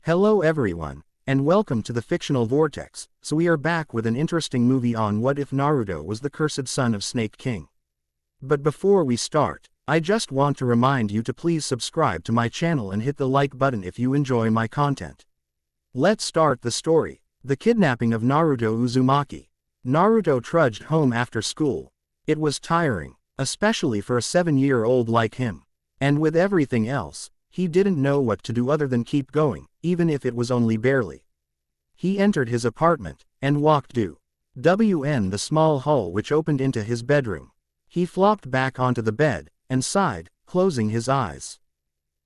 Hello everyone, and welcome to the Fictional Vortex. So we are back with an interesting movie on what if Naruto was the cursed son of Snake King. But before we start, I just want to remind you to please subscribe to my channel and hit the like button if you enjoy my content. Let's start the story. The kidnapping of Naruto Uzumaki. Naruto trudged home after school. It was tiring, especially for a 7-year-old like him. And with everything else, he didn't know what to do other than keep going, even if it was only barely. He entered his apartment, and walked to the small hall which opened into his bedroom. He flopped back onto the bed, and sighed, closing his eyes.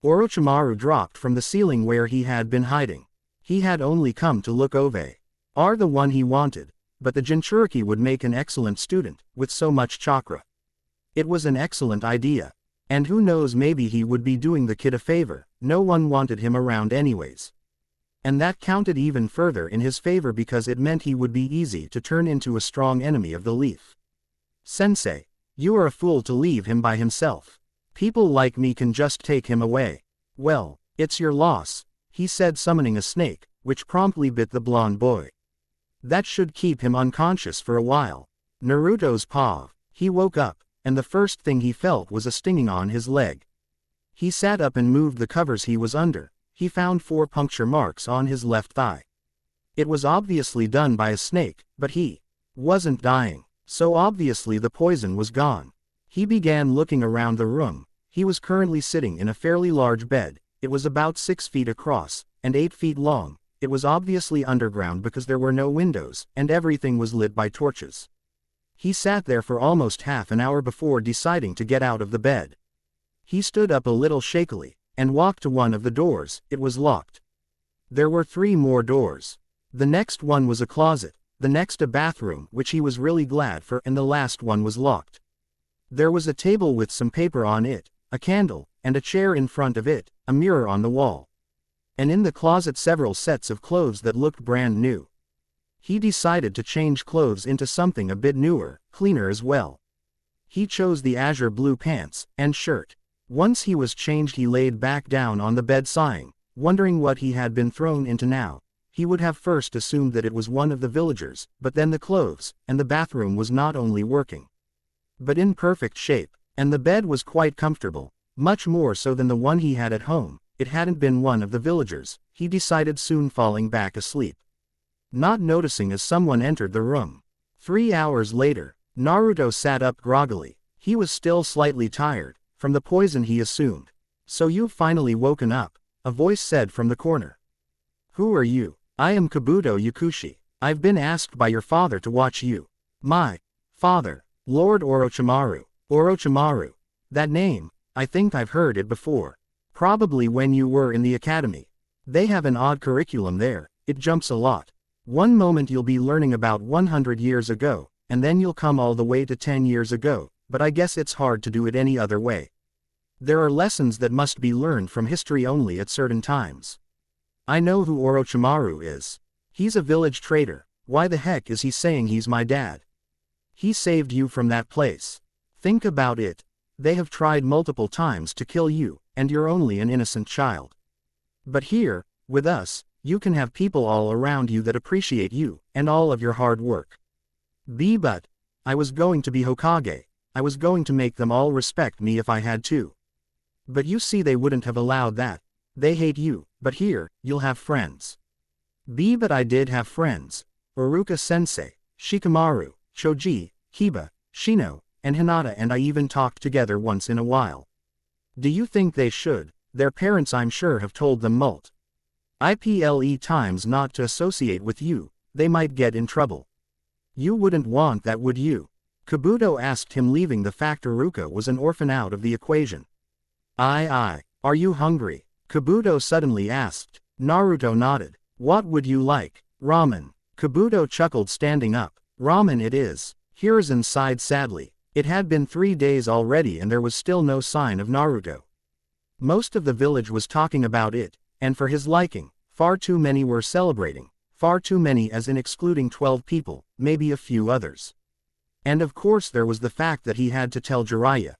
Orochimaru dropped from the ceiling where he had been hiding. He had only come to look over the one he wanted, but the Jinchuriki would make an excellent student, with so much chakra. It was an excellent idea. And who knows, maybe he would be doing the kid a favor. No one wanted him around anyways. And that counted even further in his favor because it meant he would be easy to turn into a strong enemy of the Leaf. Sensei, you are a fool to leave him by himself. People like me can just take him away. Well, it's your loss, he said, summoning a snake, which promptly bit the blonde boy. That should keep him unconscious for a while. Naruto's paw. He woke up, and the first thing he felt was a stinging on his leg. He sat up and moved the covers he was under. He found 4 puncture marks on his left thigh. It was obviously done by a snake, but he wasn't dying, so obviously the poison was gone. He began looking around the room. He was currently sitting in a fairly large bed. It was about 6 feet across, and 8 feet long. It was obviously underground because there were no windows, and everything was lit by torches. He sat there for almost half an hour before deciding to get out of the bed. He stood up a little shakily, and walked to one of the doors. It was locked. There were 3 more doors. The next one was a closet, the next a bathroom, which he was really glad for, and the last one was locked. There was a table with some paper on it, a candle, and a chair in front of it, a mirror on the wall. And in the closet several sets of clothes that looked brand new. He decided to change clothes into something a bit newer, cleaner as well. He chose the azure blue pants and shirt. Once he was changed, he laid back down on the bed sighing, wondering what he had been thrown into now. He would have first assumed that it was one of the villagers, but then the clothes and the bathroom was not only working, but in perfect shape, and the bed was quite comfortable, much more so than the one he had at home. It hadn't been one of the villagers, he decided, soon falling back asleep, not noticing as someone entered the room. 3 hours later, Naruto sat up groggily. He was still slightly tired, from the poison he assumed. So you've finally woken up, a voice said from the corner. Who are you? I am Kabuto Yakushi. I've been asked by your father to watch you. My father, Lord Orochimaru. Orochimaru. That name, I think I've heard it before. Probably when you were in the academy. They have an odd curriculum there, it jumps a lot. One moment you'll be learning about 100 years ago, and then you'll come all the way to 10 years ago, but I guess it's hard to do it any other way. There are lessons that must be learned from history only at certain times. I know who Orochimaru is. He's a village traitor. Why the heck is he saying he's my dad? He saved you from that place. Think about it. They have tried multiple times to kill you, and you're only an innocent child. But here, with us, you can have people all around you that appreciate you, and all of your hard work. But I was going to be Hokage. I was going to make them all respect me if I had to. But you see, they wouldn't have allowed that. They hate you, but here, you'll have friends. But I did have friends. Iruka-sensei, Shikamaru, Choji, Kiba, Shino, and Hinata, and I even talked together once in a while. Do you think they should? Their parents, I'm sure, have told them multiple times not to associate with you. They might get in trouble. You wouldn't want that, would you? Kabuto asked him, leaving the fact Iruka was an orphan out of the equation. Are you hungry? Kabuto suddenly asked. Naruto nodded. What would you like? Ramen. Kabuto chuckled, standing up. Ramen it is. Hiruzen sighed sadly. It had been 3 days already and there was still no sign of Naruto. Most of the village was talking about it, and for his liking, far too many were celebrating. Far too many, as in excluding 12 people, maybe a few others. And of course there was the fact that he had to tell Jiraiya.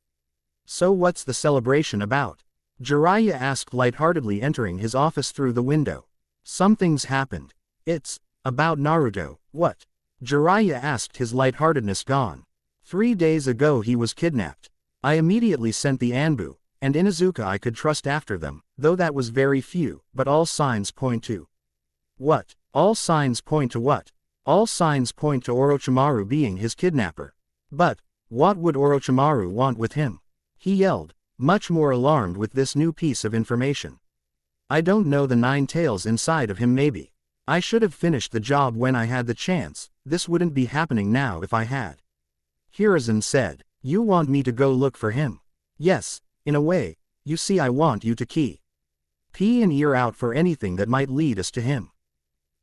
So what's the celebration about? Jiraiya asked lightheartedly, entering his office through the window. Something's happened. It's about Naruto. What? Jiraiya asked, his lightheartedness gone. 3 days ago he was kidnapped. I immediately sent the Anbu and Inuzuka I could trust after them, though that was very few, but all signs point to. What? All signs point to what? All signs point to Orochimaru being his kidnapper. But what would Orochimaru want with him? He yelled, much more alarmed with this new piece of information. I don't know the 9 tails inside of him. Maybe I should have finished the job when I had the chance. This wouldn't be happening now if I had. Hiruzen said, you want me to go look for him? Yes, in a way. You see, I want you to keep an ear out for anything that might lead us to him.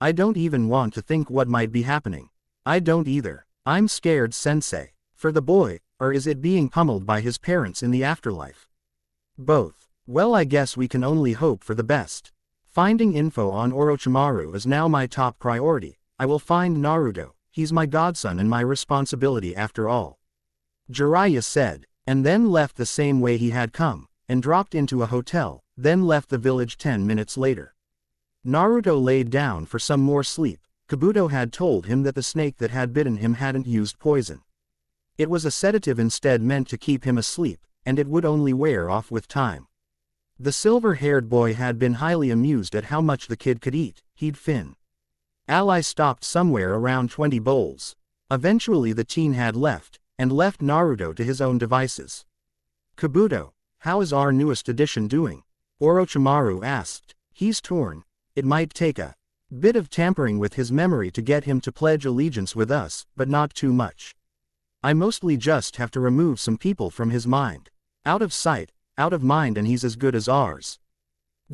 I don't even want to think what might be happening. I don't either. I'm scared, sensei. For the boy, or is it being pummeled by his parents in the afterlife? Both. Well, I guess we can only hope for the best. Finding info on Orochimaru is now my top priority. I will find Naruto. He's my godson and my responsibility after all. Jiraiya said, and then left the same way he had come, and dropped into a hotel, then left the village 10 minutes later. Naruto laid down for some more sleep. Kabuto had told him that the snake that had bitten him hadn't used poison. It was a sedative instead, meant to keep him asleep, and it would only wear off with time. The silver-haired boy had been highly amused at how much the kid could eat. He'd fin. Ally stopped somewhere around 20 bowls. Eventually the teen had left, and left Naruto to his own devices. Kabuto, how is our newest addition doing? Orochimaru asked. He's torn. It might take a bit of tampering with his memory to get him to pledge allegiance with us, but not too much. I mostly just have to remove some people from his mind. Out of sight, out of mind, and he's as good as ours.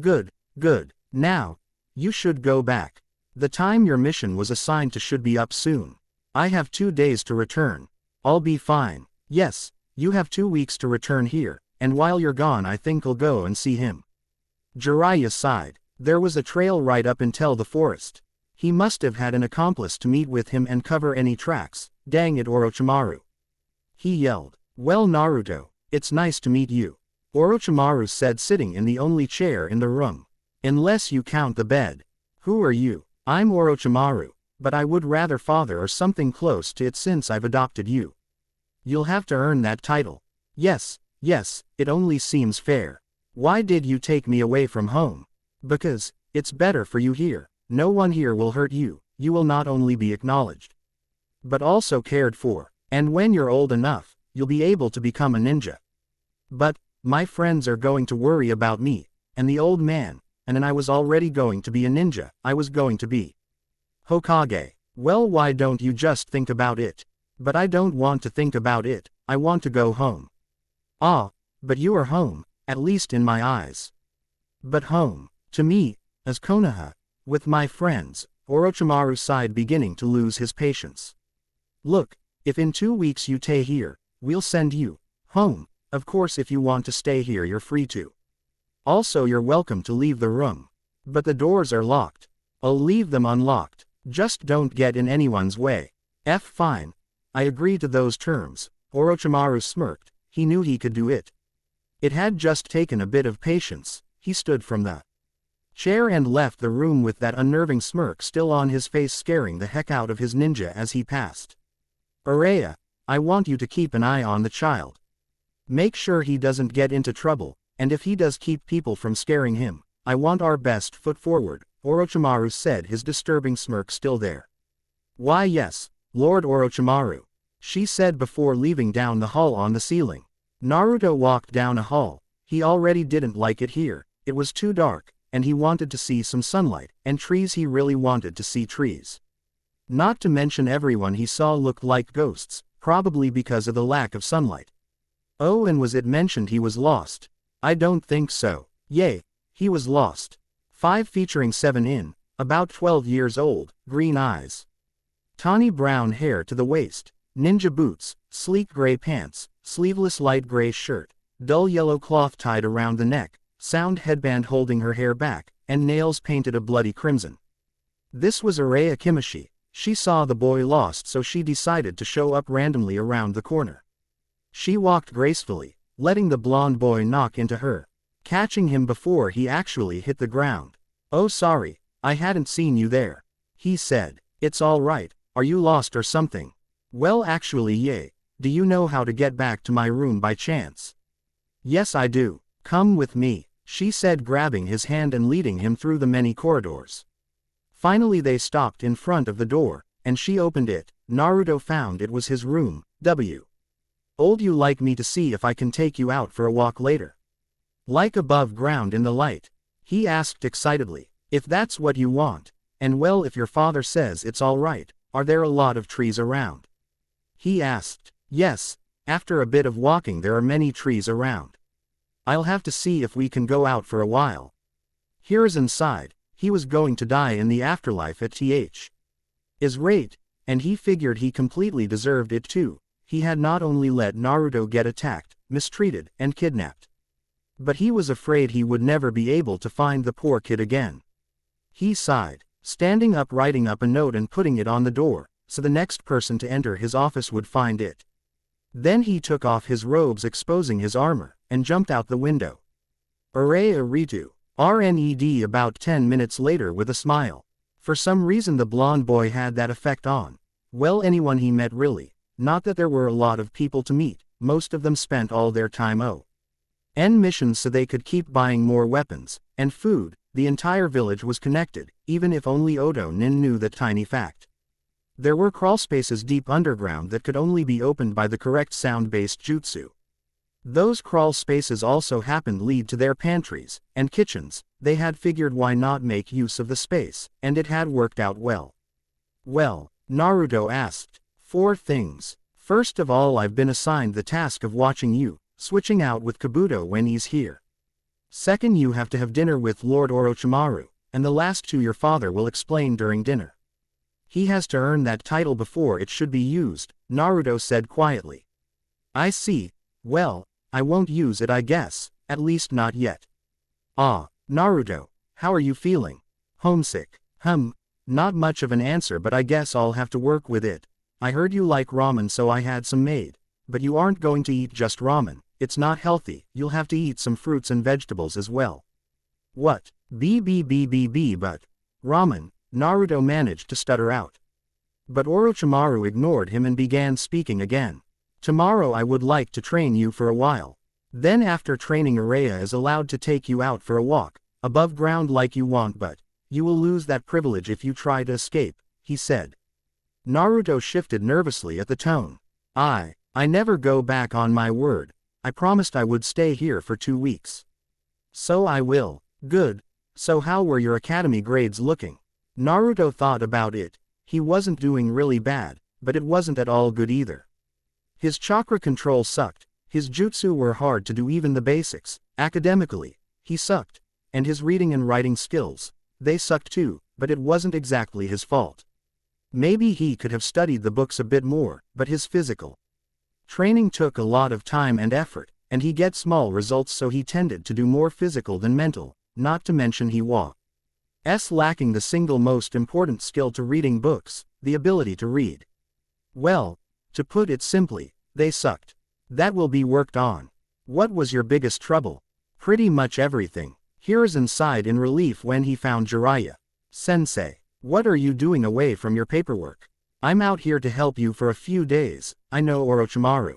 Good, good. Now, you should go back. The time your mission was assigned to should be up soon. I have 2 days to return. I'll be fine. Yes, you have 2 weeks to return here, and while you're gone I think I'll go and see him. Jiraiya sighed. There was a trail right up until the forest. He must have had an accomplice to meet with him and cover any tracks. Dang it, Orochimaru. He yelled. Well, Naruto, it's nice to meet you. Orochimaru said, sitting in the only chair in the room. Unless you count the bed. Who are you? I'm Orochimaru, but I would rather father or something close to it since I've adopted you. You'll have to earn that title. Yes, yes, it only seems fair. Why did you take me away from home? Because it's better for you here. No one here will hurt you. You will not only be acknowledged, but also cared for. And when you're old enough, you'll be able to become a ninja. But my friends are going to worry about me, and the old man, and I was already going to be a ninja. I was going to be Hokage. Well, why don't you just think about it? But I don't want to think about it. I want to go home. Ah, but you are home, at least in my eyes. But home, to me, is Konoha, with my friends. Orochimaru sighed, beginning to lose his patience. Look, if in 2 weeks you stay here, we'll send you home. Of course, if you want to stay here, you're free to. Also, you're welcome to leave the room. But the doors are locked. I'll leave them unlocked. Just don't get in anyone's way. Fine. I agree to those terms. Orochimaru smirked. He knew he could do it. It had just taken a bit of patience. He stood from the chair and left the room with that unnerving smirk still on his face, scaring the heck out of his ninja as he passed. Araya, I want you to keep an eye on the child. Make sure he doesn't get into trouble, and if he does, keep people from scaring him. I want our best foot forward, Orochimaru said, his disturbing smirk still there. Why yes, Lord Orochimaru, she said before leaving down the hall on the ceiling. Naruto walked down a hall. He already didn't like it here. It was too dark, and he wanted to see some sunlight, and trees. He really wanted to see trees. Not to mention everyone he saw looked like ghosts, probably because of the lack of sunlight. Oh, and was it mentioned he was lost? I don't think so. Yay, he was lost. 5 featuring 7 in, about 12 years old, green eyes. Tawny brown hair to the waist, ninja boots, sleek gray pants, sleeveless light gray shirt, dull yellow cloth tied around the neck, sound headband holding her hair back, and nails painted a bloody crimson. This was Araya Kimashi. She saw the boy lost, so she decided to show up randomly around the corner. She walked gracefully, letting the blonde boy knock into her, catching him before he actually hit the ground. Oh sorry, I hadn't seen you there. He said. It's all right, are you lost or something? Well actually yeah. Do you know how to get back to my room by chance? Yes I do. Come with me, she said, grabbing his hand and leading him through the many corridors. Finally they stopped in front of the door, and she opened it. Naruto found it was his room. Would you like me to see if I can take you out for a walk later? Like above ground in the light? He asked excitedly. If that's what you want. And well, if your father says it's all right, are there a lot of trees around? He asked. Yes, after a bit of walking there are many trees around. I'll have to see if we can go out for a while. Here's inside. He was going to die in the afterlife at his rate, and he figured he completely deserved it too. He had not only let Naruto get attacked, mistreated, and kidnapped, but he was afraid he would never be able to find the poor kid again. He sighed, standing up, writing up a note and putting it on the door, so the next person to enter his office would find it. Then he took off his robes, exposing his armor, and jumped out the window. Araya Ritu, RNED. About 10 minutes later, with a smile. For some reason the blonde boy had that effect on, well, anyone he met really. Not that there were a lot of people to meet, most of them spent all their time on missions so they could keep buying more weapons and food. The entire village was connected, even if only Odo Nin knew that tiny fact. There were crawl spaces deep underground that could only be opened by the correct sound-based jutsu. Those crawl spaces also happened lead to their pantries and kitchens. They had figured why not make use of the space, and it had worked out well. Well, Naruto asked. 4 things. First of all, I've been assigned the task of watching you, switching out with Kabuto when he's here. Second, you have to have dinner with Lord Orochimaru, and the last 2 your father will explain during dinner. He has to earn that title before it should be used, Naruto said quietly. I see. Well, I won't use it I guess, at least not yet. Ah, Naruto, how are you feeling? Homesick. Not much of an answer, but I guess I'll have to work with it. I heard you like ramen, so I had some made. But you aren't going to eat just ramen, it's not healthy, you'll have to eat some fruits and vegetables as well. What? But ramen, Naruto managed to stutter out. But Orochimaru ignored him and began speaking again. Tomorrow I would like to train you for a while. Then after training, Araya is allowed to take you out for a walk, above ground like you want, but you will lose that privilege if you try to escape, he said. Naruto shifted nervously at the tone. I never go back on my word. I promised I would stay here for 2 weeks. So I will. Good. So how were your academy grades looking? Naruto thought about it. He wasn't doing really bad, but it wasn't at all good either. His chakra control sucked, his jutsu were hard to do, even the basics. Academically, he sucked. And his reading and writing skills, they sucked too, but it wasn't exactly his fault. Maybe he could have studied the books a bit more, but his physical training took a lot of time and effort, and he get small results, so he tended to do more physical than mental, not to mention he was lacking the single most important skill to reading books, the ability to read. Well, to put it simply, they sucked. That will be worked on. What was your biggest trouble? Pretty much everything. Hiruzen sighed in relief when he found Jiraiya. Sensei, what are you doing away from your paperwork? I'm out here to help you for a few days. I know Orochimaru.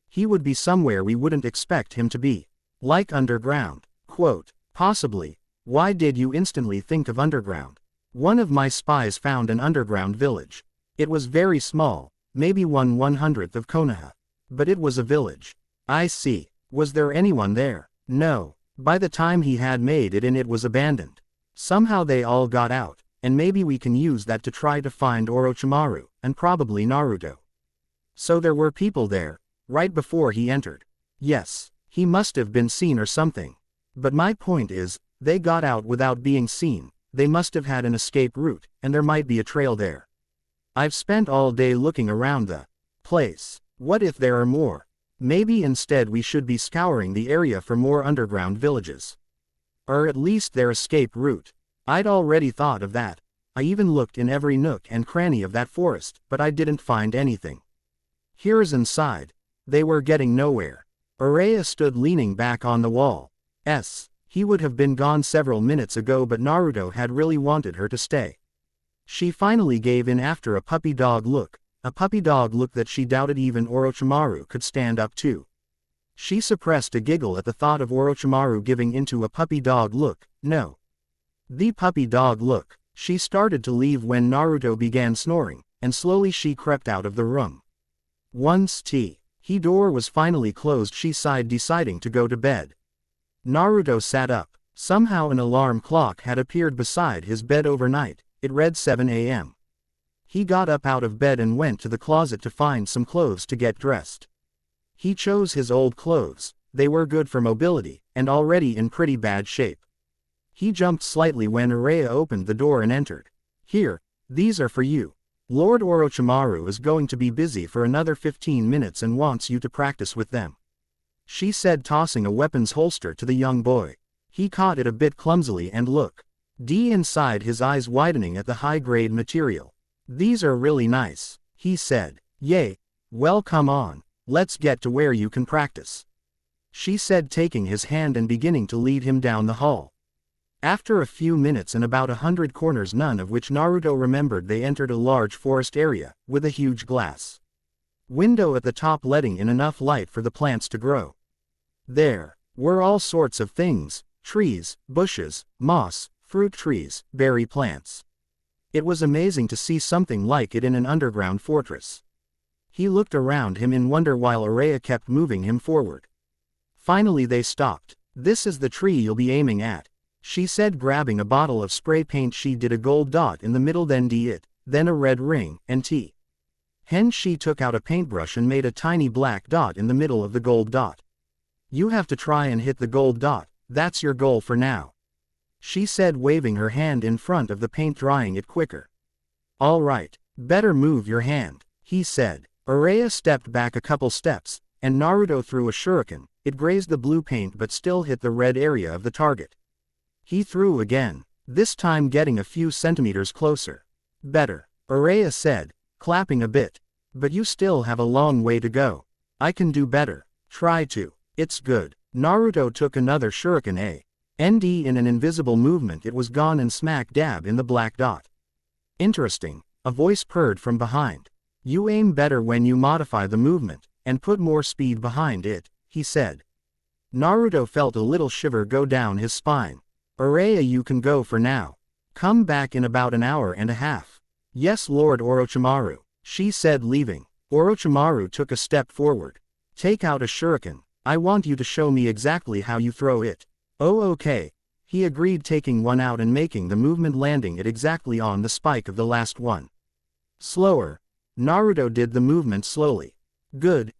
He would be somewhere we wouldn't expect him to be. Like underground. Quote, possibly. Why did you instantly think of underground? One of my spies found an underground village. It was very small, maybe 1/100th of Konoha. But it was a village. I see. Was there anyone there? No. By the time he had made it in, it was abandoned. Somehow they all got out, and maybe we can use that to try to find Orochimaru, and probably Naruto. So there were people there, right before he entered. Yes, he must have been seen or something. But my point is, they got out without being seen. They must have had an escape route, and there might be a trail there. I've spent all day looking around the place. What if there are more? Maybe instead we should be scouring the area for more underground villages. Or at least their escape route. I'd already thought of that. I even looked in every nook and cranny of that forest, but I didn't find anything. Hiruzen sighed. They were getting nowhere. Araya stood leaning back on the wall. He would have been gone several minutes ago, but Naruto had really wanted her to stay. She finally gave in after a puppy dog look that she doubted even Orochimaru could stand up to. She suppressed a giggle at the thought of Orochimaru giving into a puppy dog look. No. The puppy dog look. She started to leave when Naruto began snoring, and slowly she crept out of the room. Once the door was finally closed, she sighed, deciding to go to bed. Naruto sat up. Somehow an alarm clock had appeared beside his bed overnight. It read 7 a.m. He got up out of bed and went to the closet to find some clothes to get dressed. He chose his old clothes. They were good for mobility, and already in pretty bad shape. He jumped slightly when Araya opened the door and entered. "Here, these are for you. Lord Orochimaru is going to be busy for another 15 minutes and wants you to practice with them," she said, tossing a weapons holster to the young boy. He caught it a bit clumsily and looked inside, his eyes widening at the high-grade material. "These are really nice," he said. "Yay. Well, come on. Let's get to where you can practice," she said, taking his hand and beginning to lead him down the hall. After a few minutes and about 100 corners, none of which Naruto remembered, they entered a large forest area, with a huge glass window at the top letting in enough light for the plants to grow. There were all sorts of things: trees, bushes, moss, fruit trees, berry plants. It was amazing to see something like it in an underground fortress. He looked around him in wonder while Araya kept moving him forward. Finally they stopped. "This is the tree you'll be aiming at," she said, grabbing a bottle of spray paint. She did a gold dot in the middle, then a red ring, and she took out a paintbrush and made a tiny black dot in the middle of the gold dot. "You have to try and hit the gold dot. That's your goal for now," she said, waving her hand in front of the paint, drying it quicker. "All right, better move your hand," he said. Araya stepped back a couple steps, and Naruto threw a shuriken. It grazed the blue paint but still hit the red area of the target. He threw again, this time getting a few centimeters closer. "Better," Araya said, clapping a bit. "But you still have a long way to go. I can do better. Try to. It's good." Naruto took another shuriken and in an invisible movement it was gone and smack dab in the black dot. "Interesting," a voice purred from behind. "You aim better when you modify the movement, and put more speed behind it," he said. Naruto felt a little shiver go down his spine. "Araya, you can go for now. Come back in about an hour and a half." "Yes, Lord Orochimaru," she said, leaving. Orochimaru took a step forward. "Take out a shuriken. I want you to show me exactly how you throw it." "Oh, okay," he agreed, taking one out and making the movement, landing it exactly on the spike of the last one. "Slower." Naruto did the movement slowly. "Good.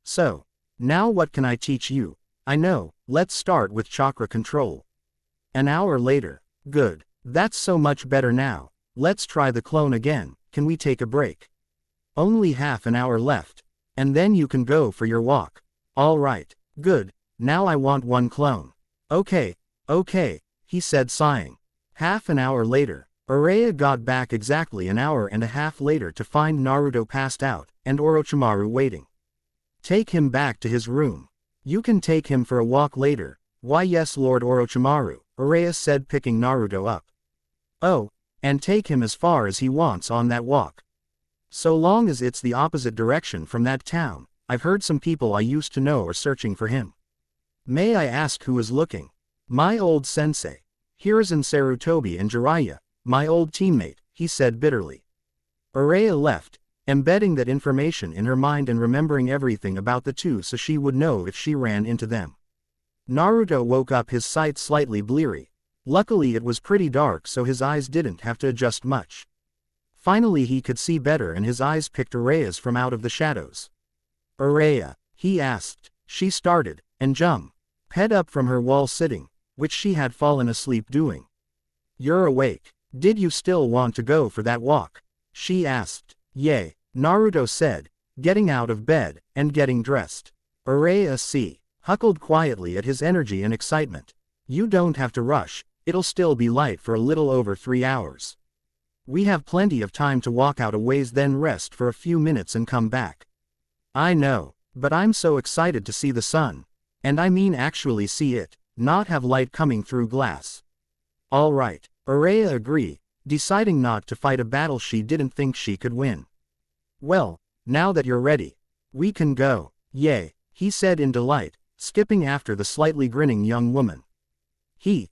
So, now what can I teach you?" "I know, let's start with chakra control." An hour later. "Good. That's so much better now. Let's try the clone again. Can we take a break?" "Only half an hour left. And then you can go for your walk." "All right. Good. Now I want one clone." Okay, he said, sighing. Half an hour later. Araya got back exactly an hour and a half later to find Naruto passed out, and Orochimaru waiting. "Take him back to his room. You can take him for a walk later." "Why, yes, Lord Orochimaru," Araya said, picking Naruto up. "Oh, and take him as far as he wants on that walk. So long as it's the opposite direction from that town. I've heard some people I used to know are searching for him." "May I ask who is looking?" "My old sensei. Hiruzen Sarutobi and Jiraiya, my old teammate," he said bitterly. Araya left, embedding that information in her mind and remembering everything about the two so she would know if she ran into them. Naruto woke up, his sight slightly bleary. Luckily it was pretty dark so his eyes didn't have to adjust much. Finally he could see better and his eyes picked Araya's from out of the shadows. "Araya," he asked. She started, and jumped up from her wall sitting, which she had fallen asleep doing. "You're awake. Did you still want to go for that walk?" she asked. "Yay," Naruto said, getting out of bed, and getting dressed. Araya huckled quietly at his energy and excitement. "You don't have to rush, it'll still be light for a little over 3 hours. We have plenty of time to walk out a ways, then rest for a few minutes and come back." "I know, but I'm so excited to see the sun. And I mean actually see it," not have light coming through glass. All right, Araya agreed, deciding not to fight a battle she didn't think she could win. Well, now that you're ready, we can go. Yay, he said in delight, skipping after the slightly grinning young woman. He's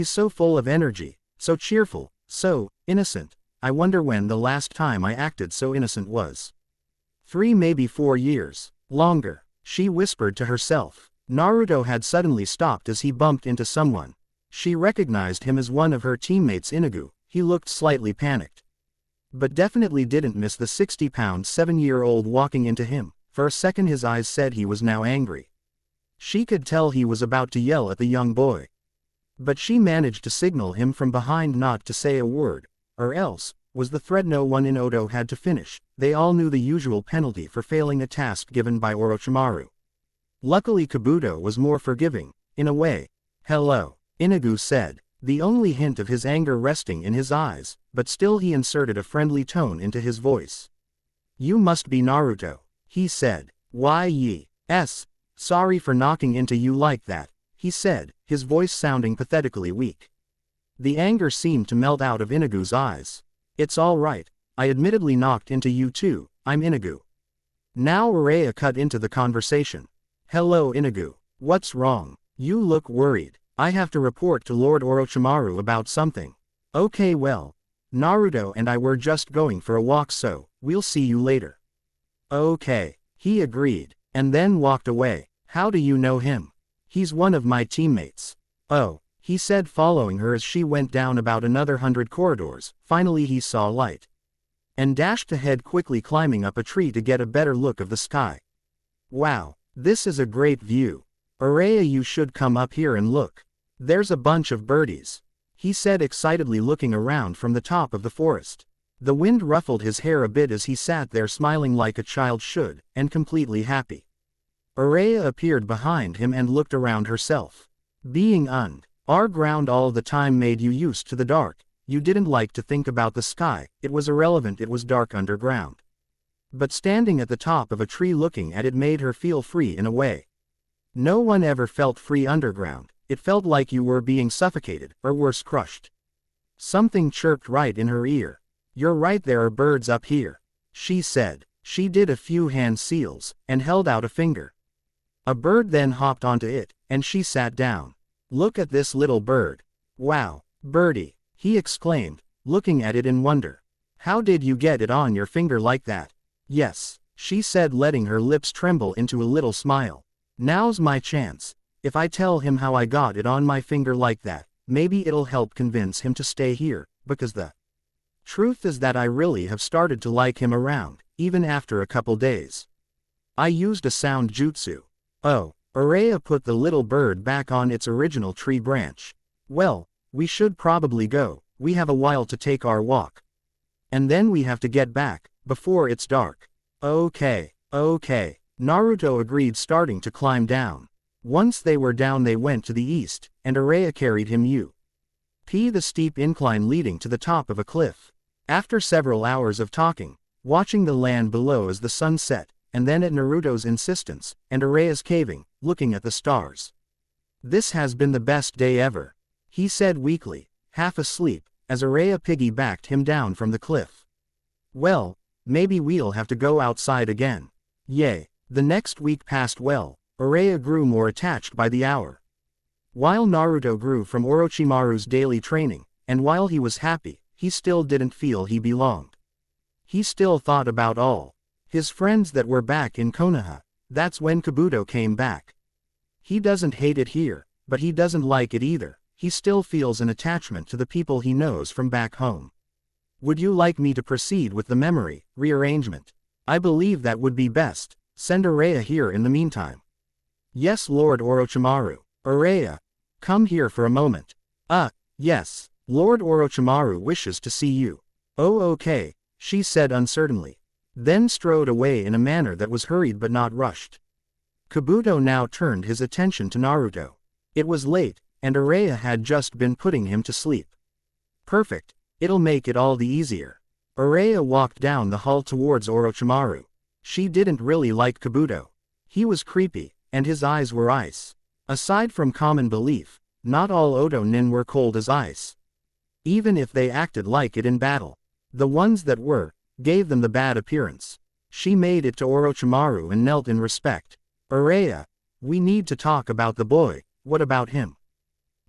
so full of energy, so cheerful, so innocent. I wonder when the last time I acted so innocent was. 3, maybe 4 years. Longer, she whispered to herself. Naruto had suddenly stopped as he bumped into someone. She recognized him as one of her teammates Inoue. He looked slightly panicked, but definitely didn't miss the 60-pound 7-year-old walking into him. For a second his eyes said he was now angry. She could tell he was about to yell at the young boy. But she managed to signal him from behind not to say a word, or else, was the thread no one in Odo had to finish. They all knew the usual penalty for failing a task given by Orochimaru. Luckily Kabuto was more forgiving, in a way. Hello, Inoue said, the only hint of his anger resting in his eyes, but still he inserted a friendly tone into his voice. You must be Naruto, he said. Why yes, sorry for knocking into you like that, he said, his voice sounding pathetically weak. The anger seemed to melt out of Inoue's eyes. It's all right, I admittedly knocked into you too, I'm Inoue. Now Araya cut into the conversation. Hello Inoue, what's wrong? You look worried. I have to report to Lord Orochimaru about something. Okay well, Naruto and I were just going for a walk so, we'll see you later. Okay, he agreed, and then walked away. How do you know him? He's one of my teammates. Oh, he said following her as she went down about another 100 corridors. Finally he saw light, and dashed ahead quickly, climbing up a tree to get a better look of the sky. Wow, this is a great view. Araya, you should come up here and look. There's a bunch of birdies, he said excitedly, looking around from the top of the forest. The wind ruffled his hair a bit as he sat there smiling like a child should, and completely happy. Araya appeared behind him and looked around herself. Being our ground all the time made you used to the dark. You didn't like to think about the sky, it was irrelevant, it was dark underground. But standing at the top of a tree looking at it made her feel free in a way. No one ever felt free underground. It felt like you were being suffocated, or worse, crushed. Something chirped right in her ear. You're right, there are birds up here, she said. She did a few hand seals, and held out a finger. A bird then hopped onto it, and she sat down. Look at this little bird. Wow, birdie, he exclaimed, looking at it in wonder. How did you get it on your finger like that? Yes, she said, letting her lips tremble into a little smile. Now's my chance. If I tell him how I got it on my finger like that, maybe it'll help convince him to stay here, because the truth is that I really have started to like him around, even after a couple days. I used a sound jutsu. Oh, Araya put the little bird back on its original tree branch. Well, we should probably go, we have a while to take our walk. And then we have to get back, before it's dark. Okay, Naruto agreed, starting to climb down. Once they were down they went to the east, and Araya carried him the steep incline leading to the top of a cliff. After several hours of talking, watching the land below as the sun set, and then at Naruto's insistence, and Araya's caving, looking at the stars. This has been the best day ever, he said weakly, half asleep, as Araya piggybacked him down from the cliff. Well, maybe we'll have to go outside again. Yay. The next week passed well. Araya grew more attached by the hour. While Naruto grew from Orochimaru's daily training, and while he was happy, he still didn't feel he belonged. He still thought about all his friends that were back in Konoha. That's when Kabuto came back. He doesn't hate it here, but he doesn't like it either. He still feels an attachment to the people he knows from back home. Would you like me to proceed with the memory rearrangement? I believe that would be best. Send Araya here in the meantime. Yes, Lord Orochimaru. Araya, come here for a moment. Yes, Lord Orochimaru wishes to see you. Oh, okay, she said uncertainly. Then strode away in a manner that was hurried but not rushed. Kabuto now turned his attention to Naruto. It was late, and Araya had just been putting him to sleep. Perfect, it'll make it all the easier. Araya walked down the hall towards Orochimaru. She didn't really like Kabuto. He was creepy, and his eyes were ice. Aside from common belief, not all Oto nin were cold as ice. Even if they acted like it in battle, the ones that were, gave them the bad appearance. She made it to Orochimaru and knelt in respect. "Urea, we need to talk about the boy, what about him?"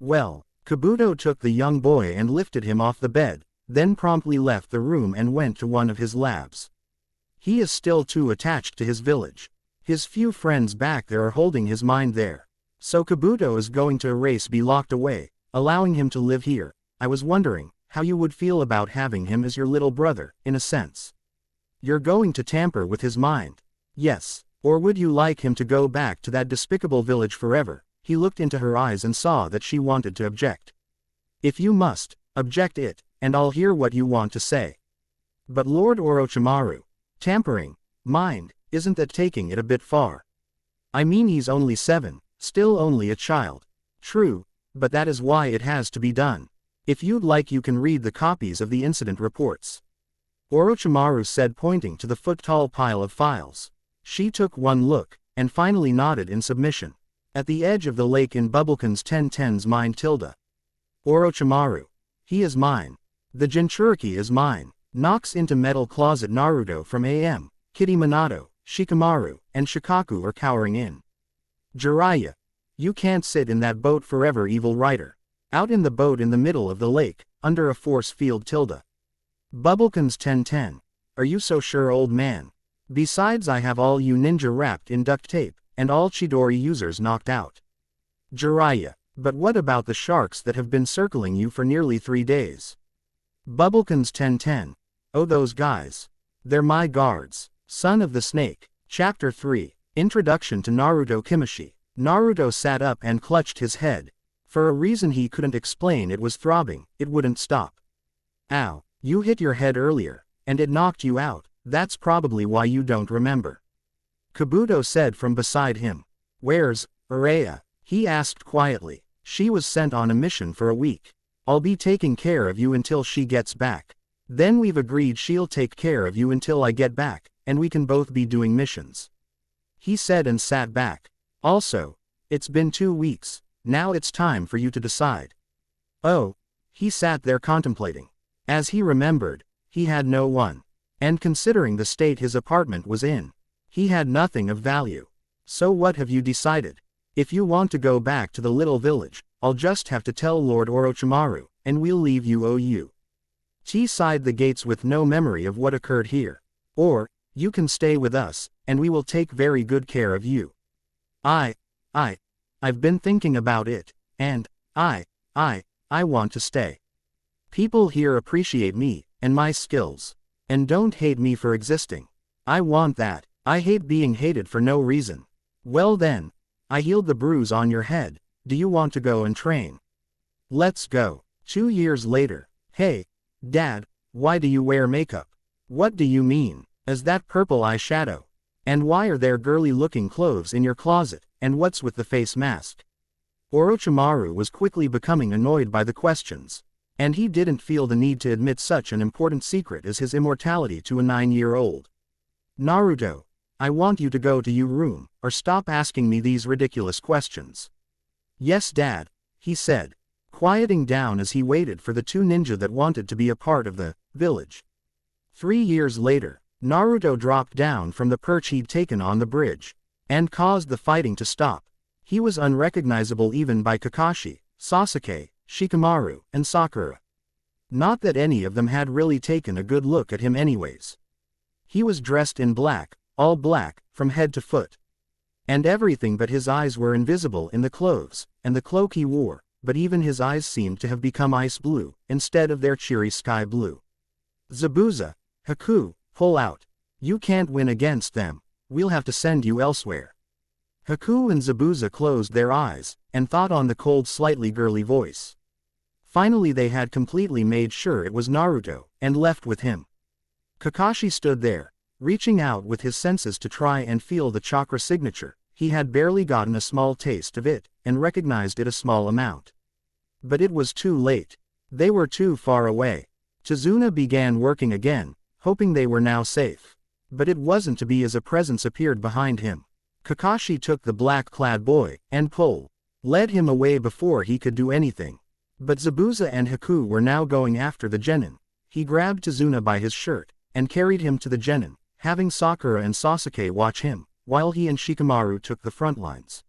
Well, Kabuto took the young boy and lifted him off the bed, then promptly left the room and went to one of his labs. He is still too attached to his village. His few friends back there are holding his mind there. So Kabuto is going to erase be locked away, allowing him to live here. I was wondering how you would feel about having him as your little brother, in a sense. You're going to tamper with his mind. Yes, or would you like him to go back to that despicable village forever? He looked into her eyes and saw that she wanted to object. If you must, object it, and I'll hear what you want to say. But Lord Orochimaru, tampering, mind, isn't that taking it a bit far? I mean he's only 7, still only a child. True, but that is why it has to be done. If you'd like you can read the copies of the incident reports. Orochimaru said pointing to the foot-tall pile of files. She took one look, and finally nodded in submission. At the edge of the lake in Bubblekin's 1010's mind tilde. Orochimaru. He is mine. The Jinchuriki is mine. Knocks into metal closet. Naruto from AM, Kitty Minato, Shikamaru, and Shikaku are cowering in. Jiraiya. You can't sit in that boat forever, evil writer. Out in the boat in the middle of the lake, under a force field tilde. Bubblekin's 1010. Are you so sure, old man? Besides, I have all you ninja wrapped in duct tape, and all Chidori users knocked out. Jiraiya. But what about the sharks that have been circling you for nearly 3 days? Bubblekin's 1010. Oh, those guys. They're my guards. Son of the Snake. Chapter 3. Introduction to Naruto Kimashi. Naruto sat up and clutched his head. For a reason he couldn't explain, it was throbbing, it wouldn't stop. Ow, you hit your head earlier, and it knocked you out, that's probably why you don't remember. Kabuto said from beside him. Where's Urea? He asked quietly. She was sent on a mission for a week. I'll be taking care of you until she gets back. Then we've agreed she'll take care of you until I get back, and we can both be doing missions. He said and sat back. Also, it's been 2 weeks. Now it's time for you to decide. Oh, he sat there contemplating. As he remembered, he had no one. And considering the state his apartment was in, he had nothing of value. So what have you decided? If you want to go back to the little village, I'll just have to tell Lord Orochimaru, and we'll leave you. T side the gates with no memory of what occurred here. Or, you can stay with us, and we will take very good care of you. I've been thinking about it, and, I want to stay. People here appreciate me, and my skills. And don't hate me for existing. I want that. I hate being hated for no reason. Well then, I healed the bruise on your head, do you want to go and train? Let's go. 2 years later. Hey, Dad, why do you wear makeup? What do you mean? Is that purple eyeshadow? And why are there girly looking clothes in your closet, and what's with the face mask? Orochimaru was quickly becoming annoyed by the questions. And he didn't feel the need to admit such an important secret as his immortality to a 9-year-old. Naruto, I want you to go to your room, or stop asking me these ridiculous questions. Yes, Dad, he said, quieting down as he waited for the 2 ninja that wanted to be a part of the village. 3 years later, Naruto dropped down from the perch he'd taken on the bridge, and caused the fighting to stop. He was unrecognizable even by Kakashi, Sasuke, Shikamaru, and Sakura. Not that any of them had really taken a good look at him anyways. He was dressed in black, all black, from head to foot. And everything but his eyes were invisible in the clothes, and the cloak he wore, but even his eyes seemed to have become ice blue, instead of their cheery sky blue. Zabuza, Haku, pull out. You can't win against them, we'll have to send you elsewhere. Haku and Zabuza closed their eyes, and thought on the cold slightly girly voice. Finally they had completely made sure it was Naruto, and left with him. Kakashi stood there, reaching out with his senses to try and feel the chakra signature. He had barely gotten a small taste of it, and recognized it a small amount. But it was too late. They were too far away. Tazuna began working again, hoping they were now safe. But it wasn't to be as a presence appeared behind him. Kakashi took the black-clad boy, and pulled. led him away before he could do anything. But Zabuza and Haku were now going after the genin. He grabbed Tazuna by his shirt, and carried him to the genin, having Sakura and Sasuke watch him, while he and Shikamaru took the front lines.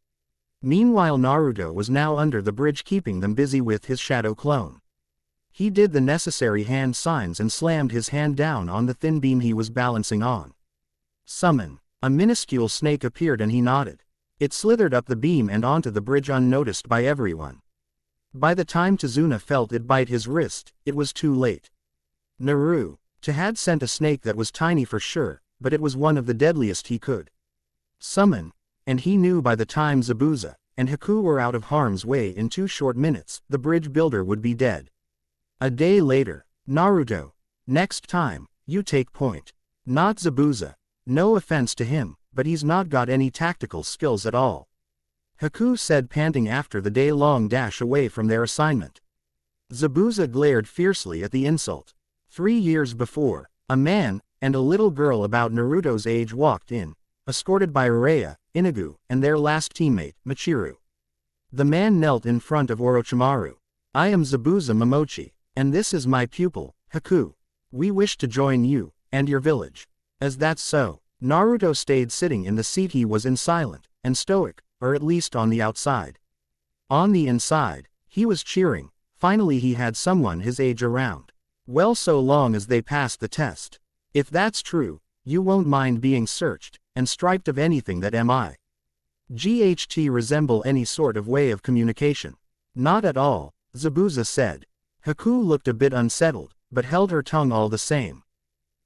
Meanwhile Naruto was now under the bridge keeping them busy with his shadow clone. He did the necessary hand signs and slammed his hand down on the thin beam he was balancing on. Summon. A minuscule snake appeared and he nodded. It slithered up the beam and onto the bridge unnoticed by everyone. By the time Tazuna felt it bite his wrist, it was too late. Naruto had sent a snake that was tiny for sure, but it was one of the deadliest he could summon, and he knew by the time Zabuza and Haku were out of harm's way in 2 short minutes, the bridge builder would be dead. A day later, Naruto, next time, you take point. Not Zabuza. No offense to him, but he's not got any tactical skills at all. Haku said, panting after the day-long dash away from their assignment. Zabuza glared fiercely at the insult. 3 years before, a man and a little girl about Naruto's age walked in, escorted by Uraya, Inoue, and their last teammate, Michiru. The man knelt in front of Orochimaru. I am Zabuza Momochi, and this is my pupil, Haku. We wish to join you, and your village. As that's so, Naruto stayed sitting in the seat he was in, silent and stoic, or at least on the outside. On the inside, he was cheering. Finally he had someone his age around. Well, so long as they passed the test. If that's true, you won't mind being searched and striped of anything that might resemble any sort of way of communication. Not at all, Zabuza said. Haku looked a bit unsettled, but held her tongue all the same.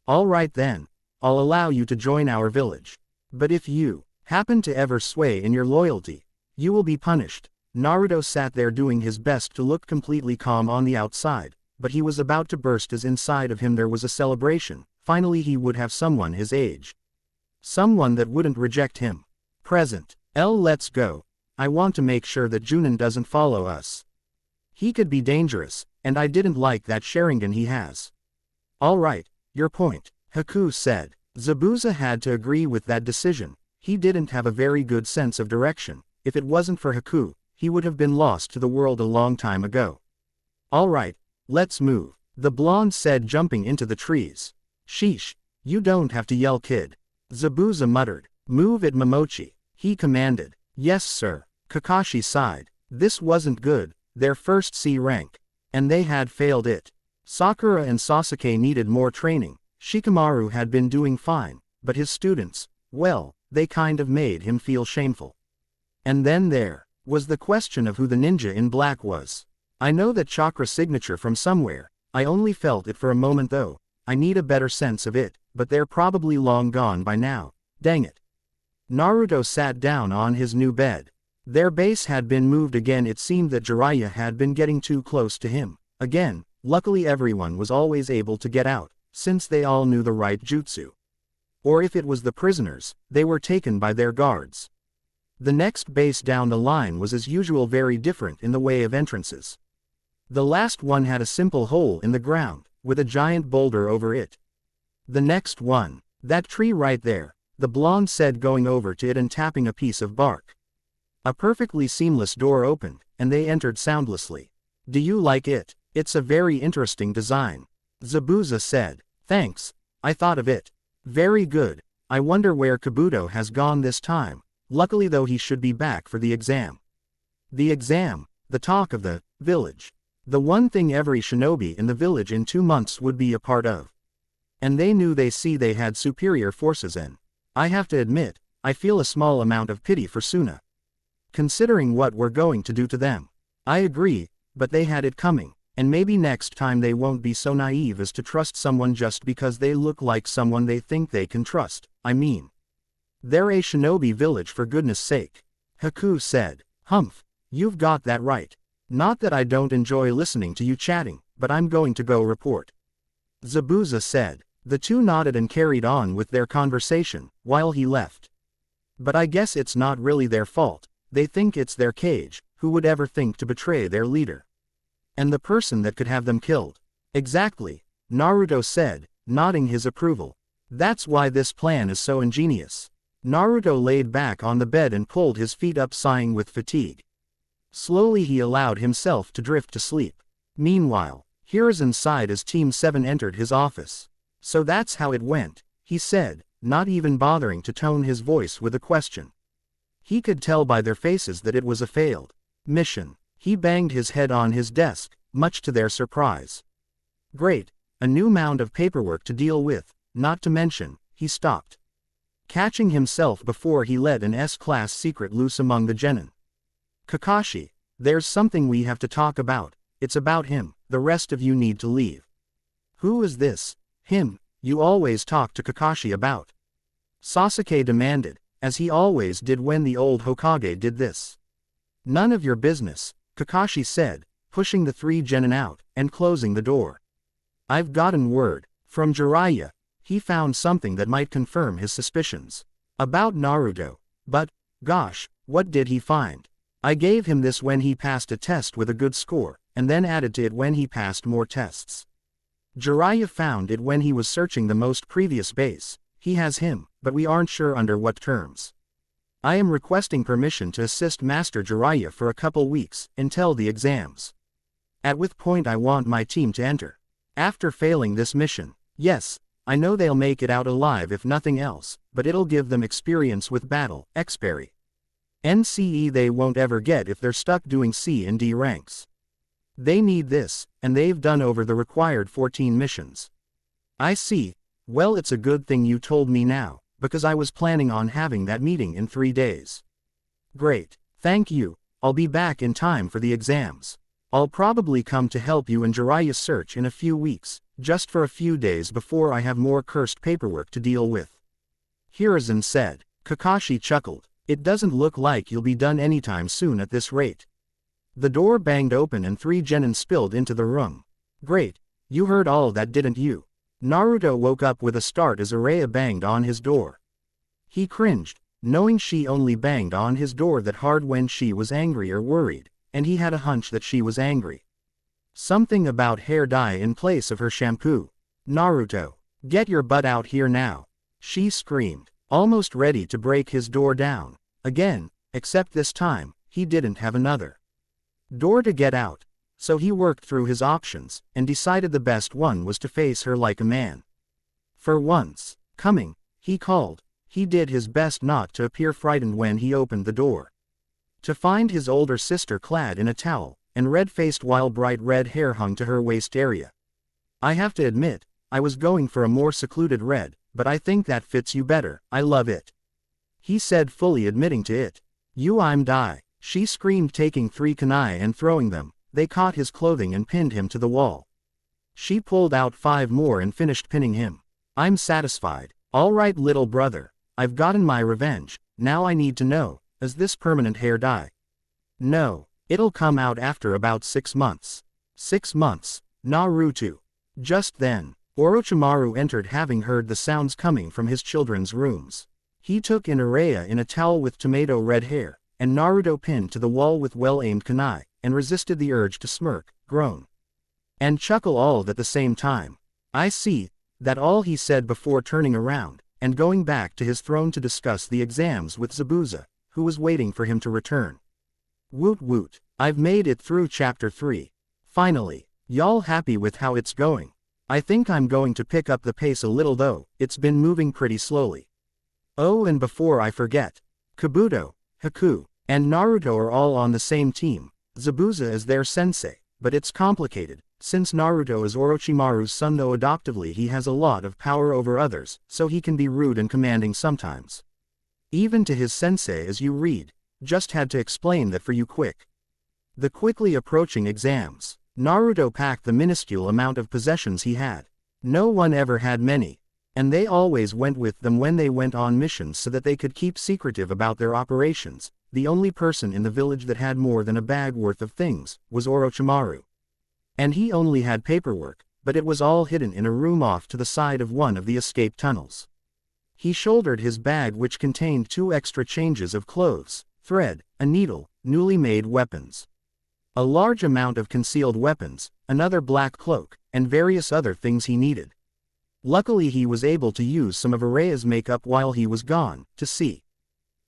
All right then, I'll allow you to join our village. But if you happen to ever sway in your loyalty, you will be punished. Naruto sat there doing his best to look completely calm on the outside, but he was about to burst as inside of him there was a celebration. Finally he would have someone his age. Someone that wouldn't reject him. Present. Let's go. I want to make sure that Junin doesn't follow us. He could be dangerous, and I didn't like that Sharingan he has. All right, your point, Haku said. Zabuza had to agree with that decision. He didn't have a very good sense of direction. If it wasn't for Haku, he would have been lost to the world a long time ago. All right, let's move, the blonde said, jumping into the trees. Sheesh, you don't have to yell, kid. Zabuza muttered. Move it, Momochi, he commanded. Yes sir, Kakashi sighed. This wasn't good, their first C rank. And they had failed it. Sakura and Sasuke needed more training. Shikamaru had been doing fine, but his students, well, they kind of made him feel shameful. And then there was the question of who the ninja in black was. I know that chakra signature from somewhere, I only felt it for a moment though. I need a better sense of it, but they're probably long gone by now. Dang it. Naruto sat down on his new bed. Their base had been moved again. It seemed that Jiraiya had been getting too close to him. Again, luckily everyone was always able to get out, since they all knew the right jutsu. Or if it was the prisoners, they were taken by their guards. The next base down the line was as usual very different in the way of entrances. The last one had a simple hole in the ground, with a giant boulder over it. The next one, that tree right there, the blonde said, going over to it and tapping a piece of bark. A perfectly seamless door opened, and they entered soundlessly. Do you like it? It's a very interesting design. Zabuza said. Thanks, I thought of it. Very good. I wonder where Kabuto has gone this time. Luckily though he should be back for the exam. The exam, the talk of the village. The one thing every shinobi in the village in 2 months would be a part of. And they knew they had superior forces and, I have to admit, I feel a small amount of pity for Suna. Considering what we're going to do to them. I agree, but they had it coming, and maybe next time they won't be so naive as to trust someone just because they look like someone they think they can trust. I mean, they're a shinobi village for goodness sake. Haku said. Humph, you've got that right. Not that I don't enjoy listening to you chatting, but I'm going to go report. Zabuza said. The two nodded and carried on with their conversation, while he left. But I guess it's not really their fault. They think it's their cage. Who would ever think to betray their leader? And the person that could have them killed. Exactly, Naruto said, nodding his approval. That's why this plan is so ingenious. Naruto laid back on the bed and pulled his feet up, sighing with fatigue. Slowly he allowed himself to drift to sleep. Meanwhile, Hiruzen sighed as Team 7 entered his office. So that's how it went, he said, not even bothering to tone his voice with a question. He could tell by their faces that it was a failed mission. He banged his head on his desk, much to their surprise. Great, a new mound of paperwork to deal with, not to mention, he stopped, catching himself before he let an S-class secret loose among the genin. Kakashi, there's something we have to talk about, it's about him, the rest of you need to leave. Who is this, him, you always talk to Kakashi about? Sasuke demanded, as he always did when the old Hokage did this. None of your business, Kakashi said, pushing the 3 genin out, and closing the door. I've gotten word from Jiraiya. He found something that might confirm his suspicions about Naruto, but, gosh, what did he find? I gave him this when he passed a test with a good score, and then added to it when he passed more tests. Jiraiya found it when he was searching the most previous base. He has him, but we aren't sure under what terms. I am requesting permission to assist Master Jiraiya for a couple weeks, until the exams. At which point I want my team to enter. After failing this mission, yes, I know they'll make it out alive if nothing else, but it'll give them experience with battle, experry. NCE they won't ever get if they're stuck doing C and D ranks. They need this, and they've done over the required 14 missions. I see, well it's a good thing you told me now, because I was planning on having that meeting in 3 days. Great, thank you, I'll be back in time for the exams. I'll probably come to help you in Jiraiya's search in a few weeks, just for a few days before I have more cursed paperwork to deal with. Hiruzen said. Kakashi chuckled. It doesn't look like you'll be done anytime soon at this rate. The door banged open and 3 genin spilled into the room. Great, you heard all that didn't you? Naruto woke up with a start as Araya banged on his door. He cringed, knowing she only banged on his door that hard when she was angry or worried, and he had a hunch that she was angry. Something about hair dye in place of her shampoo. Naruto, get your butt out here now, she screamed, almost ready to break his door down. Again, except this time, he didn't have another door to get out, so he worked through his options, and decided the best one was to face her like a man. For once, coming, he called. He did his best not to appear frightened when he opened the door, to find his older sister clad in a towel, and red-faced while bright red hair hung to her waist area. I have to admit, I was going for a more secluded red, but I think that fits you better, I love it. He said, fully admitting to it. I'm die, she screamed, taking 3 kunai and throwing them. They caught his clothing and pinned him to the wall. She pulled out 5 more and finished pinning him. I'm satisfied. All right little brother, I've gotten my revenge. Now I need to know, is this permanent hair dye? No, it'll come out after about 6 months. 6 months, Naruto. Just then, Orochimaru entered, having heard the sounds coming from his children's rooms. He took in Araya in a towel with tomato red hair, and Naruto pinned to the wall with well-aimed kunai, and resisted the urge to smirk, groan, and chuckle all at the same time. I see, that all he said before turning around, and going back to his throne to discuss the exams with Zabuza, who was waiting for him to return. Woot woot, I've made it through chapter 3. Finally, y'all happy with how it's going? I think I'm going to pick up the pace a little though, it's been moving pretty slowly. Oh, and before I forget, Kabuto, Haku, and Naruto are all on the same team. Zabuza is their sensei, but it's complicated, since Naruto is Orochimaru's son, though adoptively he has a lot of power over others, so he can be rude and commanding sometimes. Even to his sensei, as you read. Just had to explain that for you quick. The quickly approaching exams. Naruto packed the minuscule amount of possessions he had. No one ever had many, and they always went with them when they went on missions so that they could keep secretive about their operations. The only person in the village that had more than a bag worth of things was Orochimaru. And he only had paperwork, but it was all hidden in a room off to the side of one of the escape tunnels. He shouldered his bag, which contained 2 extra changes of clothes, thread, a needle, newly made weapons, a large amount of concealed weapons, another black cloak, and various other things he needed. Luckily he was able to use some of Araya's makeup while he was gone, to see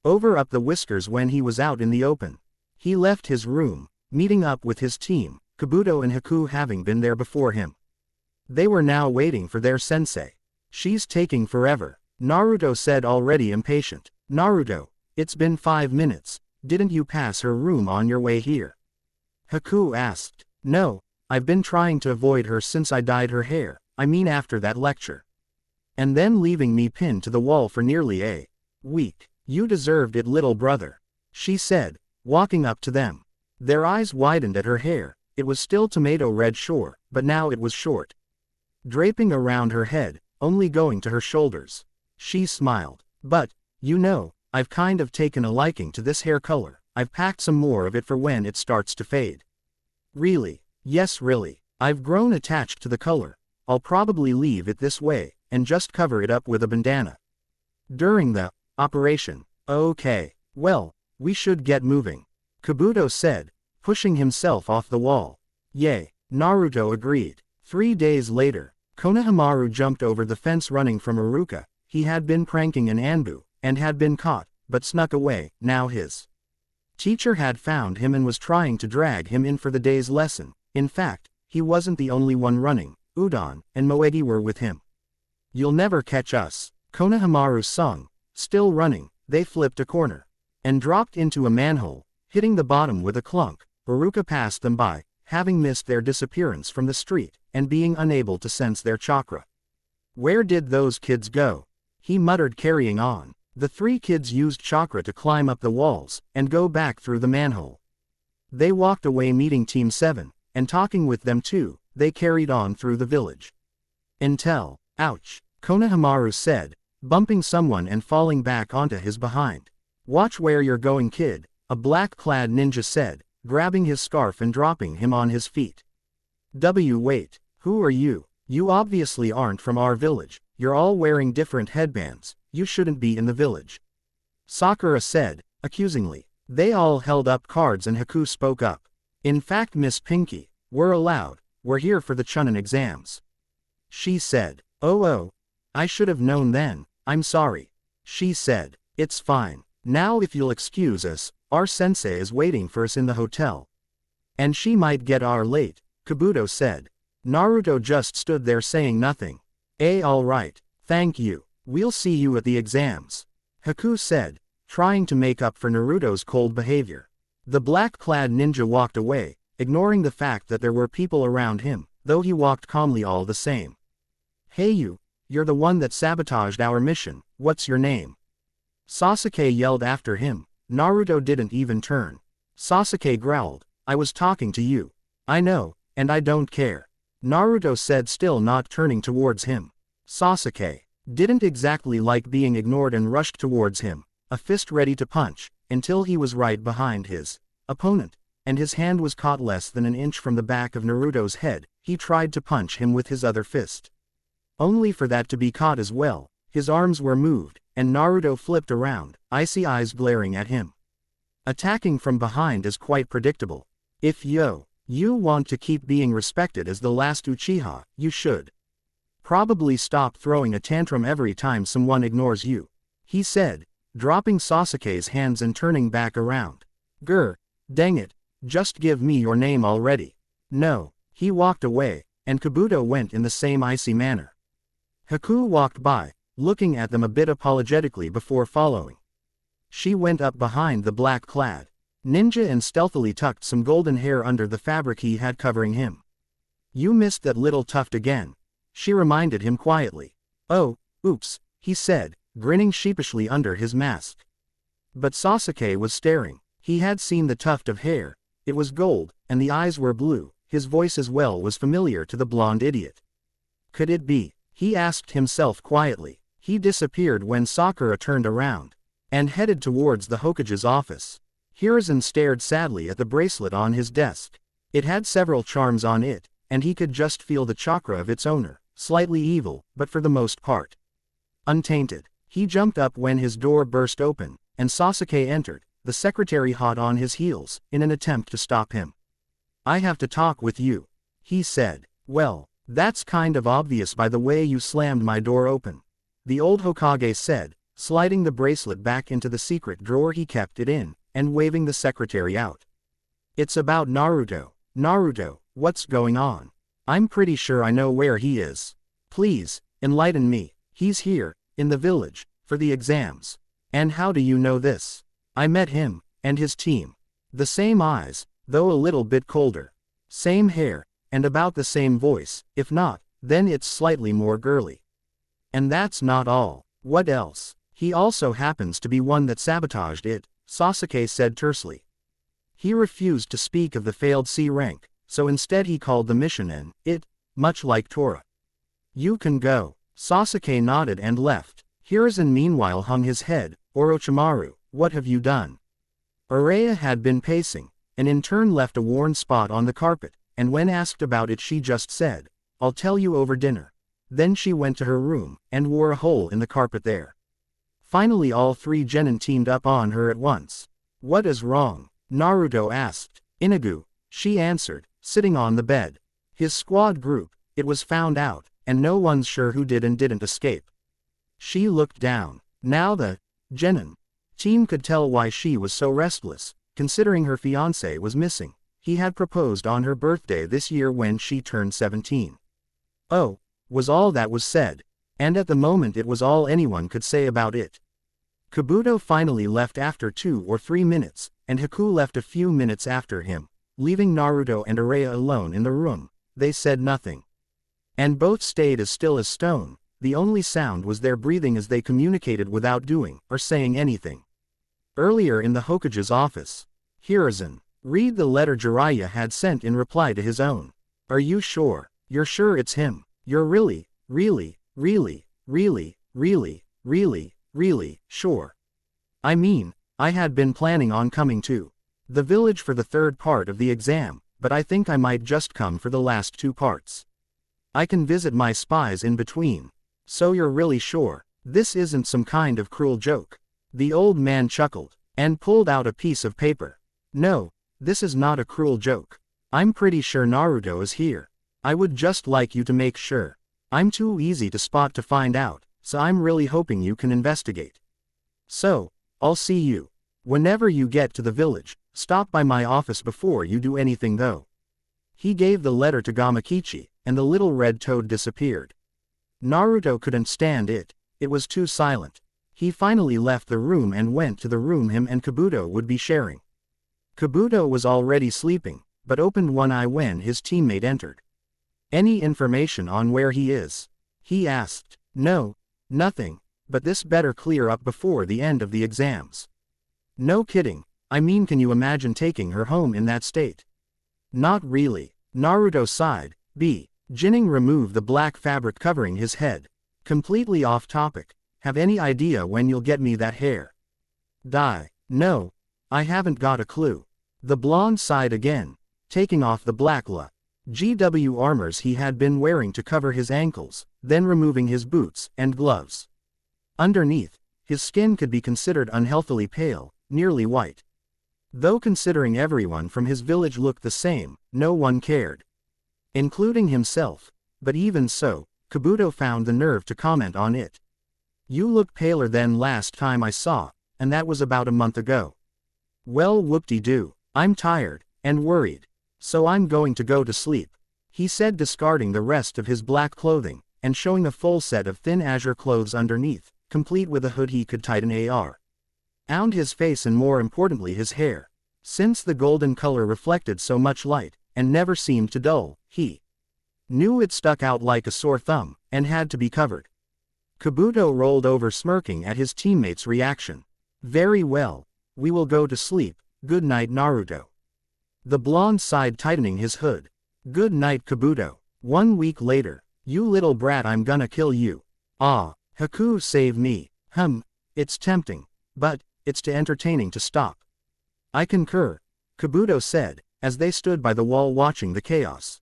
over up the whiskers when he was out in the open. He left his room, meeting up with his team, Kabuto and Haku having been there before him. They were now waiting for their sensei. She's taking forever, Naruto said, already impatient. Naruto, it's been 5 minutes, didn't you pass her room on your way here? Haku asked. No, I've been trying to avoid her since I dyed her hair, I mean after that lecture. And then leaving me pinned to the wall for nearly a week. You deserved it, little brother, she said, walking up to them. Their eyes widened at her hair. It was still tomato red, sure, but now it was short, draping around her head, only going to her shoulders. She smiled. But, you know, I've kind of taken a liking to this hair color. I've packed some more of it for when it starts to fade. Really? Yes, really. I've grown attached to the color. I'll probably leave it this way, and just cover it up with a bandana during the operation. Okay. Well, we should get moving, Kabuto said, pushing himself off the wall. Yay, Naruto agreed. 3 days later, Konohamaru jumped over the fence running from Iruka. He had been pranking an Anbu, and had been caught, but snuck away. Now his teacher had found him and was trying to drag him in for the day's lesson. In fact, he wasn't the only one running. Udon and Moegi were with him. You'll never catch us, Konohamaru sung. Still running, they flipped a corner and dropped into a manhole, hitting the bottom with a clunk. Iruka passed them by, having missed their disappearance from the street, and being unable to sense their chakra. Where did those kids go? He muttered, carrying on. The 3 kids used chakra to climb up the walls, and go back through the manhole. They walked away meeting Team 7, and talking with them too. They carried on through the village. Until, ouch, Konohamaru said, bumping someone and falling back onto his behind. Watch where you're going, kid, a black-clad ninja said, grabbing his scarf and dropping him on his feet. Wait, who are you? You obviously aren't from our village. You're all wearing different headbands. You shouldn't be in the village, Sakura said, accusingly. They all held up cards and Haku spoke up. In fact, Miss Pinky, we're allowed. We're here for the Chunin exams, she said. Oh, I should have known then. I'm sorry, she said. It's fine. Now if you'll excuse us, our sensei is waiting for us in the hotel. And she might get our late, Kabuto said. Naruto just stood there saying nothing. All right, thank you. We'll see you at the exams, Haku said, trying to make up for Naruto's cold behavior. The black-clad ninja walked away, ignoring the fact that there were people around him, though he walked calmly all the same. Hey you're the one that sabotaged our mission. What's your name? Sasuke yelled after him. Naruto didn't even turn. Sasuke growled, I was talking to you. I know, and I don't care, Naruto said, still not turning towards him. Sasuke didn't exactly like being ignored and rushed towards him, a fist ready to punch, until he was right behind his opponent, and his hand was caught less than an inch from the back of Naruto's head. He tried to punch him with his other fist, only for that to be caught as well. His arms were moved, and Naruto flipped around, icy eyes glaring at him. Attacking from behind is quite predictable. If you want to keep being respected as the last Uchiha, you should probably stop throwing a tantrum every time someone ignores you, he said, dropping Sasuke's hands and turning back around. Grr, dang it, just give me your name already. No, he walked away, and Kabuto went in the same icy manner. Haku walked by, looking at them a bit apologetically before following. She went up behind the black-clad ninja and stealthily tucked some golden hair under the fabric he had covering him. You missed that little tuft again, she reminded him quietly. Oh, oops, he said, grinning sheepishly under his mask. But Sasuke was staring. He had seen the tuft of hair. It was gold, and the eyes were blue. His voice as well was familiar to the blonde idiot. Could it be? He asked himself quietly. He disappeared when Sakura turned around and headed towards the Hokage's office. Hiruzen stared sadly at the bracelet on his desk. It had several charms on it, and he could just feel the chakra of its owner, slightly evil, but for the most part untainted. He jumped up when his door burst open, and Sasuke entered, the secretary hot on his heels, in an attempt to stop him. I have to talk with you, he said. Well, that's kind of obvious by the way you slammed my door open, the old Hokage said, sliding the bracelet back into the secret drawer he kept it in, and waving the secretary out. It's about Naruto. Naruto, what's going on? I'm pretty sure I know where he is. Please, enlighten me. He's here, in the village, for the exams. And how do you know this? I met him, and his team. The same eyes, though a little bit colder. Same hair, and about the same voice, if not, then it's slightly more girly. And that's not all. What else? He also happens to be one that sabotaged it, Sasuke said tersely. He refused to speak of the failed C rank, so instead he called the mission an it, much like Tora. You can go. Sasuke nodded and left. Hiruzen meanwhile hung his head. Orochimaru, what have you done? Araya had been pacing, and in turn left a worn spot on the carpet, and when asked about it she just said, I'll tell you over dinner. Then she went to her room, and wore a hole in the carpet there. Finally all three genin teamed up on her at once. What is wrong? Naruto asked. Inagu, she answered, sitting on the bed. His squad group, it was found out, and no one's sure who did and didn't escape. She looked down. Now the genin team could tell why she was so restless, considering her fiancé was missing. He had proposed on her birthday this year when she turned 17. Oh, was all that was said, and at the moment it was all anyone could say about it. Kabuto finally left after 2 or 3 minutes, and Haku left a few minutes after him, leaving Naruto and Araya alone in the room. They said nothing. And both stayed as still as stone. The only sound was their breathing as they communicated without doing or saying anything. Earlier in the Hokage's office, Hiruzen, read the letter Jiraiya had sent in reply to his own. Are you sure? You're sure it's him? You're really sure? I mean, I had been planning on coming to the village for the third part of the exam, but I think I might just come for the last 2 parts. I can visit my spies in between. So you're really sure? This isn't some kind of cruel joke. The old man chuckled, and pulled out a piece of paper. No, this is not a cruel joke. I'm pretty sure Naruto is here. I would just like you to make sure. I'm too easy to spot to find out, so I'm really hoping you can investigate. So, I'll see you. Whenever you get to the village, stop by my office before you do anything though. He gave the letter to Gamakichi, and the little red toad disappeared. Naruto couldn't stand it. It was too silent. He finally left the room and went to the room him and Kabuto would be sharing. Kabuto was already sleeping, but opened one eye when his teammate entered. Any information on where he is? He asked. No, nothing, but this better clear up before the end of the exams. No kidding, I mean can you imagine taking her home in that state? Not really. Naruto sighed. Jinning removed the black fabric covering his head. Completely off topic. Have any idea when you'll get me that hair? No, I haven't got a clue. The blonde sighed again, taking off the black GW armors he had been wearing to cover his ankles, then removing his boots and gloves. Underneath, his skin could be considered unhealthily pale, nearly white. Though considering everyone from his village looked the same, no one cared. Including himself, but even so, Kabuto found the nerve to comment on it. You look paler than last time I saw, and that was about a month ago. Well whoop-de-doo, I'm tired, and worried. So I'm going to go to sleep, he said discarding the rest of his black clothing, and showing a full set of thin azure clothes underneath, complete with a hood he could tighten around his face and more importantly his hair. Since the golden color reflected so much light, and never seemed to dull, he knew it stuck out like a sore thumb, and had to be covered. Kabuto rolled over smirking at his teammate's reaction. Very well, we will go to sleep, good night Naruto. The blonde sighed tightening his hood. Good night Kabuto. 1 week later. You little brat I'm gonna kill you. Ah, Haku save me. It's tempting, but, it's too entertaining to stop. I concur, Kabuto said, as they stood by the wall watching the chaos.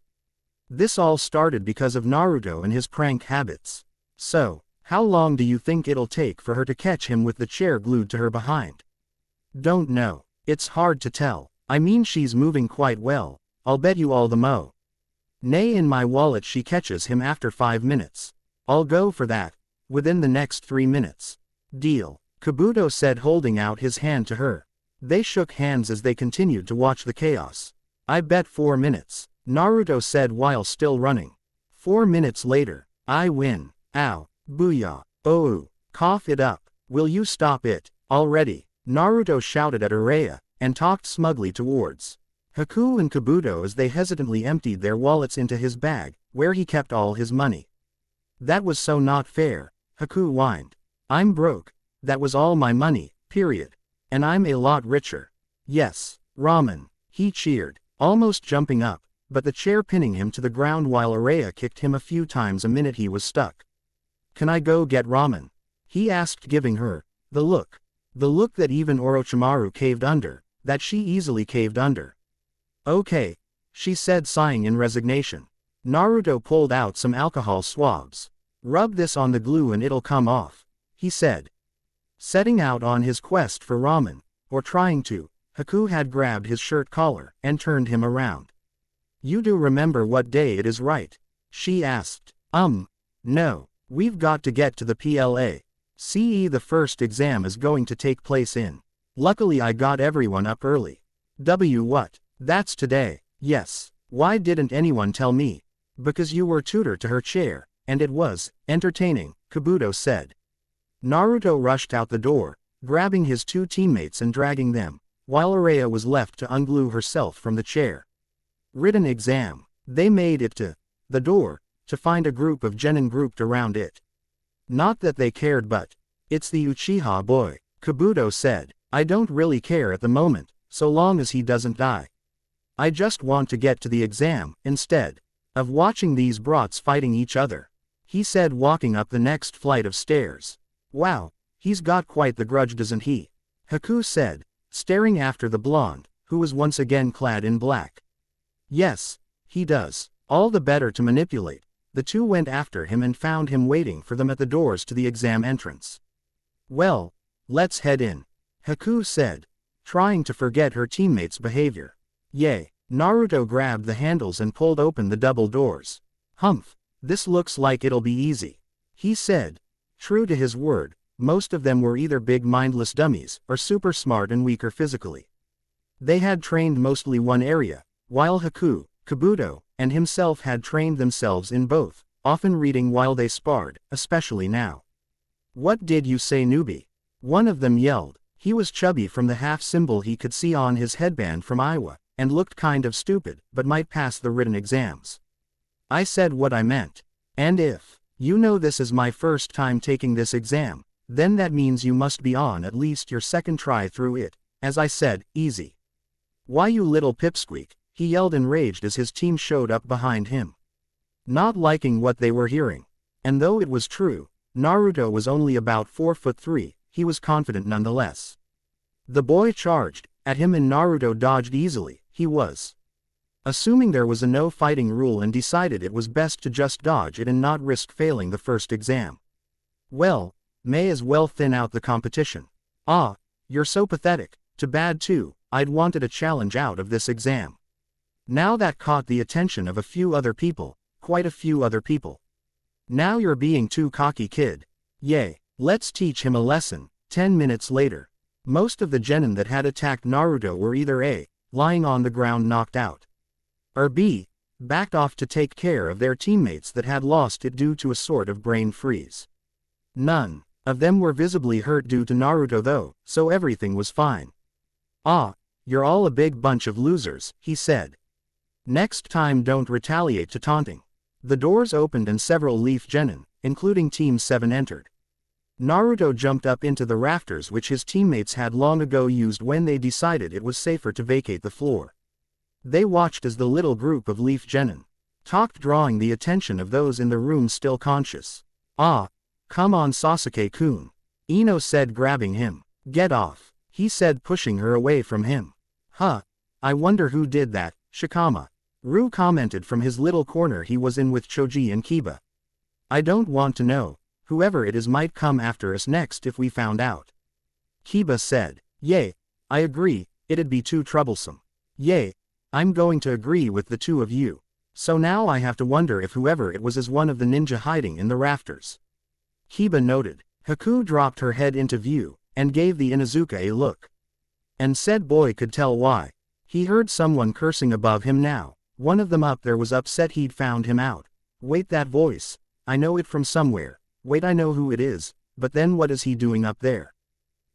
This all started because of Naruto and his prank habits. So, how long do you think it'll take for her to catch him with the chair glued to her behind? Don't know. It's hard to tell. I mean she's moving quite well, I'll bet you all the mo. Nay in my wallet she catches him after 5 minutes. I'll go for that, within the next 3 minutes. Deal, Kabuto said holding out his hand to her. They shook hands as they continued to watch the chaos. I bet 4 minutes, Naruto said while still running. 4 minutes later, I win. Ow. Booyah. Oh. Cough it up. Will you stop it, already? Naruto shouted at Uraya, and talked smugly towards Haku and Kabuto as they hesitantly emptied their wallets into his bag, where he kept all his money. That was so not fair, Haku whined. I'm broke. That was all my money, period. And I'm a lot richer. Yes, ramen, he cheered, almost jumping up, but the chair pinning him to the ground while Uraya kicked him a few times a minute he was stuck. Can I go get ramen? He asked, giving her the look that even Orochimaru caved under, that she easily caved under. Okay, she said, sighing in resignation. Naruto pulled out some alcohol swabs. Rub this on the glue and it'll come off, he said. Setting out on his quest for ramen, or trying to, Haku had grabbed his shirt collar and turned him around. You do remember what day it is, right? She asked. No, we've got to get to the PLA. CE the first exam is going to take place in. Luckily I got everyone up early. What? That's today. Yes. Why didn't anyone tell me? Because you were tutor to her chair, and it was entertaining, Kabuto said. Naruto rushed out the door, grabbing his 2 teammates and dragging them, while Uraya was left to unglue herself from the chair. Written exam. They made it to the door, to find a group of genin grouped around it. Not that they cared, but it's the Uchiha boy, Kabuto said. I don't really care at the moment, so long as he doesn't die. I just want to get to the exam, instead of watching these brats fighting each other, he said, walking up the next flight of stairs. Wow, he's got quite the grudge, doesn't he? Haku said, staring after the blonde, who was once again clad in black. Yes, he does. All the better to manipulate. The two went after him and found him waiting for them at the doors to the exam entrance. Well, let's head in, Haku said, trying to forget her teammates' behavior. Yay. Naruto grabbed the handles and pulled open the double doors. Humph, this looks like it'll be easy, he said. True to his word, most of them were either big mindless dummies or super smart and weaker physically. They had trained mostly one area, while Haku, Kabuto, and himself had trained themselves in both, often reading while they sparred, especially now. What did you say, newbie? One of them yelled. He was chubby from the half symbol he could see on his headband from Iowa, and looked kind of stupid, but might pass the written exams. I said what I meant. And if you know this is my first time taking this exam, then that means you must be on at least your second try through it. As I said, easy. Why, you little pipsqueak, he yelled enraged as his team showed up behind him. Not liking what they were hearing. And though it was true, Naruto was only about 4'3", he was confident nonetheless. The boy charged at him and Naruto dodged easily. He was assuming there was a no fighting rule and decided it was best to just dodge it and not risk failing the first exam. Well, may as well thin out the competition. Ah, you're so pathetic. Too bad too, I'd wanted a challenge out of this exam. Now that caught the attention of a few other people, quite a few other people. Now you're being too cocky, kid. Yay, let's teach him a lesson. 10 minutes later. Most of the genin that had attacked Naruto were either A, lying on the ground knocked out, or B, backed off to take care of their teammates that had lost it due to a sort of brain freeze. None of them were visibly hurt due to Naruto though, so everything was fine. Ah, you're all a big bunch of losers, he said. Next time don't retaliate to taunting. The doors opened and several Leaf genin, including Team 7, entered. Naruto jumped up into the rafters which his teammates had long ago used when they decided it was safer to vacate the floor. They watched as the little group of Leaf genin talked, drawing the attention of those in the room still conscious. Ah, come on Sasuke-kun, Ino said, grabbing him. Get off, he said, pushing her away from him. Huh, I wonder who did that, Shikama. Ru commented from his little corner he was in with Choji and Kiba. I don't want to know. Whoever it is might come after us next if we found out. Kiba said. Yay, I agree, it'd be too troublesome. Yay, I'm going to agree with the two of you. So now I have to wonder if whoever it was is one of the ninja hiding in the rafters. Kiba noted. Haku dropped her head into view, and gave the Inuzuka a look. And said boy could tell why. He heard someone cursing above him now. One of them up there was upset he'd found him out. Wait, that voice. I know it from somewhere. Wait, I know who it is. But then what is he doing up there?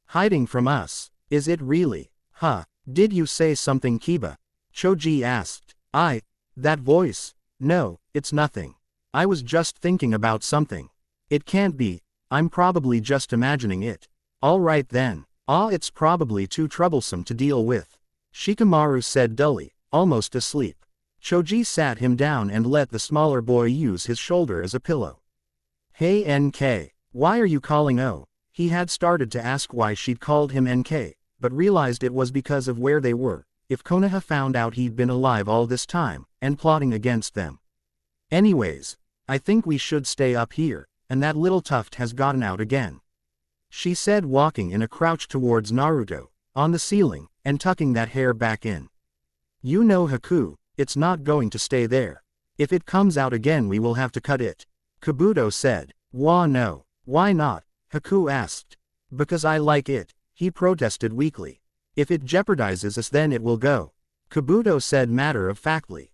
Hiding from us. Is it really? Huh. Did you say something, Kiba? Choji asked. That voice? No, it's nothing. I was just thinking about something. It can't be. I'm probably just imagining it. Alright then. It's probably too troublesome to deal with. Shikamaru said dully, almost asleep. Choji sat him down and let the smaller boy use his shoulder as a pillow. Hey NK, why are you calling O? He had started to ask why she'd called him NK, but realized it was because of where they were. If Konoha found out he'd been alive all this time, and plotting against them. Anyways, I think we should stay up here, and that little tuft has gotten out again. She said, walking in a crouch towards Naruto, on the ceiling, and tucking that hair back in. You know Haku, it's not going to stay there. If it comes out again we will have to cut it. Kabuto said. No. Why not? Haku asked. Because I like it, he protested weakly. If it jeopardizes us then it will go. Kabuto said matter-of-factly.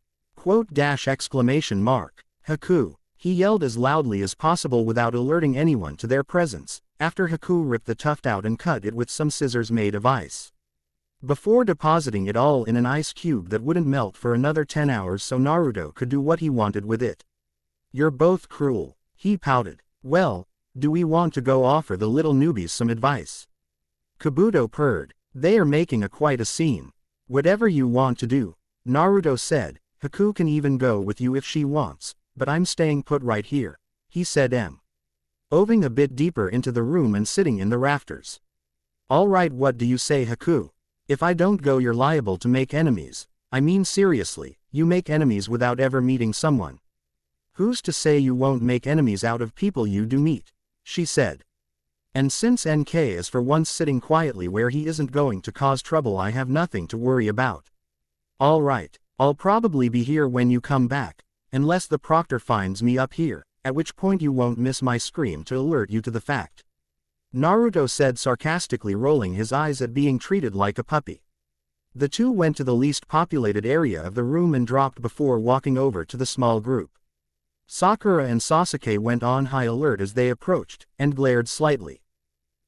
Exclamation mark. Haku. He yelled as loudly as possible without alerting anyone to their presence, after Haku ripped the tuft out and cut it with some scissors made of ice. Before depositing it all in an ice cube that wouldn't melt for another 10 hours so Naruto could do what he wanted with it. You're both cruel, he pouted. Well, do we want to go offer the little newbies some advice? Kabuto purred. They are making quite a scene. Whatever you want to do, Naruto said. Haku can even go with you if she wants, but I'm staying put right here, he said moving a bit deeper into the room and sitting in the rafters. Alright, what do you say, Haku? If I don't go you're liable to make enemies. I mean seriously, you make enemies without ever meeting someone. Who's to say you won't make enemies out of people you do meet? She said. And since NK is for once sitting quietly where he isn't going to cause trouble I have nothing to worry about. Alright, I'll probably be here when you come back, unless the proctor finds me up here, at which point you won't miss my scream to alert you to the fact. Naruto said sarcastically, rolling his eyes at being treated like a puppy. The two went to the least populated area of the room and dropped before walking over to the small group. Sakura and Sasuke went on high alert as they approached, and glared slightly.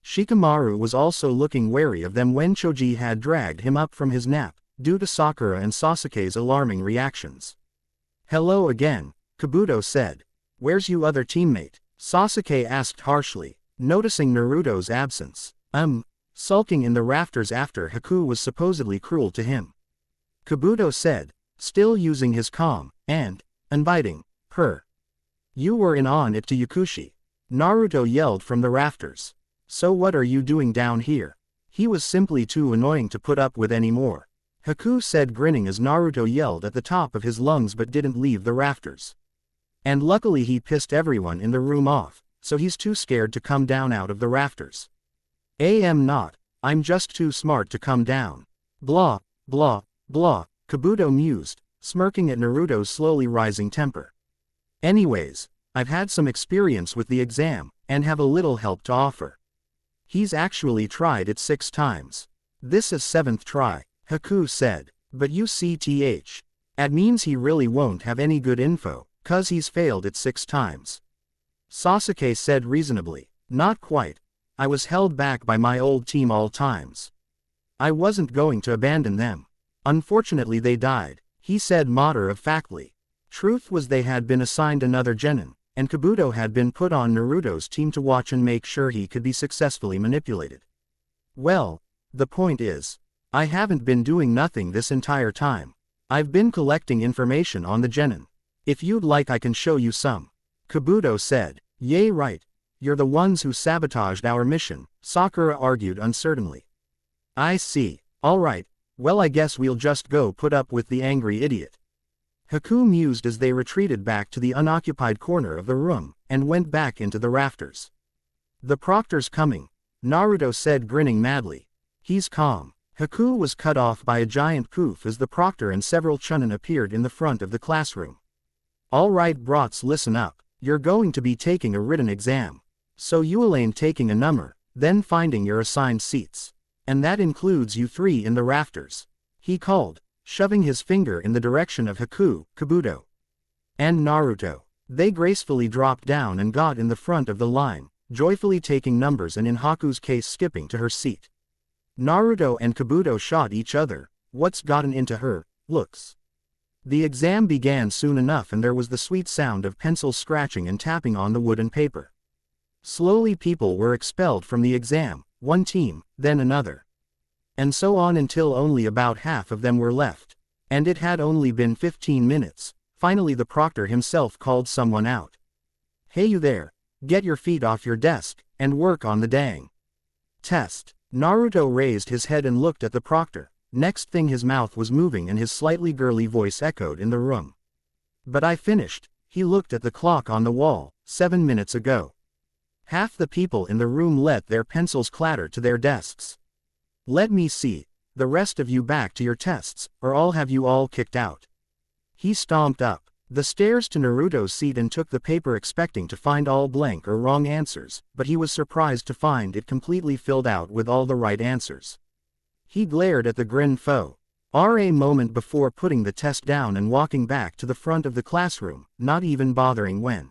Shikamaru was also looking wary of them when Choji had dragged him up from his nap, due to Sakura and Sasuke's alarming reactions. Hello again, Kabuto said. Where's you other teammate? Sasuke asked harshly, noticing Naruto's absence. Sulking in the rafters after Haku was supposedly cruel to him. Kabuto said, still using his calm, and inviting, her. You were in on it to Yakushi. Naruto yelled from the rafters. So what are you doing down here? He was simply too annoying to put up with anymore. Haku said, grinning as Naruto yelled at the top of his lungs but didn't leave the rafters. And luckily he pissed everyone in the room off, so he's too scared to come down out of the rafters. Not. I'm just too smart to come down. Blah, blah, blah, Kabuto mused, smirking at Naruto's slowly rising temper. Anyways, I've had some experience with the exam, and have a little help to offer. He's actually tried it 6 times. This is 7th try, Haku said, but you see that means he really won't have any good info, 'cause he's failed it 6 times. Sasuke said reasonably, not quite. I was held back by my old team all times. I wasn't going to abandon them. Unfortunately they died, he said matter-of-factly. Truth was they had been assigned another genin, and Kabuto had been put on Naruto's team to watch and make sure he could be successfully manipulated. Well, the point is, I haven't been doing nothing this entire time. I've been collecting information on the genin. If you'd like I can show you some. Kabuto said. Yay, right. You're the ones who sabotaged our mission, Sakura argued uncertainly. I see. Alright, well I guess we'll just go put up with the angry idiot. Haku mused as they retreated back to the unoccupied corner of the room, and went back into the rafters. The proctor's coming, Naruto said, grinning madly. He's calm. Haku was cut off by a giant poof as the proctor and several chunin appeared in the front of the classroom. Alright brats, listen up. You're going to be taking a written exam. So you'll aim taking a number, then finding your assigned seats. And that includes you three in the rafters. He called, shoving his finger in the direction of Haku, Kabuto, and Naruto. They gracefully dropped down and got in the front of the line, joyfully taking numbers and in Haku's case skipping to her seat. Naruto and Kabuto shot each other, "What's gotten into her?" looks. The exam began soon enough and there was the sweet sound of pencils scratching and tapping on the wood and paper. Slowly people were expelled from the exam, one team, then another. And so on until only about half of them were left. And it had only been 15 minutes. Finally the proctor himself called someone out. "Hey you there, get your feet off your desk, and work on the dang test." Naruto raised his head and looked at the proctor. Next thing his mouth was moving and his slightly girly voice echoed in the room. "But I finished." He looked at the clock on the wall, 7 minutes ago. Half the people in the room let their pencils clatter to their desks. "Let me see, the rest of you back to your tests, or I'll have you all kicked out." He stomped up the stairs to Naruto's seat and took the paper expecting to find all blank or wrong answers, but he was surprised to find it completely filled out with all the right answers. He glared at the grin foe. A moment before putting the test down and walking back to the front of the classroom, not even bothering when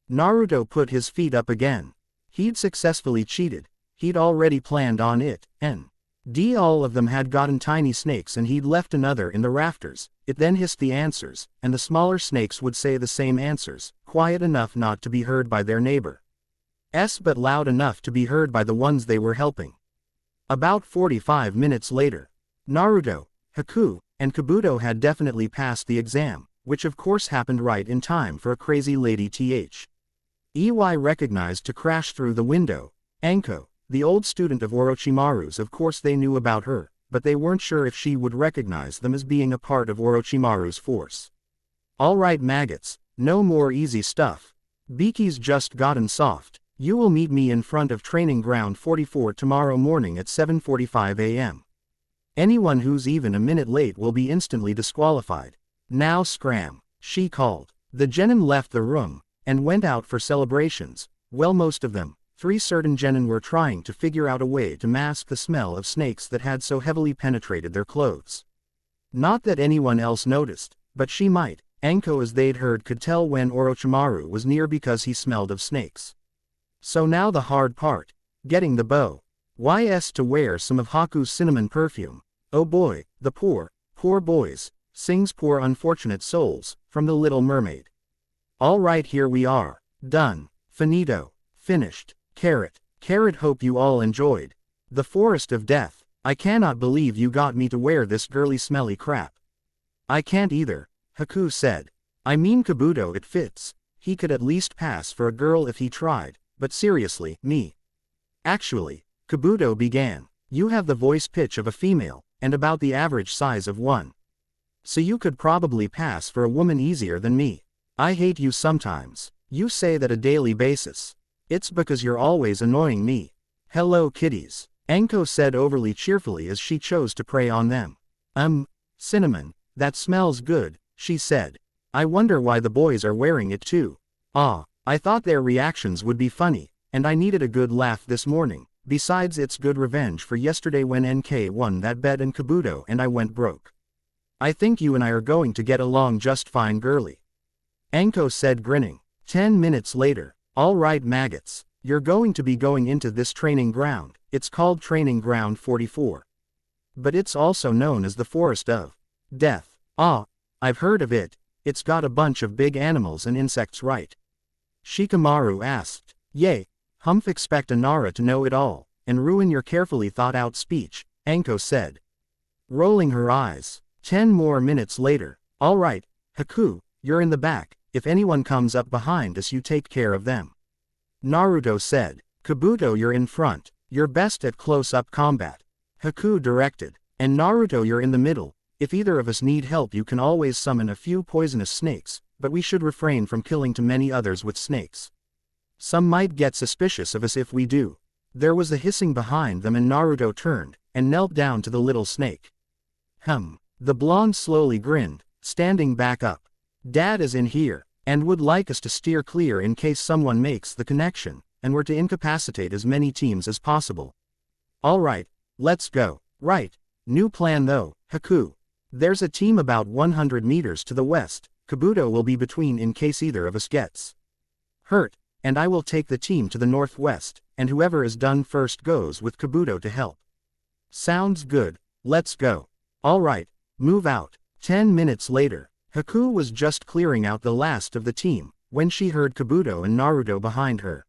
Naruto put his feet up again. He'd successfully cheated. He'd already planned on it, all of them had gotten tiny snakes and he'd left another in the rafters. It then hissed the answers, and the smaller snakes would say the same answers, quiet enough not to be heard by their neighbor, but loud enough to be heard by the ones they were helping. About 45 minutes later, Naruto, Haku, and Kabuto had definitely passed the exam, which of course happened right in time for a crazy lady EY recognized to crash through the window. Anko, the old student of Orochimaru's, of course they knew about her, but they weren't sure if she would recognize them as being a part of Orochimaru's force. "Alright maggots, no more easy stuff. Biki's just gotten soft. You will meet me in front of Training Ground 44 tomorrow morning at 7:45 a.m. Anyone who's even a minute late will be instantly disqualified. Now scram," she called. The genin left the room, and went out for celebrations. Well, most of them, 3 certain genin were trying to figure out a way to mask the smell of snakes that had so heavily penetrated their clothes. Not that anyone else noticed, but she might. Anko, as they'd heard, could tell when Orochimaru was near because he smelled of snakes. So now the hard part, getting the bow. To wear some of Haku's cinnamon perfume. Oh boy, the poor boys, sings poor unfortunate souls, from The Little Mermaid. Alright, here we are. Done. Finito. Finished. Carrot. Hope you all enjoyed The Forest of Death. I cannot believe you got me to wear this girly smelly crap. I can't either, Haku said. I mean Kabuto, it fits. He could at least pass for a girl if he tried. But seriously, me. Actually, Kabuto began. You have the voice pitch of a female, and about the average size of one. So you could probably pass for a woman easier than me. I hate you sometimes. You say that a daily basis. It's because you're always annoying me. Hello kitties, Anko said overly cheerfully as she chose to prey on them. Cinnamon, that smells good, she said. I wonder why the boys are wearing it too. I thought their reactions would be funny, and I needed a good laugh this morning. Besides, it's good revenge for yesterday when NK won that bet and Kabuto and I went broke. I think you and I are going to get along just fine, girly, Anko said, grinning. 10 minutes later. Alright maggots, you're going to be going into this training ground. It's called Training Ground 44. But it's also known as the Forest of Death. I've heard of it. It's got a bunch of big animals and insects, right? Shikamaru asked. Yay. Expect Nara to know it all, and ruin your carefully thought out speech, Anko said, rolling her eyes. 10 more minutes later. Alright, Haku, you're in the back. If anyone comes up behind us, you take care of them, Naruto said. Kabuto, you're in front. You're best at close-up combat, Haku directed. And Naruto, you're in the middle. If either of us need help, you can always summon a few poisonous snakes, but we should refrain from killing too many others with snakes. Some might get suspicious of us if we do. There was a hissing behind them and Naruto turned, and knelt down to the little snake. The blonde slowly grinned, standing back up. Dad is in here, and would like us to steer clear in case someone makes the connection, and we're to incapacitate as many teams as possible. Alright, let's go. Right. New plan though, Haku. There's a team about 100 meters to the west. Kabuto will be between in case either of us gets hurt, and I will take the team to the northwest, and whoever is done first goes with Kabuto to help. Sounds good, let's go. Alright, move out. 10 minutes later, Haku was just clearing out the last of the team, when she heard Kabuto and Naruto behind her.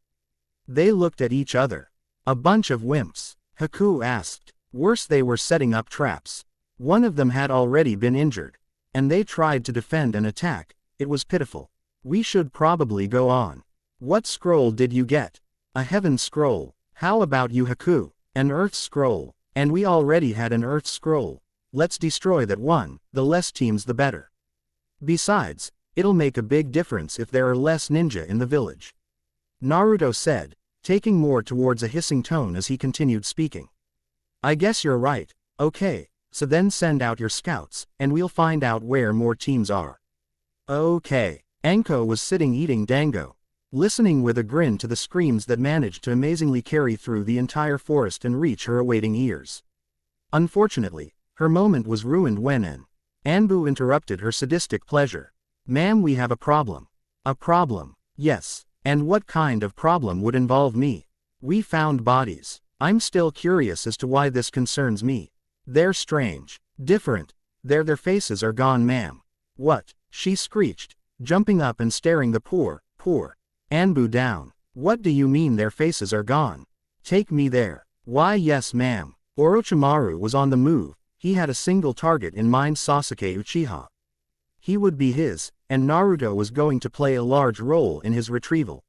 They looked at each other. A bunch of wimps, Haku asked. Worse, they were setting up traps. One of them had already been injured, and they tried to defend and attack. It was pitiful. We should probably go on. What scroll did you get? A heaven scroll. How about you, Haku? An earth scroll. And we already had an earth scroll. Let's destroy that one, the less teams the better. Besides, it'll make a big difference if there are less ninja in the village. Naruto said, taking more towards a hissing tone as he continued speaking. I guess you're right. Okay, so then send out your scouts, and we'll find out where more teams are. Okay. Anko was sitting eating dango, listening with a grin to the screams that managed to amazingly carry through the entire forest and reach her awaiting ears. Unfortunately, her moment was ruined when Anbu interrupted her sadistic pleasure. Ma'am, we have a problem. A problem? Yes. And what kind of problem would involve me? We found bodies. I'm still curious as to why this concerns me. They're strange. Different. Their faces are gone, ma'am. What? She screeched, jumping up and staring the poor Anbu down. What do you mean their faces are gone? Take me there. Why yes ma'am. Orochimaru was on the move. He had a single target in mind, Sasuke Uchiha. He would be his, and Naruto was going to play a large role in his retrieval.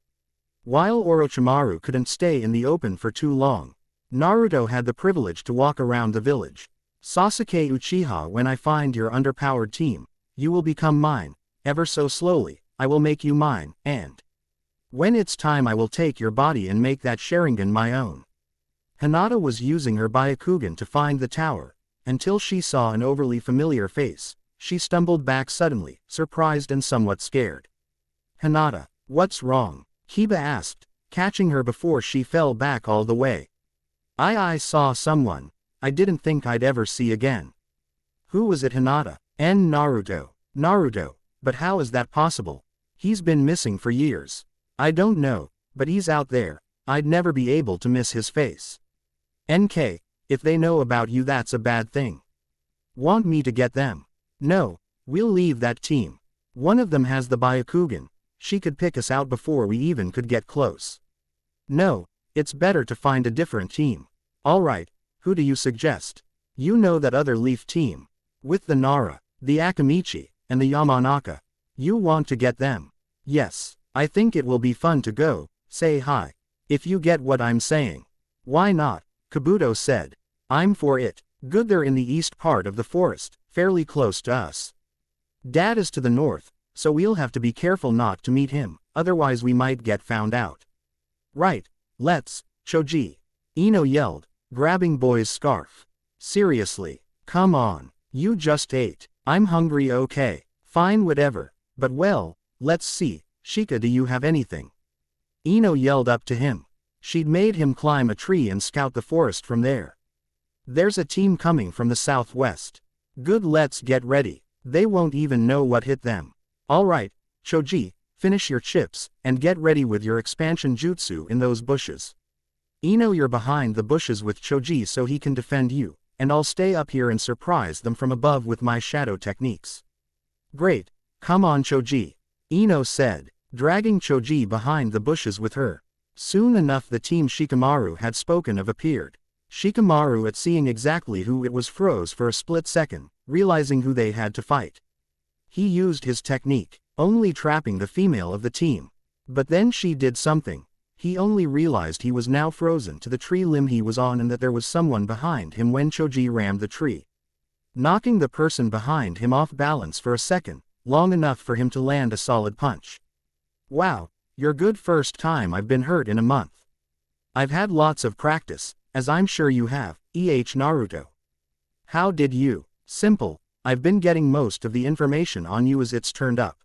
While Orochimaru couldn't stay in the open for too long, Naruto had the privilege to walk around the village. Sasuke Uchiha, when I find your underpowered team, you will become mine. Ever so slowly, I will make you mine, and when it's time I will take your body and make that Sharingan my own. Hinata was using her Byakugan to find the tower, until she saw an overly familiar face. She stumbled back suddenly, surprised and somewhat scared. Hinata, what's wrong? Kiba asked, catching her before she fell back all the way. I saw someone I didn't think I'd ever see again. Who was it, Hinata? Naruto. Naruto, but how is that possible? He's been missing for years. I don't know, but he's out there. I'd never be able to miss his face. NK, if they know about you that's a bad thing. Want me to get them? No, we'll leave that team. One of them has the Byakugan. She could pick us out before we even could get close. No, it's better to find a different team. Alright, who do you suggest? You know that other Leaf team. With the Nara, the Akamichi, and the Yamanaka. You want to get them? Yes, I think it will be fun to go, say hi. If you get what I'm saying. Why not? Kabuto said. I'm for it. Good, they're in the east part of the forest, fairly close to us. Dad is to the north, so we'll have to be careful not to meet him, otherwise we might get found out. Right, let's, Choji. Ino yelled, grabbing Boy's scarf. Seriously, come on, you just ate. I'm hungry. Okay, fine, whatever, but well, let's see, Shika, do you have anything? Ino yelled up to him. She'd made him climb a tree and scout the forest from there. There's a team coming from the southwest. Good, let's get ready. They won't even know what hit them. Alright, Choji, finish your chips, and get ready with your expansion jutsu in those bushes. Ino, you're behind the bushes with Choji so he can defend you, and I'll stay up here and surprise them from above with my shadow techniques. Great, come on Choji, Ino said, dragging Choji behind the bushes with her. Soon enough the team Shikamaru had spoken of appeared. Shikamaru, at seeing exactly who it was, froze for a split second, realizing who they had to fight. He used his technique, only trapping the female of the team. But then she did something. He only realized he was now frozen to the tree limb he was on and that there was someone behind him when Choji rammed the tree, knocking the person behind him off balance for a second, long enough for him to land a solid punch. Wow, you're good. First time I've been hurt in a month. I've had lots of practice, as I'm sure you have, Naruto. How did you? Simple, I've been getting most of the information on you as it's turned up.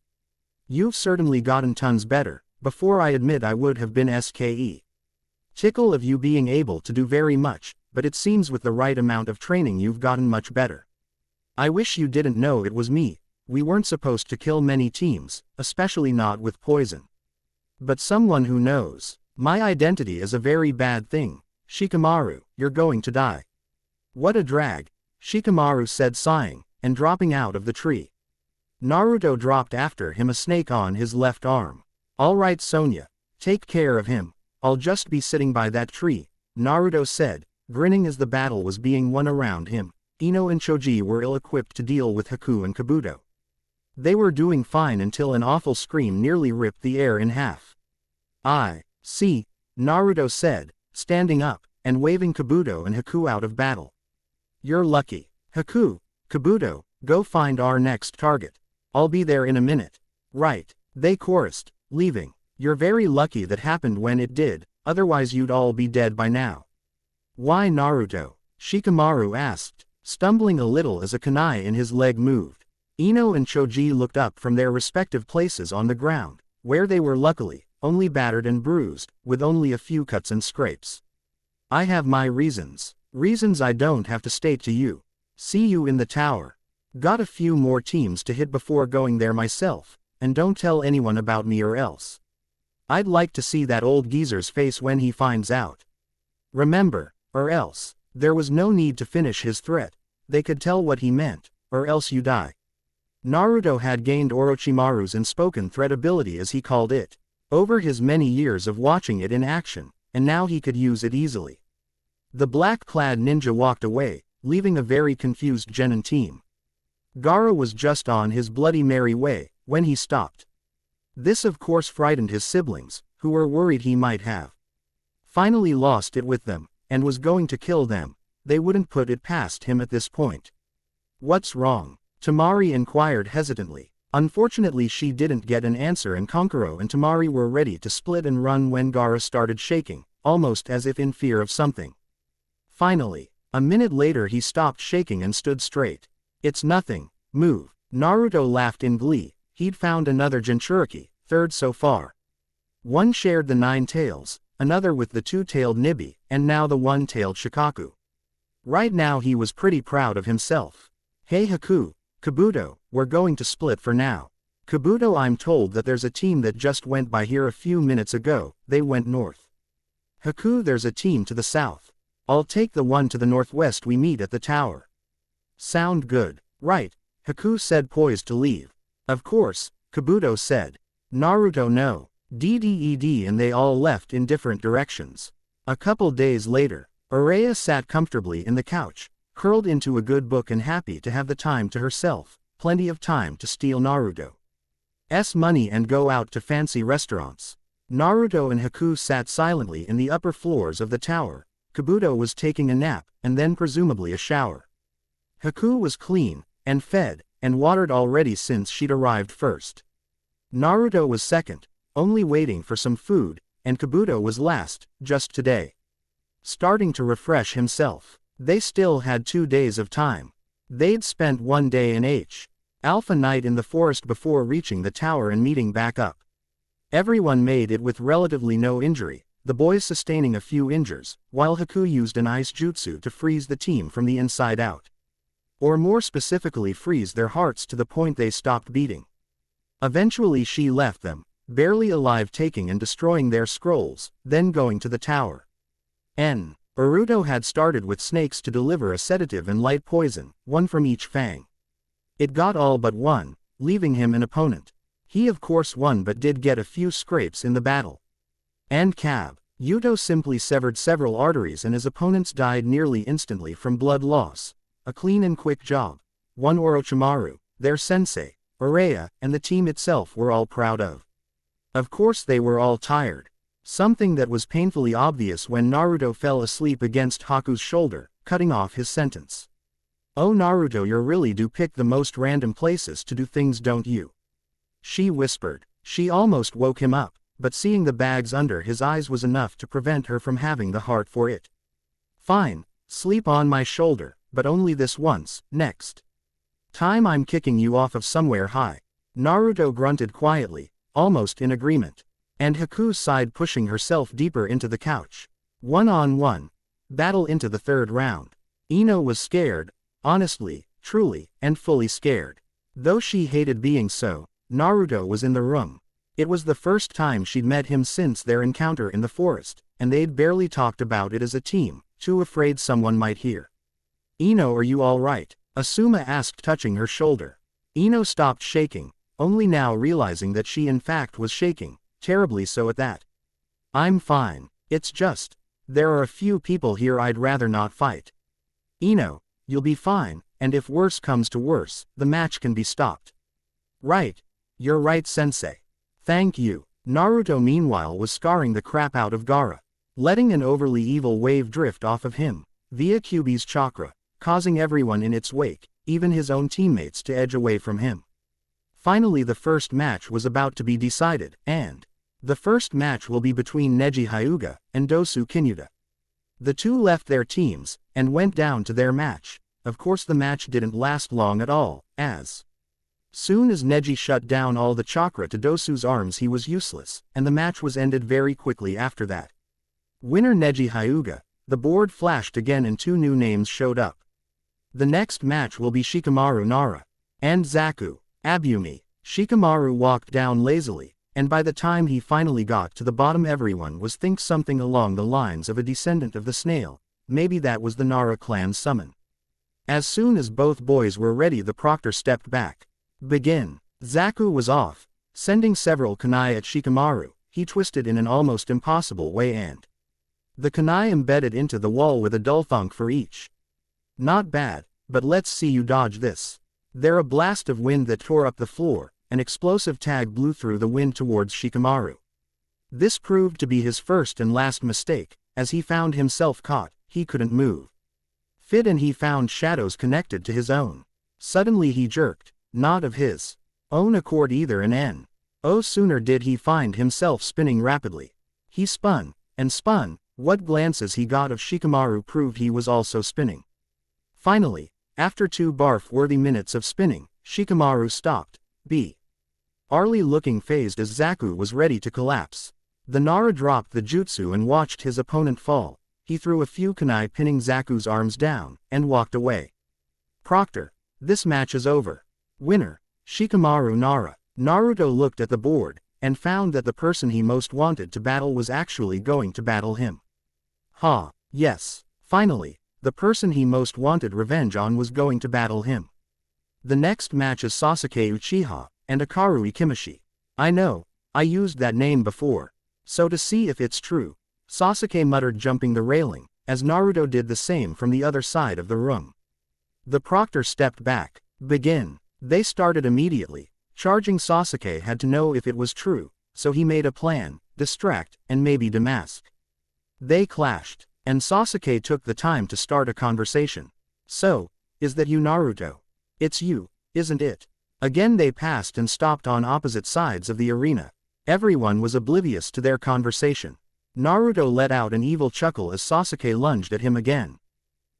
You've certainly gotten tons better. Before I admit I would have been SKE. Tickle of you being able to do very much, but it seems with the right amount of training you've gotten much better. I wish you didn't know it was me. We weren't supposed to kill many teams, especially not with poison. But someone who knows. My identity is a very bad thing. Shikamaru, you're going to die. What a drag, Shikamaru said sighing, and dropping out of the tree. Naruto dropped after him, a snake on his left arm. All right Sonya, take care of him. I'll just be sitting by that tree, Naruto said, grinning as the battle was being won around him. Ino and Choji were ill-equipped to deal with Haku and Kabuto. They were doing fine until an awful scream nearly ripped the air in half. I see, Naruto said, standing up, and waving Kabuto and Haku out of battle. You're lucky. Haku, Kabuto, go find our next target. I'll be there in a minute. Right, they chorused, leaving. You're very lucky that happened when it did, otherwise you'd all be dead by now. Why Naruto? Shikamaru asked, stumbling a little as a kunai in his leg moved. Ino and Choji looked up from their respective places on the ground, where they were luckily only battered and bruised, with only a few cuts and scrapes. I have my reasons. Reasons I don't have to state to you. See you in the tower. Got a few more teams to hit before going there myself, and don't tell anyone about me or else. I'd like to see that old geezer's face when he finds out. Remember, or else. There was no need to finish his threat. They could tell what he meant, or else you die. Naruto had gained Orochimaru's unspoken threat ability, as he called it, over his many years of watching it in action, and now he could use it easily. The black-clad ninja walked away, leaving a very confused Genin team. Gaara was just on his bloody merry way when he stopped. This of course frightened his siblings, who were worried he might have finally lost it with them, and was going to kill them. They wouldn't put it past him at this point. What's wrong? Tamari inquired hesitantly. Unfortunately she didn't get an answer, and Kankuro and Tamari were ready to split and run when Gaara started shaking, almost as if in fear of something. Finally, a minute later he stopped shaking and stood straight. It's nothing, move. Naruto laughed in glee. He'd found another Jinchuriki, third so far. One shared the 9 tails, another with the 2-tailed Nibi, and now the 1-tailed Shikaku. Right now he was pretty proud of himself. Hey Haku, Kabuto, we're going to split for now. Kabuto, I'm told that there's a team that just went by here a few minutes ago. They went north. Haku, there's a team to the south. I'll take the one to the northwest. We meet at the tower. Sound good. Right, Haku said, poised to leave. Of course, Kabuto said. Naruto, no. DDED, and they all left in different directions. A couple days later, Araya sat comfortably in the couch, curled into a good book and happy to have the time to herself, plenty of time to steal Naruto's money and go out to fancy restaurants. Naruto and Haku sat silently in the upper floors of the tower. Kabuto was taking a nap, and then presumably a shower. Haku was clean, and fed, and watered already since she'd arrived first. Naruto was second, only waiting for some food, and Kabuto was last, just today, starting to refresh himself. They still had 2 days of time. They'd spent 1 day in Alpha Night in the forest before reaching the tower and meeting back up. Everyone made it with relatively no injury, the boys sustaining a few injures, while Haku used an ice jutsu to freeze the team from the inside out. Or more specifically, freeze their hearts to the point they stopped beating. Eventually she left them, barely alive, taking and destroying their scrolls, then going to the tower. Naruto had started with snakes to deliver a sedative and light poison, one from each fang. It got all but one, leaving him an opponent. He of course won, but did get a few scrapes in the battle. Yuto simply severed several arteries and his opponents died nearly instantly from blood loss. A clean and quick job. One Orochimaru, their sensei, Araya, and the team itself were all proud of. Of course they were all tired. Something that was painfully obvious when Naruto fell asleep against Haku's shoulder, cutting off his sentence. Oh Naruto, you really do pick the most random places to do things, don't you? She whispered. She almost woke him up, but seeing the bags under his eyes was enough to prevent her from having the heart for it. Fine, sleep on my shoulder, but only this once. Next time I'm kicking you off of somewhere high. Naruto grunted quietly, almost in agreement. And Haku sighed, pushing herself deeper into the couch. 1-on-1. Battle into the third round. Ino was scared, honestly, truly, and fully scared. Though she hated being so, Naruto was in the room. It was the first time she'd met him since their encounter in the forest, and they'd barely talked about it as a team, too afraid someone might hear. "Ino, are you all right?" Asuma asked, touching her shoulder. Ino stopped shaking, only now realizing that she in fact was shaking, terribly so at that. "I'm fine. It's just, there are a few people here I'd rather not fight." "Ino, you'll be fine, and if worse comes to worse, the match can be stopped." "Right. You're right, sensei. Thank you." Naruto meanwhile was scarring the crap out of Gaara, letting an overly evil wave drift off of him, via Kyuubi's chakra, causing everyone in its wake, even his own teammates, to edge away from him. Finally the first match was about to be decided, and the first match will be between Neji Hyuga and Dosu Kinyuda. The two left their teams, and went down to their match. Of course the match didn't last long at all, as soon as Neji shut down all the chakra to Dosu's arms he was useless, and the match was ended very quickly after that. Winner Neji Hyuga. The board flashed again and two new names showed up. The next match will be Shikamaru Nara and Zaku Abumi. Shikamaru walked down lazily, and by the time he finally got to the bottom everyone was thinking something along the lines of a descendant of the snail. Maybe that was the Nara clan's summon. As soon as both boys were ready the proctor stepped back. "Begin." Zaku was off, sending several kunai at Shikamaru. He twisted in an almost impossible way and the kunai embedded into the wall with a dull thunk for each. "Not bad, but let's see you dodge this." There a blast of wind that tore up the floor, an explosive tag blew through the wind towards Shikamaru. This proved to be his first and last mistake, as he found himself caught. He couldn't move. Fit, and he found shadows connected to his own. Suddenly he jerked, not of his own accord either, and oh sooner did he find himself spinning rapidly. He spun, and spun. What glances he got of Shikamaru proved he was also spinning. Finally, after 2 barf-worthy minutes of spinning, Shikamaru stopped, barely looking phased as Zaku was ready to collapse. The Nara dropped the jutsu and watched his opponent fall. He threw a few kunai pinning Zaku's arms down, and walked away. "Proctor, this match is over. Winner, Shikamaru Nara." Naruto looked at the board, and found that the person he most wanted to battle was actually going to battle him. Yes. Finally, the person he most wanted revenge on was going to battle him. The next match is Sasuke Uchiha and Akaru Ikimishi. I know, I used that name before. So to see if it's true, Sasuke muttered, jumping the railing, as Naruto did the same from the other side of the room. The proctor stepped back. "Begin." They started immediately. Charging Sasuke had to know if it was true, so he made a plan, distract, and maybe demask. They clashed, and Sasuke took the time to start a conversation. "So, is that you, Naruto? It's you, isn't it?" Again they passed and stopped on opposite sides of the arena. Everyone was oblivious to their conversation. Naruto let out an evil chuckle as Sasuke lunged at him again.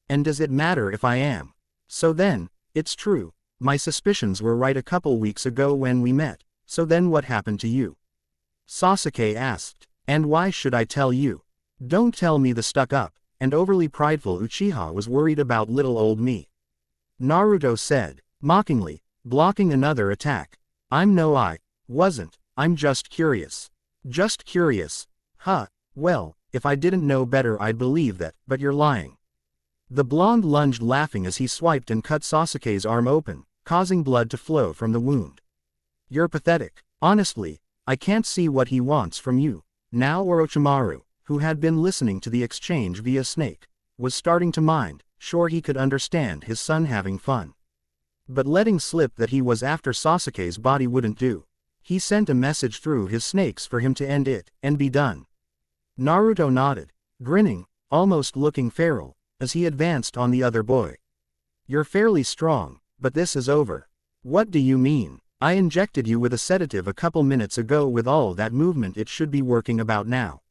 "And does it matter if I am? So then, it's true. My suspicions were right a couple weeks ago when we met, so then what happened to you?" Sasuke asked. "And why should I tell you? Don't tell me." The stuck-up and overly prideful Uchiha was worried about little old me. Naruto said, mockingly, blocking another attack. I wasn't. I'm just curious." "Just curious? Well, if I didn't know better I'd believe that, but you're lying." The blonde lunged, laughing as he swiped and cut Sasuke's arm open, causing blood to flow from the wound. "You're pathetic. Honestly, I can't see what he wants from you." Now Orochimaru, who had been listening to the exchange via Snake, was starting to mind. Sure, he could understand his son having fun, but letting slip that he was after Sasuke's body wouldn't do. He sent a message through his snakes for him to end it, and be done. Naruto nodded, grinning, almost looking feral, as he advanced on the other boy. "You're fairly strong, but this is over." "What do you mean? I injected you with a sedative a couple minutes ago. With all that movement it should be working about now."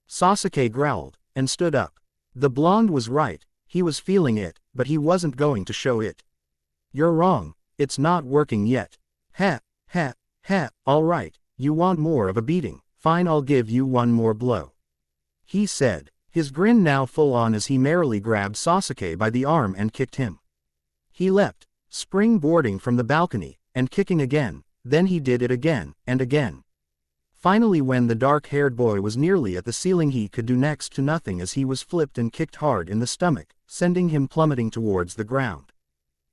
Sasuke growled, and stood up. The blonde was right, he was feeling it, but he wasn't going to show it. "You're wrong, it's not working yet." Alright, you want more of a beating, fine, I'll give you one more blow," he said, his grin now full on as he merrily grabbed Sasuke by the arm and kicked him. He leapt, springboarding from the balcony, and kicking again, then he did it again, and again. Finally, when the dark-haired boy was nearly at the ceiling, he could do next to nothing as he was flipped and kicked hard in the stomach, sending him plummeting towards the ground.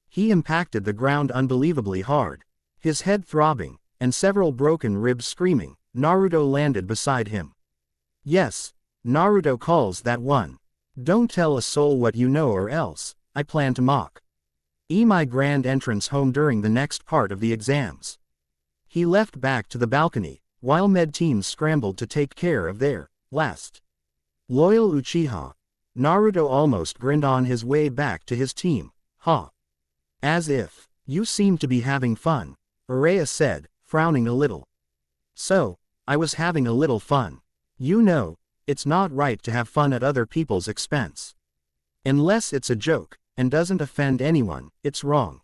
He impacted the ground unbelievably hard. His head throbbing, and several broken ribs screaming, Naruto landed beside him. Yes, Naruto calls that one. Don't tell a soul what you know or else, I plan to mock my grand entrance home during the next part of the exams. He left back to the balcony, while med teams scrambled to take care of their last loyal Uchiha. Naruto almost grinned on his way back to his team. As if. You seem to be having fun, Uraya said, frowning a little. So, I was having a little fun. You know, it's not right to have fun at other people's expense. Unless it's a joke, and doesn't offend anyone, it's wrong.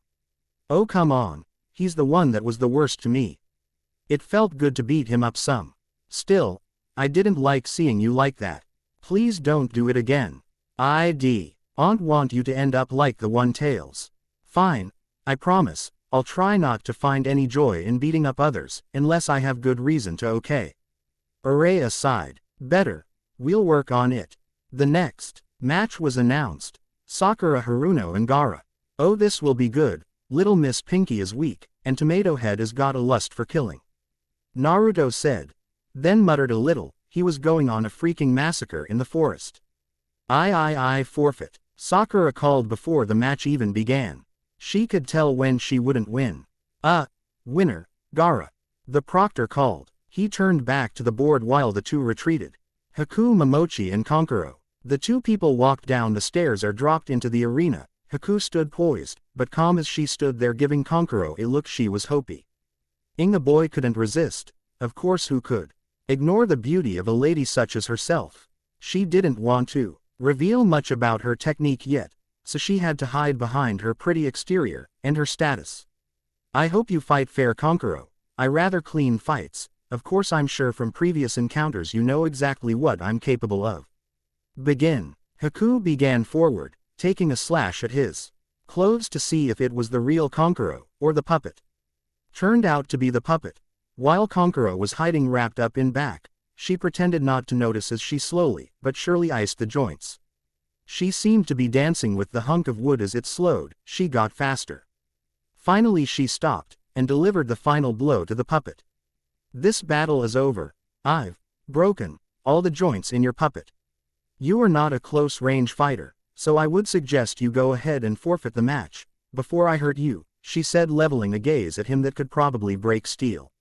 Oh come on, he's the one that was the worst to me. It felt good to beat him up some. Still, I didn't like seeing you like that. Please don't do it again. I don't want you to end up like the One-Tails. Fine, I promise, I'll try not to find any joy in beating up others, unless I have good reason to. Okay. Uraya sighed. Better. We'll work on it. The next match was announced. Sakura, Haruno and Gaara. Oh, this will be good. Little Miss Pinky is weak, and Tomato Head has got a lust for killing, Naruto said. Then muttered a little, he was going on a freaking massacre in the forest. I forfeit, Sakura called before the match even began. She could tell when she wouldn't win. Winner, Gaara. The proctor called. He turned back to the board while the two retreated. Haku, Momochi and Kankuro. The two people walked down the stairs or dropped into the arena. Haku stood poised, but calm as she stood there, giving Kankuro a look she was hoping. The boy couldn't resist. Of course, who could ignore the beauty of a lady such as herself? She didn't want to reveal much about her technique yet, so she had to hide behind her pretty exterior and her status. I hope you fight fair, Kankuro. I rather clean fights. Of course, I'm sure from previous encounters you know exactly what I'm capable of. Begin. Haku began forward, taking a slash at his clothes to see if it was the real Kankuro, or the puppet. Turned out to be the puppet. While Kankuro was hiding wrapped up in back, she pretended not to notice as she slowly but surely iced the joints. She seemed to be dancing with the hunk of wood as it slowed. She got faster. Finally she stopped, and delivered the final blow to the puppet. This battle is over. I've broken all the joints in your puppet. You are not a close-range fighter, so I would suggest you go ahead and forfeit the match, before I hurt you, she said, leveling a gaze at him that could probably break steel.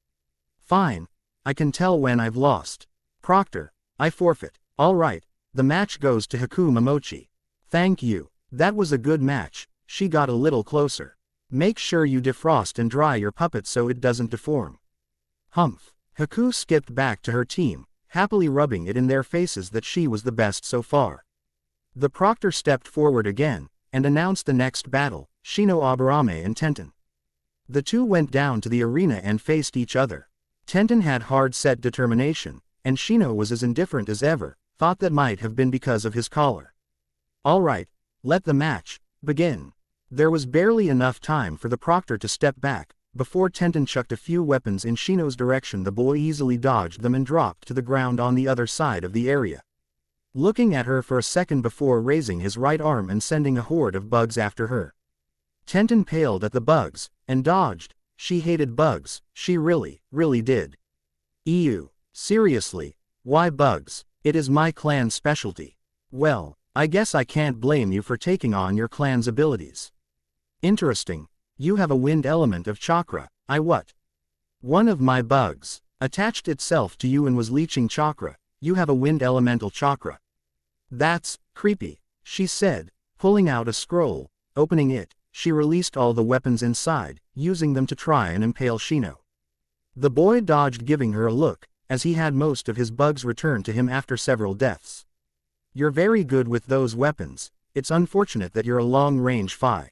Fine. I can tell when I've lost. Proctor, I forfeit. All right, the match goes to Haku Momochi. Thank you. That was a good match. She got a little closer. Make sure you defrost and dry your puppet so it doesn't deform. Humph. Haku skipped back to her team, happily rubbing it in their faces that she was the best so far. The proctor stepped forward again, and announced the next battle, Shino Aburame and Tenten. The two went down to the arena and faced each other. Tenten had hard-set determination, and Shino was as indifferent as ever, thought that might have been because of his collar. All right, let the match begin. There was barely enough time for the proctor to step back. Before Tenten chucked a few weapons in Shino's direction, the boy easily dodged them and dropped to the ground on the other side of the area. Looking at her for a second before raising his right arm and sending a horde of bugs after her. Tenten paled at the bugs, and dodged. She hated bugs, she really did. Ew. Seriously, why bugs? It is my clan's specialty. Well, I guess I can't blame you for taking on your clan's abilities. Interesting. You have a wind element of chakra. What? One of my bugs attached itself to you and was leeching chakra. You have a wind elemental chakra. That's creepy, she said, pulling out a scroll. Opening it, she released all the weapons inside, using them to try and impale Shino. The boy dodged, giving her a look, as he had most of his bugs returned to him after several deaths. You're very good with those weapons. It's unfortunate that you're a long-range fighter.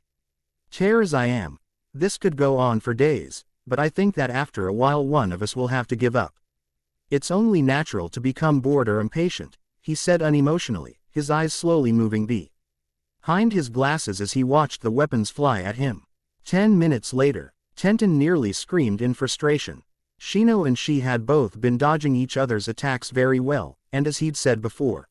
As I am. This could go on for days, but I think that after a while one of us will have to give up. It's only natural to become bored or impatient, he said unemotionally, his eyes slowly moving behind his glasses as he watched the weapons fly at him. 10 minutes later, Tenten nearly screamed in frustration. Shino and she had both been dodging each other's attacks very well, and as he'd said before,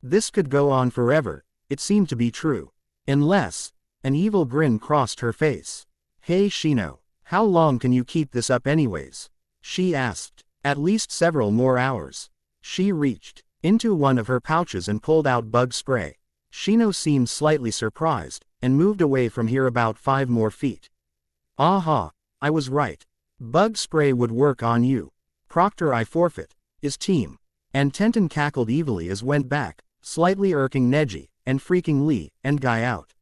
this could go on forever. It seemed to be true. Unless, an evil grin crossed her face. Hey Shino, how long can you keep this up anyways? She asked. At least several more hours. She reached into one of her pouches and pulled out bug spray. Shino seemed slightly surprised, and moved away from here about 5 more feet. Aha, I was right. Bug spray would work on you. Proctor, I forfeit. Is team. And Tenten cackled evilly as went back, slightly irking Neji, and freaking Lee, and Guy out.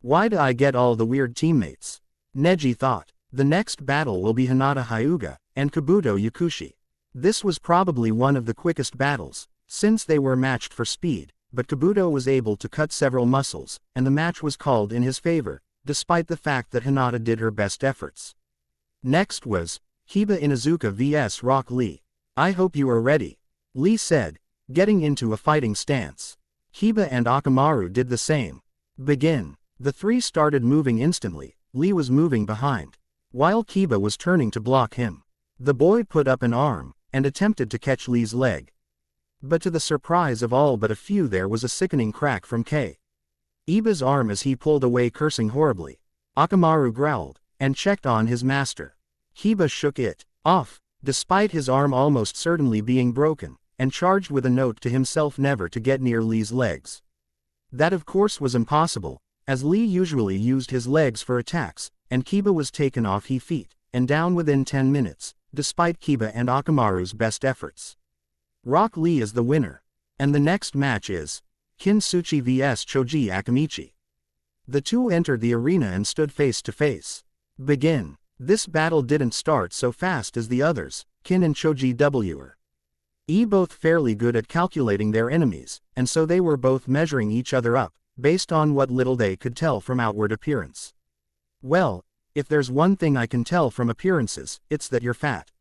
Why do I get all the weird teammates? Neji thought. The next battle will be Hinata Hyuga, and Kabuto Yakushi. This was probably one of the quickest battles, since they were matched for speed, but Kabuto was able to cut several muscles, and the match was called in his favor, despite the fact that Hinata did her best efforts. Next was Kiba Inuzuka vs Rock Lee. I hope you are ready, Lee said, getting into a fighting stance. Kiba and Akamaru did the same. Begin. The three started moving instantly. Lee was moving behind, while Kiba was turning to block him. The boy put up an arm, and attempted to catch Lee's leg. But to the surprise of all but a few, there was a sickening crack from Kiba's arm as he pulled away, cursing horribly. Akamaru growled, and checked on his master. Kiba shook it off, despite his arm almost certainly being broken, and charged with a note to himself never to get near Lee's legs. That of course was impossible, as Lee usually used his legs for attacks, and Kiba was taken off his feet, and down within 10 minutes, despite Kiba and Akamaru's best efforts. Rock Lee is the winner. And the next match is Kinsuchi vs Choji Akamichi. The two entered the arena and stood face to face. Begin. This battle didn't start so fast as the others. Kin and Choji were both fairly good at calculating their enemies, and so they were both measuring each other up, based on what little they could tell from outward appearance. Well, if there's one thing I can tell from appearances, it's that you're fat.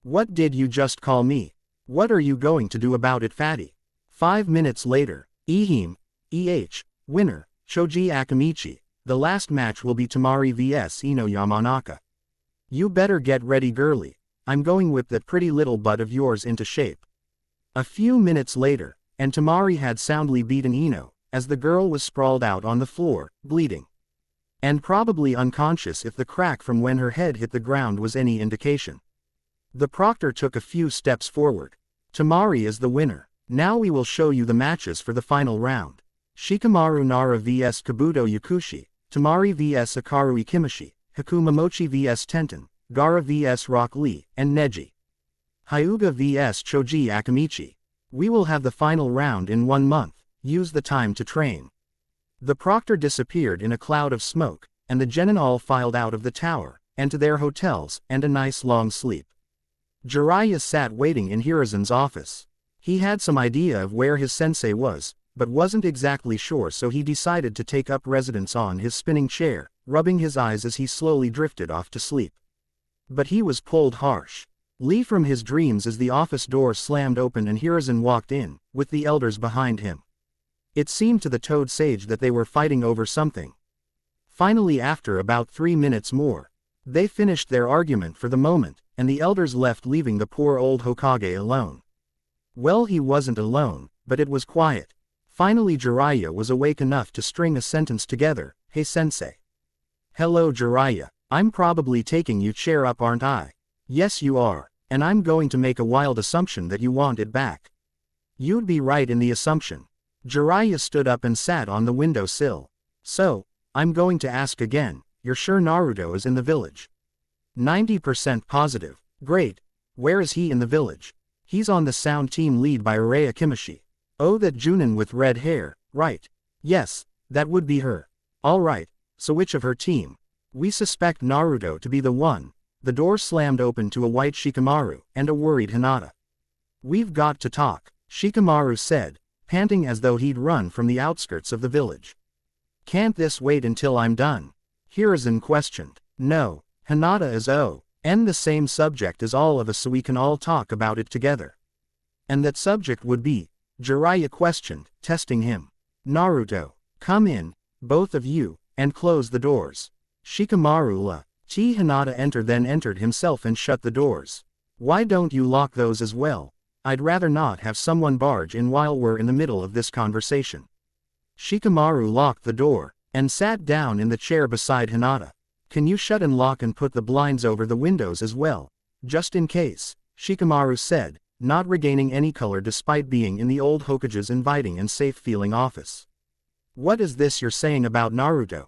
What did you just call me? What are you going to do about it, fatty? 5 minutes later, winner, Choji Akamichi. The last match will be Tamari vs Ino Yamanaka. You better get ready, girly. I'm going whip that pretty little butt of yours into shape. A few minutes later, and Tamari had soundly beaten Ino, as the girl was sprawled out on the floor, bleeding. And probably unconscious if the crack from when her head hit the ground was any indication. The proctor took a few steps forward. Tamari is the winner. Now we will show you the matches for the final round. Shikamaru Nara vs Kabuto Yakushi, Tamari vs Akaru Ikimishi, Hakumamochi vs Tenten, Gara vs Rock Lee, and Neji Hyuga vs Choji Akamichi. We will have the final round in 1 month. Use the time to train. The proctor disappeared in a cloud of smoke, and the genin all filed out of the tower, and to their hotels, and a nice long sleep. Jiraiya sat waiting in Hiruzen's office. He had some idea of where his sensei was, but wasn't exactly sure, so he decided to take up residence on his spinning chair, rubbing his eyes as he slowly drifted off to sleep. But he was pulled harsh. Lee from his dreams as the office door slammed open and Hiruzen walked in, with the elders behind him. It seemed to the Toad Sage that they were fighting over something. Finally, after about 3 minutes more, they finished their argument for the moment, and the elders left, leaving the poor old Hokage alone. Well, he wasn't alone, but it was quiet. Finally Jiraiya was awake enough to string a sentence together. Hey sensei. Hello Jiraiya, I'm probably taking you chair up, aren't I? Yes you are, and I'm going to make a wild assumption that you want it back. You'd be right in the assumption. Jiraiya stood up and sat on the window sill. So, I'm going to ask again, you're sure Naruto is in the village? 90% positive. Great. Where is he in the village? He's on the sound team lead by Uraya Kimishi. Oh, that Junin with red hair, right. Yes, that would be her. Alright, so which of her team? We suspect Naruto to be the one. The door slammed open to a white Shikamaru, and a worried Hinata. We've got to talk, Shikamaru said, panting as though he'd run from the outskirts of the village. Can't this wait until I'm done? Hiruzen questioned. No, Hinata is the same subject as all of us, so we can all talk about it together. And that subject would be Jiraiya questioned, testing him. Naruto, come in, both of you, and close the doors. Shikamaru Hinata entered himself and shut the doors. Why don't you lock those as well? I'd rather not have someone barge in while we're in the middle of this conversation. Shikamaru locked the door, and sat down in the chair beside Hinata. Can you shut and lock and put the blinds over the windows as well? Just in case, Shikamaru said, not regaining any color despite being in the old Hokage's inviting and safe-feeling office. What is this you're saying about Naruto?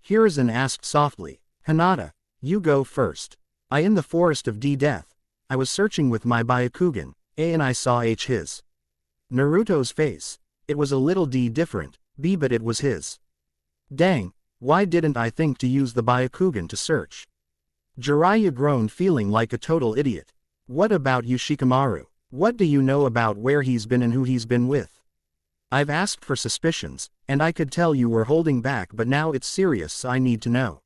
Hiruzen asked softly. Hinata, you go first. In the forest of death, I was searching with my Byakugan, and I saw his. Naruto's face. It was a little different, but it was his. Dang, why didn't I think to use the Byakugan to search? Jiraiya groaned, feeling like a total idiot. What about you, Shikamaru? What do you know about where he's been and who he's been with? I've asked for suspicions, and I could tell you were holding back, but now it's serious, so I need to know.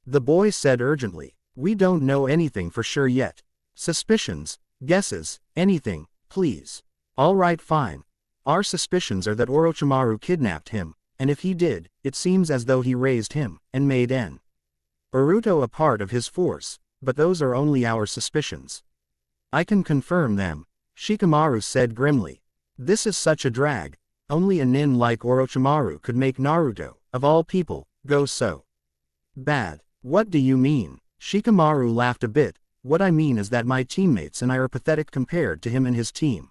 The boy said urgently. We don't know anything for sure yet. Suspicions, guesses, anything, please. All right, fine. Our suspicions are that Orochimaru kidnapped him, and if he did, it seems as though he raised him, and made Naruto a part of his force, but those are only our suspicions. I can confirm them, Shikamaru said grimly. This is such a drag. Only a nin like Orochimaru could make Naruto, of all people, go so bad. What do you mean? Shikamaru laughed a bit. What I mean is that my teammates and I are pathetic compared to him and his team.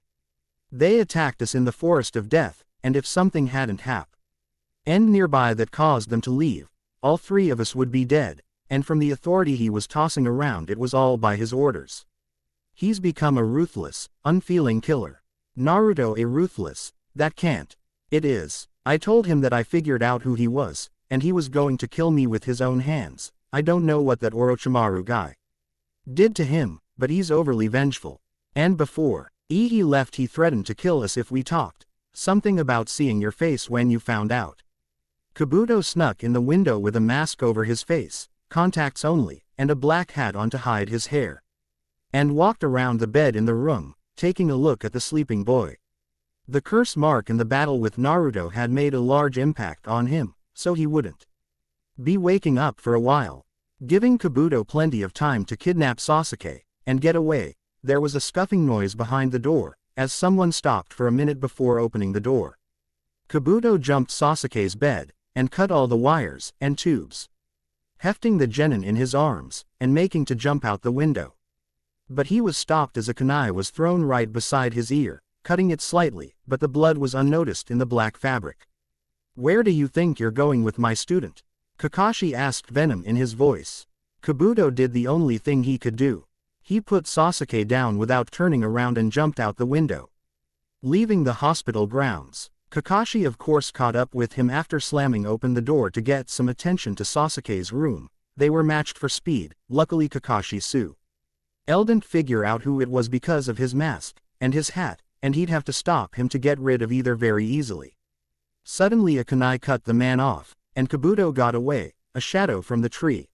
They attacked us in the forest of death, and if something hadn't happened nearby that caused them to leave, all three of us would be dead, and from the authority he was tossing around, it was all by his orders. He's become a ruthless, unfeeling killer. Naruto a ruthless, that can't. It is. I told him that I figured out who he was, and he was going to kill me with his own hands. I don't know what that Orochimaru guy did to him, but he's overly vengeful. And before he left, he threatened to kill us if we talked. Something about seeing your face when you found out. Kabuto snuck in the window with a mask over his face, contacts only, and a black hat on to hide his hair. And walked around the bed in the room, taking a look at the sleeping boy. The curse mark in the battle with Naruto had made a large impact on him, so he wouldn't be waking up for a while. Giving Kabuto plenty of time to kidnap Sasuke and get away. There was a scuffing noise behind the door, as someone stopped for a minute before opening the door. Kabuto jumped Sasuke's bed, and cut all the wires and tubes, hefting the genin in his arms, and making to jump out the window. But he was stopped as a kunai was thrown right beside his ear, cutting it slightly, but the blood was unnoticed in the black fabric. Where do you think you're going with my student? Kakashi asked, venom in his voice. Kabuto did the only thing he could do. He put Sasuke down without turning around and jumped out the window, leaving the hospital grounds. Kakashi of course caught up with him after slamming open the door to get some attention to Sasuke's room. They were matched for speed. Luckily Kakashi didn't figure out who it was because of his mask and his hat, and he'd have to stop him to get rid of either very easily. Suddenly a kunai cut the man off, and Kabuto got away, a shadow from the tree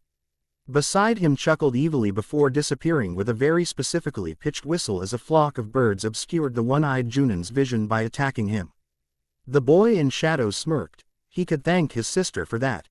beside him chuckled evilly before disappearing with a very specifically pitched whistle as a flock of birds obscured the one-eyed Junin's vision by attacking him. The boy in shadow smirked. He could thank his sister for that.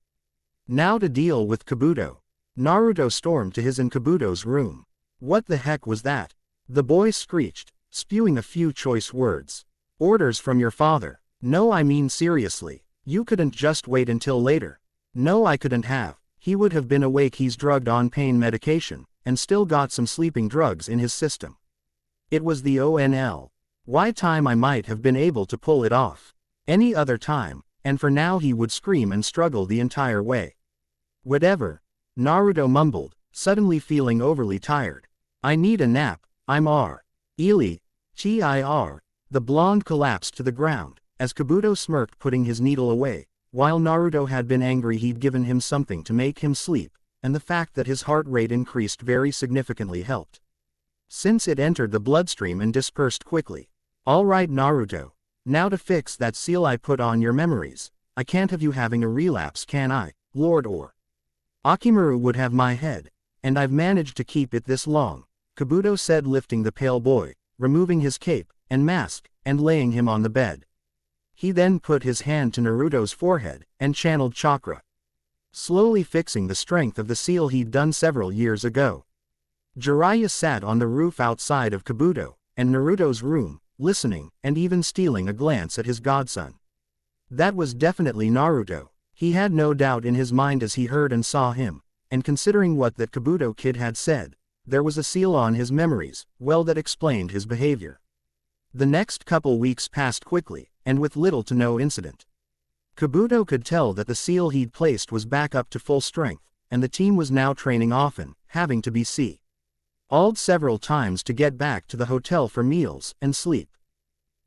Now to deal with Kabuto. Naruto stormed to his and Kabuto's room. What the heck was that? The boy screeched, spewing a few choice words. Orders from your father. No, I mean seriously. You couldn't just wait until later. No, I couldn't have. He would have been awake. He's drugged on pain medication, and still got some sleeping drugs in his system. It was the ONL. Why time I might have been able to pull it off. Any other time, and for now he would scream and struggle the entire way. Whatever. Naruto mumbled, suddenly feeling overly tired. I need a nap. I'm Tir. The blonde collapsed to the ground, as Kabuto smirked, putting his needle away. While Naruto had been angry, he'd given him something to make him sleep, and the fact that his heart rate increased very significantly helped, since it entered the bloodstream and dispersed quickly. All right, Naruto. Now to fix that seal I put on your memories. I can't have you having a relapse, can I, Lord? Or Akimaru would have my head, and I've managed to keep it this long, Kabuto said, lifting the pale boy, removing his cape and mask, and laying him on the bed. He then put his hand to Naruto's forehead, and channeled chakra, slowly fixing the strength of the seal he'd done several years ago. Jiraiya sat on the roof outside of Kabuto and Naruto's room, listening, and even stealing a glance at his godson. That was definitely Naruto. He had no doubt in his mind as he heard and saw him, and considering what that Kabuto kid had said, there was a seal on his memories, well, that explained his behavior. The next couple weeks passed quickly, and with little to no incident. Kabuto could tell that the seal he'd placed was back up to full strength, and the team was now training often, having to be called several times to get back to the hotel for meals and sleep.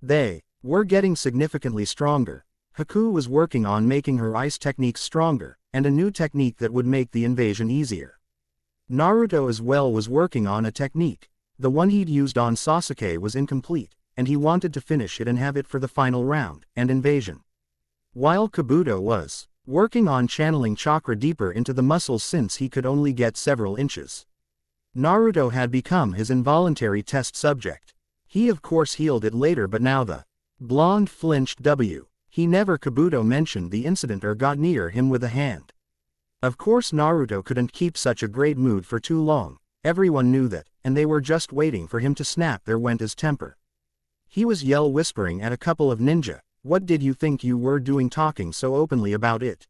They were getting significantly stronger. Haku was working on making her ice techniques stronger, and a new technique that would make the invasion easier. Naruto as well was working on a technique. The one he'd used on Sasuke was incomplete, and he wanted to finish it and have it for the final round and invasion. While Kabuto was working on channeling chakra deeper into the muscles since he could only get several inches, Naruto had become his involuntary test subject. He of course healed it later, but now the blonde flinched. He never Kabuto mentioned the incident or got near him with a hand. Of course Naruto couldn't keep such a great mood for too long. Everyone knew that, and they were just waiting for him to snap. There went his temper. He was whispering at a couple of ninja. What did you think you were doing talking so openly about it?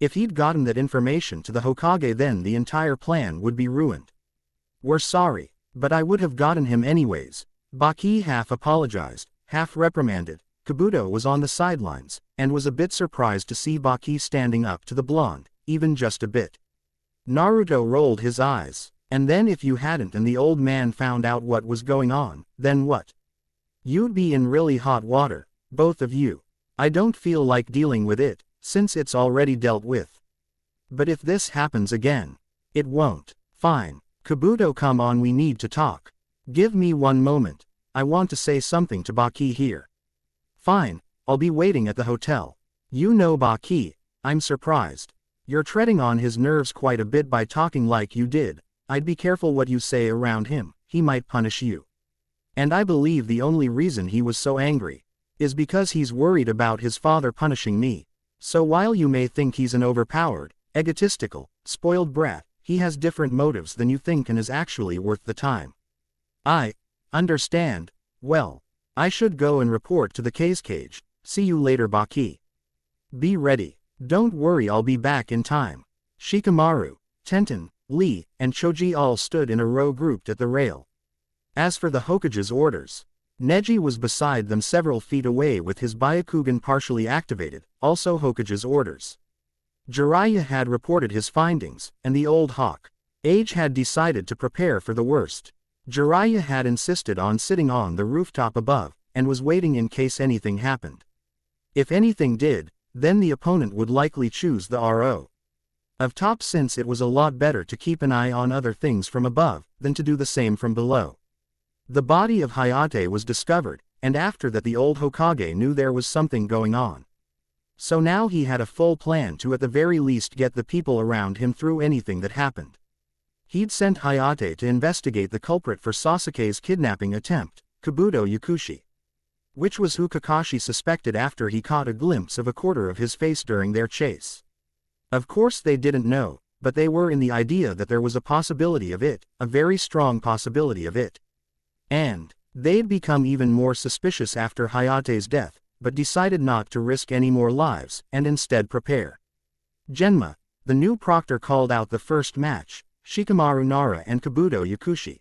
If he'd gotten that information to the Hokage, then the entire plan would be ruined. We're sorry, but I would have gotten him anyways. Baki half apologized, half reprimanded. Kabuto was on the sidelines, and was a bit surprised to see Baki standing up to the blonde, even just a bit. Naruto rolled his eyes. And then if you hadn't and the old man found out what was going on, then what? You'd be in really hot water, both of you. I don't feel like dealing with it, since it's already dealt with. But if this happens again, it won't. Fine. Kabuto, come on, we need to talk. Give me one moment. I want to say something to Baki here. Fine, I'll be waiting at the hotel. You know Baki, I'm surprised. You're treading on his nerves quite a bit by talking like you did. I'd be careful what you say around him, he might punish you. And I believe the only reason he was so angry is because he's worried about his father punishing me. So while you may think he's an overpowered, egotistical, spoiled brat, he has different motives than you think and is actually worth the time. I understand. Well, I should go and report to the cage. See you later, Baki. Be ready. Don't worry, I'll be back in time. Shikamaru, Tenten, Lee, and Choji all stood in a row grouped at the rail. As for the Hokage's orders, Neji was beside them several feet away with his Byakugan partially activated, also Hokage's orders. Jiraiya had reported his findings, and the old Hokage had decided to prepare for the worst. Jiraiya had insisted on sitting on the rooftop above, and was waiting in case anything happened. If anything did, then the opponent would likely choose the RO of top, since it was a lot better to keep an eye on other things from above, than to do the same from below. The body of Hayate was discovered, and after that the old Hokage knew there was something going on. So now he had a full plan to at the very least get the people around him through anything that happened. He'd sent Hayate to investigate the culprit for Sasuke's kidnapping attempt, Kabuto Yakushi, which was who Kakashi suspected after he caught a glimpse of a quarter of his face during their chase. Of course they didn't know, but they were in the idea that there was a possibility of it, a very strong possibility of it. And they'd become even more suspicious after Hayate's death, but decided not to risk any more lives, and instead prepare. Genma, the new proctor, called out the first match, Shikamaru Nara and Kabuto Yakushi.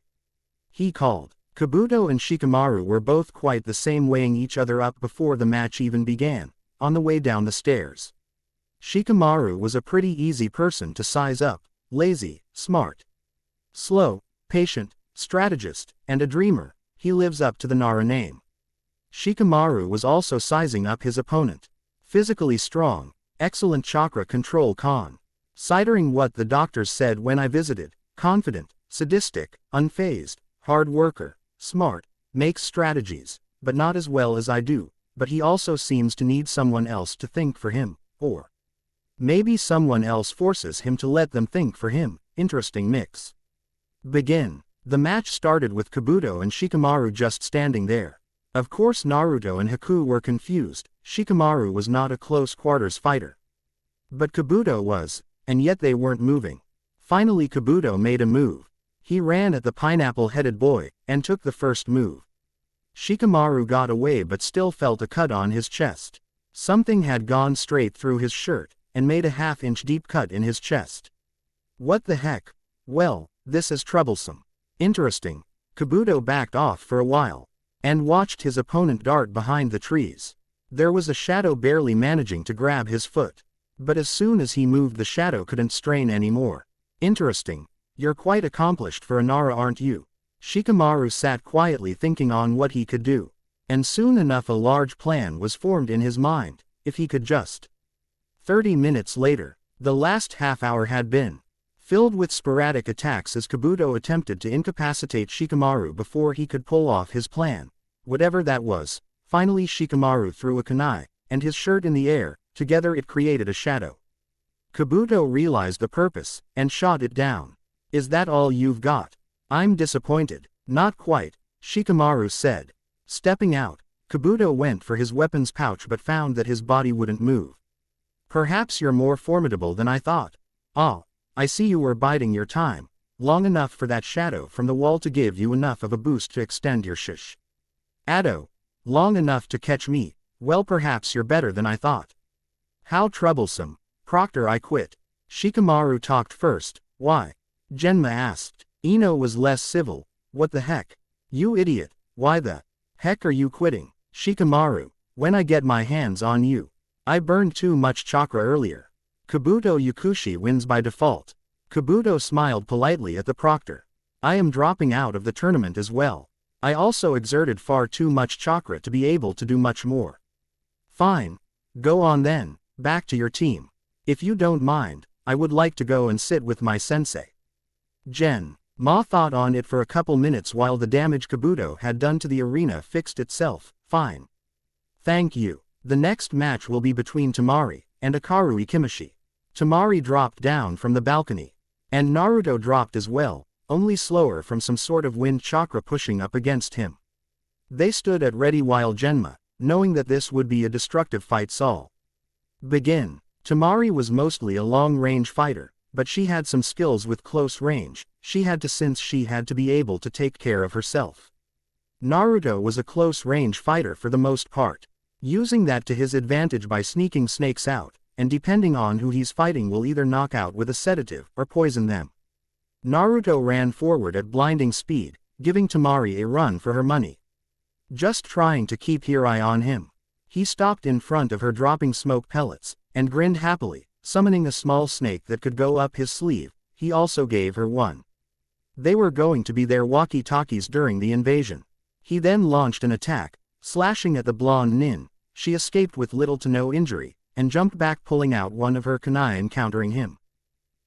He called. Kabuto and Shikamaru were both quite the same, weighing each other up before the match even began, on the way down the stairs. Shikamaru was a pretty easy person to size up, lazy, smart, slow, patient, strategist, and a dreamer. He lives up to the Nara name. Shikamaru was also sizing up his opponent. Physically strong, excellent chakra control, considering what the doctors said when I visited, confident, sadistic, unfazed, hard worker, smart, makes strategies, but not as well as I do, but he also seems to need someone else to think for him, or maybe someone else forces him to let them think for him. Interesting mix. Begin. The match started with Kabuto and Shikamaru just standing there. Of course Naruto and Haku were confused. Shikamaru was not a close quarters fighter. But Kabuto was, and yet they weren't moving. Finally Kabuto made a move. He ran at the pineapple-headed boy, and took the first move. Shikamaru got away but still felt a cut on his chest. Something had gone straight through his shirt, and made a half-inch deep cut in his chest. What the heck? Well, this is troublesome. Interesting. Kabuto backed off for a while, and watched his opponent dart behind the trees. There was a shadow barely managing to grab his foot. But as soon as he moved the shadow couldn't strain anymore. Interesting. You're quite accomplished for a Nara, aren't you? Shikamaru sat quietly thinking on what he could do. And soon enough a large plan was formed in his mind, if he could just. 30 minutes later, the last half-hour had been filled with sporadic attacks as Kabuto attempted to incapacitate Shikamaru before he could pull off his plan. Whatever that was, finally Shikamaru threw a kunai, and his shirt in the air. Together it created a shadow. Kabuto realized the purpose, and shot it down. Is that all you've got? I'm disappointed. Not quite, Shikamaru said. Stepping out, Kabuto went for his weapons pouch but found that his body wouldn't move. Perhaps you're more formidable than I thought. Ah, I see you were biding your time, long enough for that shadow from the wall to give you enough of a boost to extend your shish. Ado, long enough to catch me. Well, perhaps you're better than I thought. How troublesome. Proctor, I quit. Shikamaru talked first. Why? Genma asked. Ino was less civil. What the heck? You idiot. Why the heck are you quitting? Shikamaru, when I get my hands on you. I burned too much chakra earlier. Kabuto Yakushi wins by default. Kabuto smiled politely at the proctor. I am dropping out of the tournament as well. I also exerted far too much chakra to be able to do much more. Fine. Go on then. Back to your team. If you don't mind, I would like to go and sit with my sensei. Ma thought on it for a couple minutes while the damage Kabuto had done to the arena fixed itself. Fine. Thank you. The next match will be between Tamari and Akaru Ikimashi. Tamari dropped down from the balcony. And Naruto dropped as well, only slower from some sort of wind chakra pushing up against him. They stood at ready while Genma, knowing that this would be a destructive fight, saw. Begin. Tamari was mostly a long-range fighter, but she had some skills with close range. She had to be able to take care of herself. Naruto was a close-range fighter for the most part, using that to his advantage by sneaking snakes out, and depending on who he's fighting will either knock out with a sedative or poison them. Naruto ran forward at blinding speed, giving Tamari a run for her money. Just trying to keep her eye on him. He stopped in front of her dropping smoke pellets, and grinned happily, summoning a small snake that could go up his sleeve. He also gave her one. They were going to be their walkie-talkies during the invasion. He then launched an attack, slashing at the blonde nin. She escaped with little to no injury, and jumped back pulling out one of her kunai and countering him.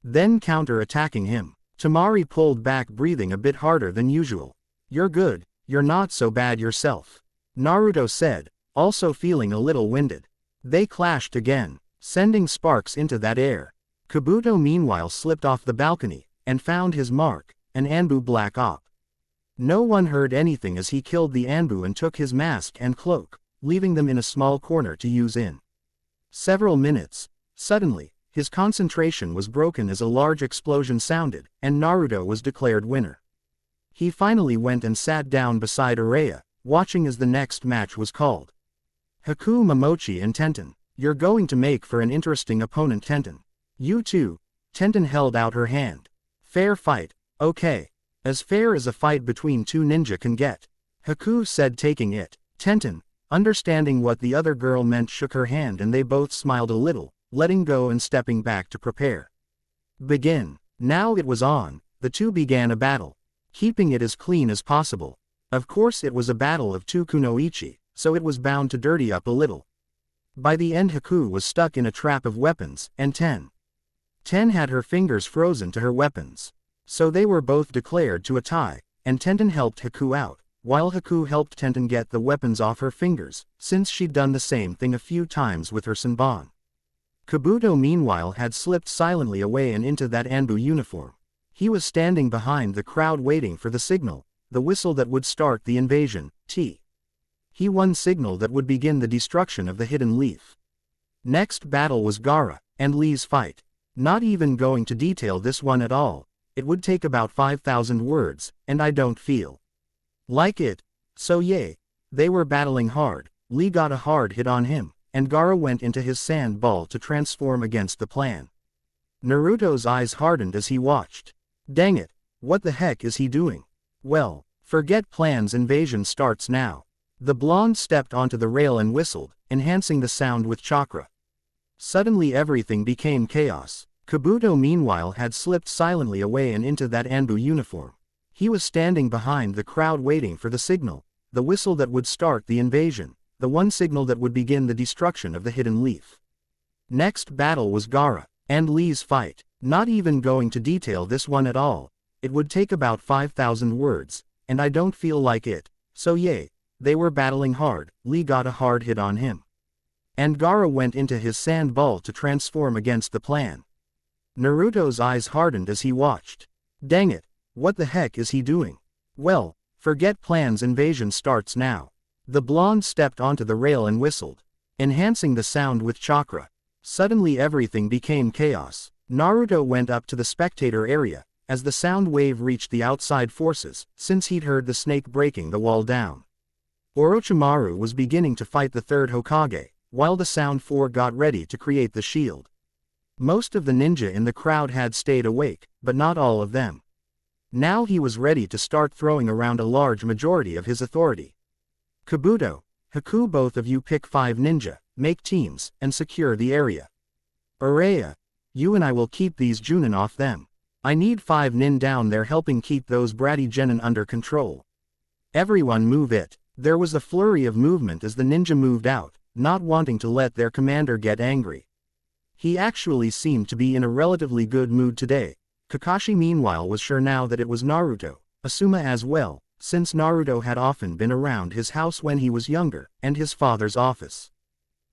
Then counter-attacking him. Tamari pulled back breathing a bit harder than usual. You're good, you're not so bad yourself. Naruto said, also feeling a little winded. They clashed again, sending sparks into that air. Kabuto meanwhile slipped off the balcony, and found his mark, an Anbu black op. No one heard anything as he killed the Anbu and took his mask and cloak, leaving them in a small corner to use in several minutes. Suddenly, his concentration was broken as a large explosion sounded, and Naruto was declared winner. He finally went and sat down beside Araya, watching as the next match was called. Haku Momochi and Tenten. You're going to make for an interesting opponent, Tenten. You too. Tenten held out her hand. Fair fight. Okay. As fair as a fight between two ninja can get. Haku said, taking it. Tenten, understanding what the other girl meant, shook her hand and they both smiled a little, letting go and stepping back to prepare. Begin. Now it was on. The two began a battle, keeping it as clean as possible. Of course it was a battle of two kunoichi, so it was bound to dirty up a little. By the end Haku was stuck in a trap of weapons, and Ten had her fingers frozen to her weapons. So they were both declared to a tie, and Tenten helped Haku out, while Haku helped Tenten get the weapons off her fingers, since she'd done the same thing a few times with her Senbon. Kabuto meanwhile had slipped silently away and into that Anbu uniform. He was standing behind the crowd waiting for the signal, the whistle that would start the invasion. He won signal that would begin the destruction of the hidden leaf. Next battle was Gaara and Lee's fight. Not even going to detail this one at all, it would take about 5,000 words, and I don't feel like it. So yay. They were battling hard, Lee got a hard hit on him, and Gaara went into his sand ball to transform against the plan. Naruto's eyes hardened as he watched. Dang it, what the heck is he doing? Well, forget plans, invasion starts now. The blonde stepped onto the rail and whistled, enhancing the sound with chakra. Suddenly everything became chaos. Kabuto meanwhile had slipped silently away and into that Anbu uniform. He was standing behind the crowd waiting for the signal, the whistle that would start the invasion, the one signal that would begin the destruction of the hidden leaf. Next battle was Gaara and Lee's fight. Not even going to detail this one at all, it would take about 5,000 words, and I don't feel like it, so yay. They were battling hard, Lee got a hard hit on him. And Gaara went into his sand ball to transform against the plan. Naruto's eyes hardened as he watched. Dang it, what the heck is he doing? Well, forget plans, invasion starts now. The blonde stepped onto the rail and whistled, enhancing the sound with chakra. Suddenly everything became chaos. Naruto went up to the spectator area, as the sound wave reached the outside forces, since he'd heard the snake breaking the wall down. Orochimaru was beginning to fight the third Hokage, while the Sound 4 got ready to create the shield. Most of the ninja in the crowd had stayed awake, but not all of them. Now he was ready to start throwing around a large majority of his authority. Kabuto, Haku, both of you pick 5 ninja, make teams, and secure the area. Uraya, you and I will keep these Junin off them. I need 5 nin down there helping keep those bratty genin under control. Everyone move it. There was a flurry of movement as the ninja moved out, not wanting to let their commander get angry. He actually seemed to be in a relatively good mood today. Kakashi meanwhile was sure now that it was Naruto, Asuma as well, since Naruto had often been around his house when he was younger, and his father's office.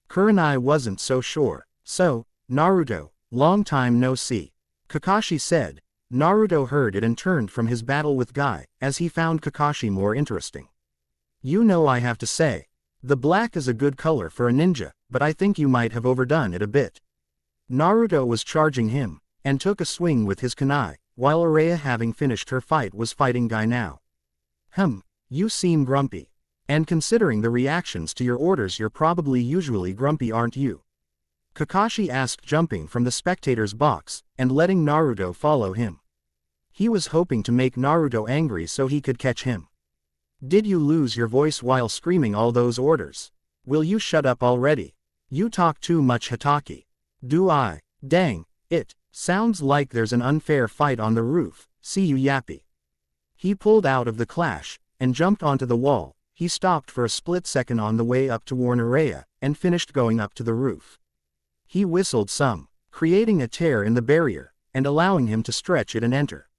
Kurenai wasn't so sure. So, Naruto, long time no see. Kakashi said. Naruto heard it and turned from his battle with Guy, as he found Kakashi more interesting. You know, I have to say, the black is a good color for a ninja, but I think you might have overdone it a bit. Naruto was charging him, and took a swing with his kunai, while Uraya, having finished her fight, was fighting Guy now. You seem grumpy. And considering the reactions to your orders, you're probably usually grumpy, aren't you? Kakashi asked, jumping from the spectator's box, and letting Naruto follow him. He was hoping to make Naruto angry so he could catch him. Did you lose your voice while screaming all those orders? Will you shut up already? You talk too much, Hatake. Do I? Dang, it sounds like there's an unfair fight on the roof. See you, yappy. He pulled out of the clash, and jumped onto the wall. He stopped for a split second on the way up to warn Uraya, and finished going up to the roof. He whistled some, creating a tear in the barrier, and allowing him to stretch it and enter.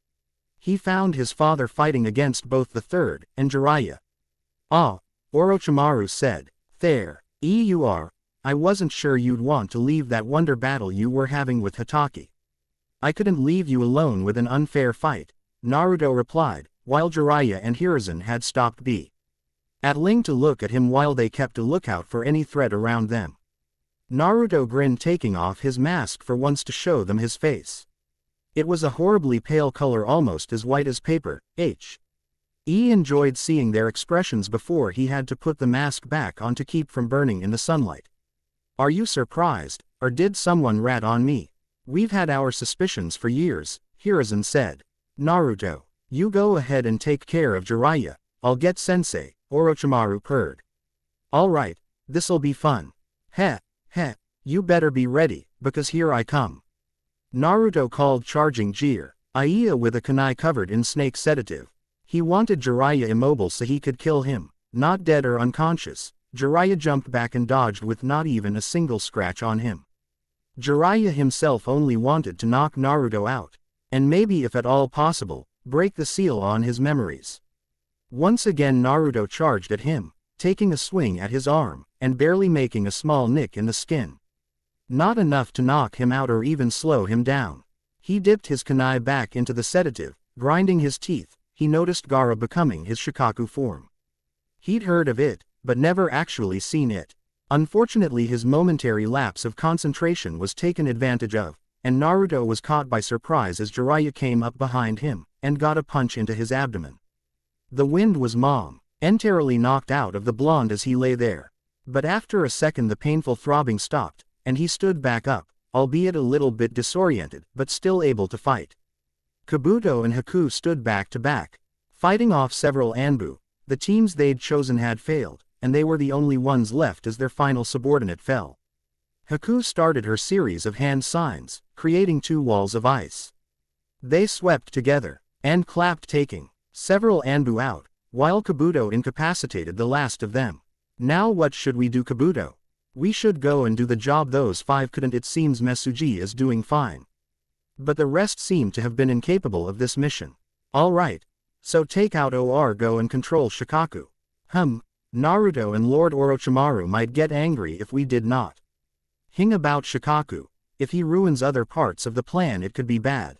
He found his father fighting against both the third and Jiraiya. Ah, Orochimaru said. There, you are. I wasn't sure you'd want to leave that wonder battle you were having with Hatake. I couldn't leave you alone with an unfair fight, Naruto replied, while Jiraiya and Hiruzen had stopped battling to look at him while they kept a lookout for any threat around them. Naruto grinned, taking off his mask for once to show them his face. It was a horribly pale color, almost as white as paper. He enjoyed seeing their expressions before he had to put the mask back on to keep from burning in the sunlight. Are you surprised, or did someone rat on me? We've had our suspicions for years, Hiruzen said. Naruto, you go ahead and take care of Jiraiya, I'll get sensei, Orochimaru purred. Alright, this'll be fun. Heh, you better be ready, because here I come. Naruto called, charging Jiraiya with a kunai covered in snake sedative. He wanted Jiraiya immobile so he could kill him, not dead or unconscious. Jiraiya jumped back and dodged with not even a single scratch on him. Jiraiya himself only wanted to knock Naruto out, and maybe, if at all possible, break the seal on his memories. Once again Naruto charged at him, taking a swing at his arm, and barely making a small nick in the skin. Not enough to knock him out or even slow him down. He dipped his kunai back into the sedative, grinding his teeth. He noticed Gaara becoming his Shikaku form. He'd heard of it, but never actually seen it. Unfortunately, his momentary lapse of concentration was taken advantage of, and Naruto was caught by surprise as Jiraiya came up behind him and got a punch into his abdomen. The wind was entirely knocked out of the blonde as he lay there. But after a second the painful throbbing stopped, and he stood back up, albeit a little bit disoriented, but still able to fight. Kabuto and Haku stood back to back, fighting off several Anbu. The teams they'd chosen had failed, and they were the only ones left as their final subordinate fell. Haku started her series of hand signs, creating 2 walls of ice. They swept together, and clapped, taking several Anbu out, while Kabuto incapacitated the last of them. Now what should we do, Kabuto? We should go and do the job those 5 couldn't. It seems Mesuji is doing fine. But the rest seem to have been incapable of this mission. Alright. So take out Go and control Shikaku. Naruto and Lord Orochimaru might get angry if we did not. Hing about Shikaku. If he ruins other parts of the plan it could be bad.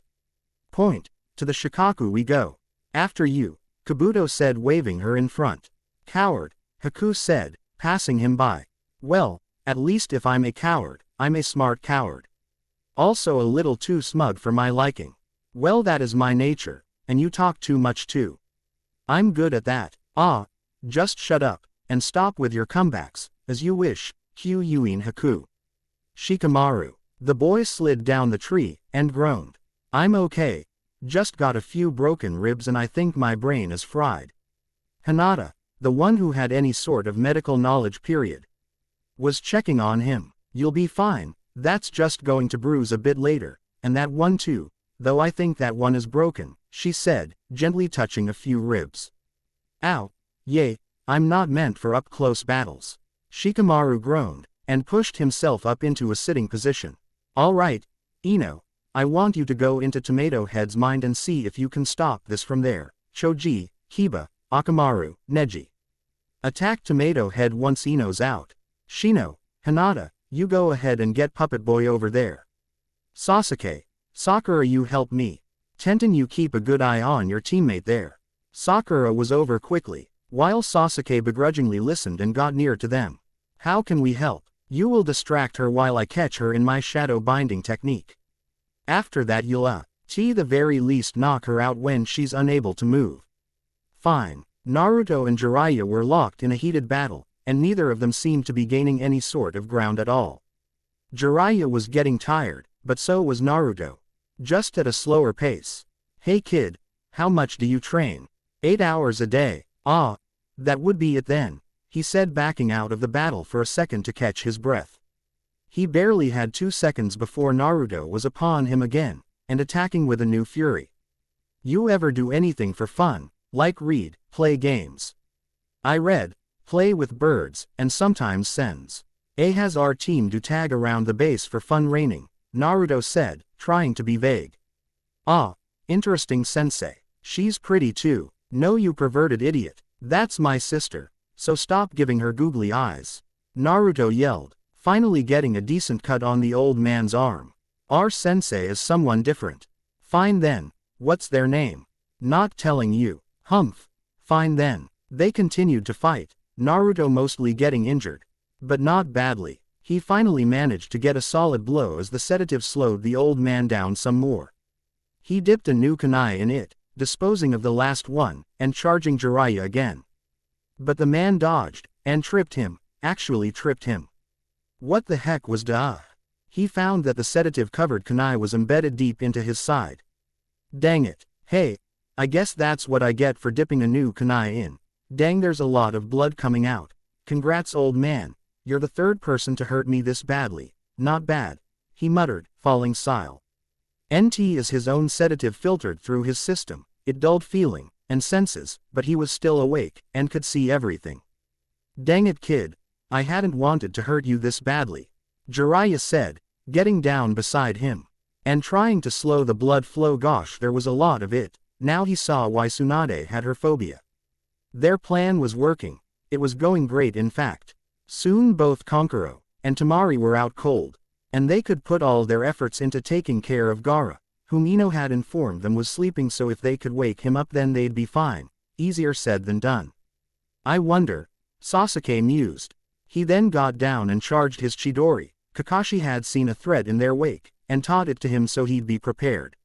Point. To the Shikaku we go. After you, Kabuto said, waving her in front. Coward, Haku said, passing him by. Well, at least if I'm a coward, I'm a smart coward. Also a little too smug for my liking. Well, that is my nature, and you talk too much too. I'm good at that. Just shut up, and stop with your comebacks, as you wish, Kyuin Haku. Shikamaru. The boy slid down the tree, and groaned. I'm okay. Just got a few broken ribs and I think my brain is fried. Hinata, the one who had any sort of medical knowledge was checking on him. You'll be fine, that's just going to bruise a bit later, and that one too, though I think that one is broken, she said, gently touching a few ribs. Ow. Yay, I'm not meant for up-close battles. Shikamaru groaned, and pushed himself up into a sitting position. Alright, Ino, I want you to go into Tomato Head's mind and see if you can stop this from there. Choji, Kiba, Akamaru, Neji. Attack Tomato Head once Ino's out. Shino, Hinata, you go ahead and get Puppet Boy over there. Sasuke, Sakura, you help me. Tenten, you keep a good eye on your teammate there. Sakura was over quickly, while Sasuke begrudgingly listened and got near to them. How can we help? You will distract her while I catch her in my shadow binding technique. After that you'll the very least knock her out when she's unable to move. Fine. Naruto and Jiraiya were locked in a heated battle, and neither of them seemed to be gaining any sort of ground at all. Jiraiya was getting tired, but so was Naruto. Just at a slower pace. Hey kid, how much do you train? 8 hours a day. That would be it then, he said, backing out of the battle for a second to catch his breath. He barely had 2 seconds before Naruto was upon him again, and attacking with a new fury. You ever do anything for fun, like read, play games? I read, play with birds, and sometimes sends. Has our team do tag around the base for fun raining, Naruto said, trying to be vague. Interesting sensei. She's pretty too. No, you perverted idiot. That's my sister, so stop giving her googly eyes. Naruto yelled, finally getting a decent cut on the old man's arm. Our sensei is someone different. Fine then, what's their name? Not telling you. Humph. Fine then. They continued to fight, Naruto mostly getting injured. But not badly. He finally managed to get a solid blow as the sedative slowed the old man down some more. He dipped a new kunai in it, disposing of the last one, and charging Jiraiya again. But the man dodged, and tripped him. What the heck was He found that the sedative-covered kunai was embedded deep into his side. Dang it. Hey, I guess that's what I get for dipping a new kunai in. Dang, there's a lot of blood coming out. Congrats, old man. You're the 3rd person to hurt me this badly. Not bad, he muttered, falling silent. NT as his own sedative filtered through his system, it dulled feeling and senses, but he was still awake, and could see everything. Dang it, kid. I hadn't wanted to hurt you this badly, Jiraiya said, getting down beside him. And trying to slow the blood flow. Gosh, there was a lot of it. Now he saw why Tsunade had her phobia. Their plan was working. It was going great, in fact. Soon both Kankuro and Temari were out cold, and they could put all their efforts into taking care of Gaara, whom Ino had informed them was sleeping, so if they could wake him up then they'd be fine. Easier said than done. I wonder, Sasuke mused. He then got down and charged his Chidori. Kakashi had seen a threat in their wake, and taught it to him so he'd be prepared.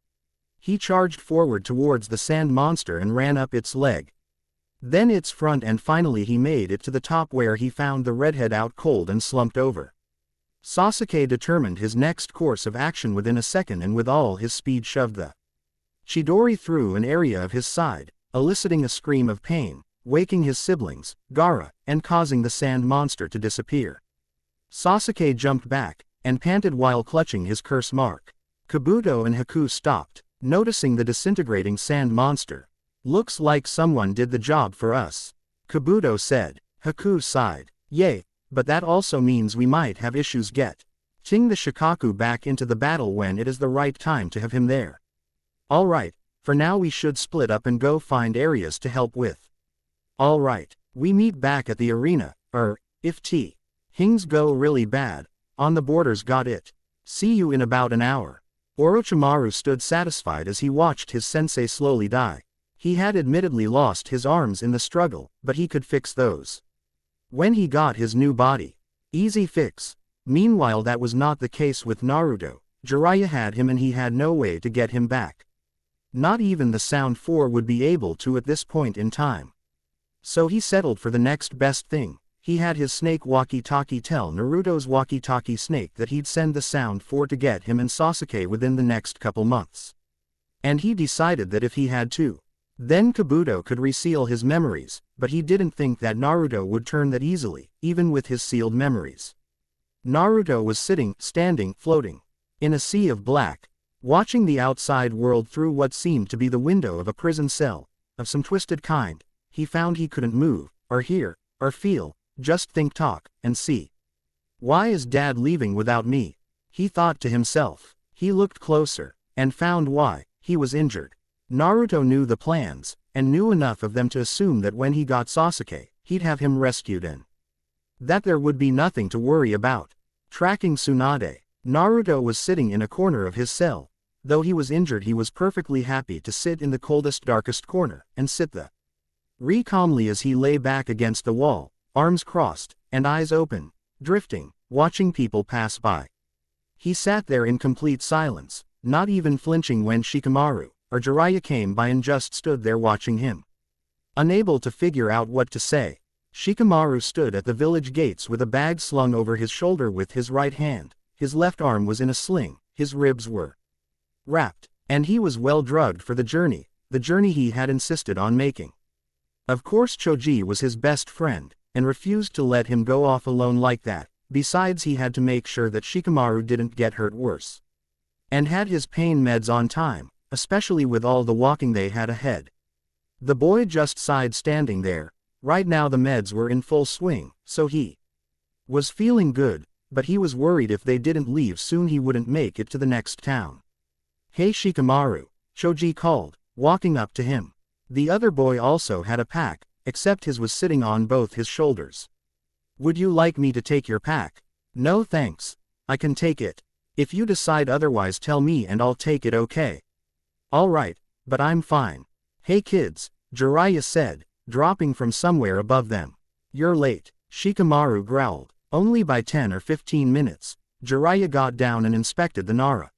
He charged forward towards the sand monster and ran up its leg. Then its front, and finally he made it to the top, where he found the redhead out cold and slumped over. Sasuke determined his next course of action within a second, and with all his speed shoved the Chidori through an area of his side, eliciting a scream of pain, waking his siblings, Gaara, and causing the sand monster to disappear. Sasuke jumped back, and panted while clutching his curse mark. Kabuto and Haku stopped, noticing the disintegrating sand monster. "Looks like someone did the job for us," Kabuto said. Haku sighed. "Yay, but that also means we might have issues getting the Shikaku back into the battle when it is the right time to have him there. Alright, for now we should split up and go find areas to help with." "Alright, we meet back at the arena, if things go really bad, on the borders, got it. See you in about an hour." Orochimaru stood satisfied as he watched his sensei slowly die. He had admittedly lost his arms in the struggle, but he could fix those when he got his new body. Easy fix. Meanwhile, that was not the case with Naruto. Jiraiya had him and he had no way to get him back. Not even the Sound 4 would be able to at this point in time. So he settled for the next best thing. He had his snake walkie-talkie tell Naruto's walkie-talkie snake that he'd send the Sound 4 to get him and Sasuke within the next couple months. And he decided that if he had to, then Kabuto could reseal his memories, but he didn't think that Naruto would turn that easily, even with his sealed memories. Naruto was standing, floating in a sea of black, watching the outside world through what seemed to be the window of a prison cell, of some twisted kind. He found he couldn't move, or hear, or feel, just think, talk, and see. "Why is Dad leaving without me?" he thought to himself. He looked closer, and found why. He was injured. Naruto knew the plans, and knew enough of them to assume that when he got Sasuke, he'd have him rescued and that there would be nothing to worry about. Tracking Tsunade, Naruto was sitting in a corner of his cell. Though he was injured, he was perfectly happy to sit in the coldest, darkest corner, and sit calmly as he lay back against the wall, arms crossed, and eyes open, drifting, watching people pass by. He sat there in complete silence, not even flinching when Shikamaru or Jiraiya came by and just stood there watching him. Unable to figure out what to say, Shikamaru stood at the village gates with a bag slung over his shoulder with his right hand. His left arm was in a sling, his ribs were wrapped, and he was well drugged for the journey he had insisted on making. Of course, Choji was his best friend, and refused to let him go off alone like that. Besides, he had to make sure that Shikamaru didn't get hurt worse, and had his pain meds on time, especially with all the walking they had ahead. The boy just sighed standing there. Right now the meds were in full swing, so he was feeling good, but he was worried if they didn't leave soon he wouldn't make it to the next town. "Hey Shikamaru," Choji called, walking up to him. The other boy also had a pack, except his was sitting on both his shoulders. "Would you like me to take your pack?" "No thanks. I can take it. If you decide otherwise, tell me and I'll take it, okay?" "Alright, but I'm fine." "Hey kids," Jiraiya said, dropping from somewhere above them. "You're late," Shikamaru growled. "Only by 10 or 15 minutes. Jiraiya got down and inspected the Nara.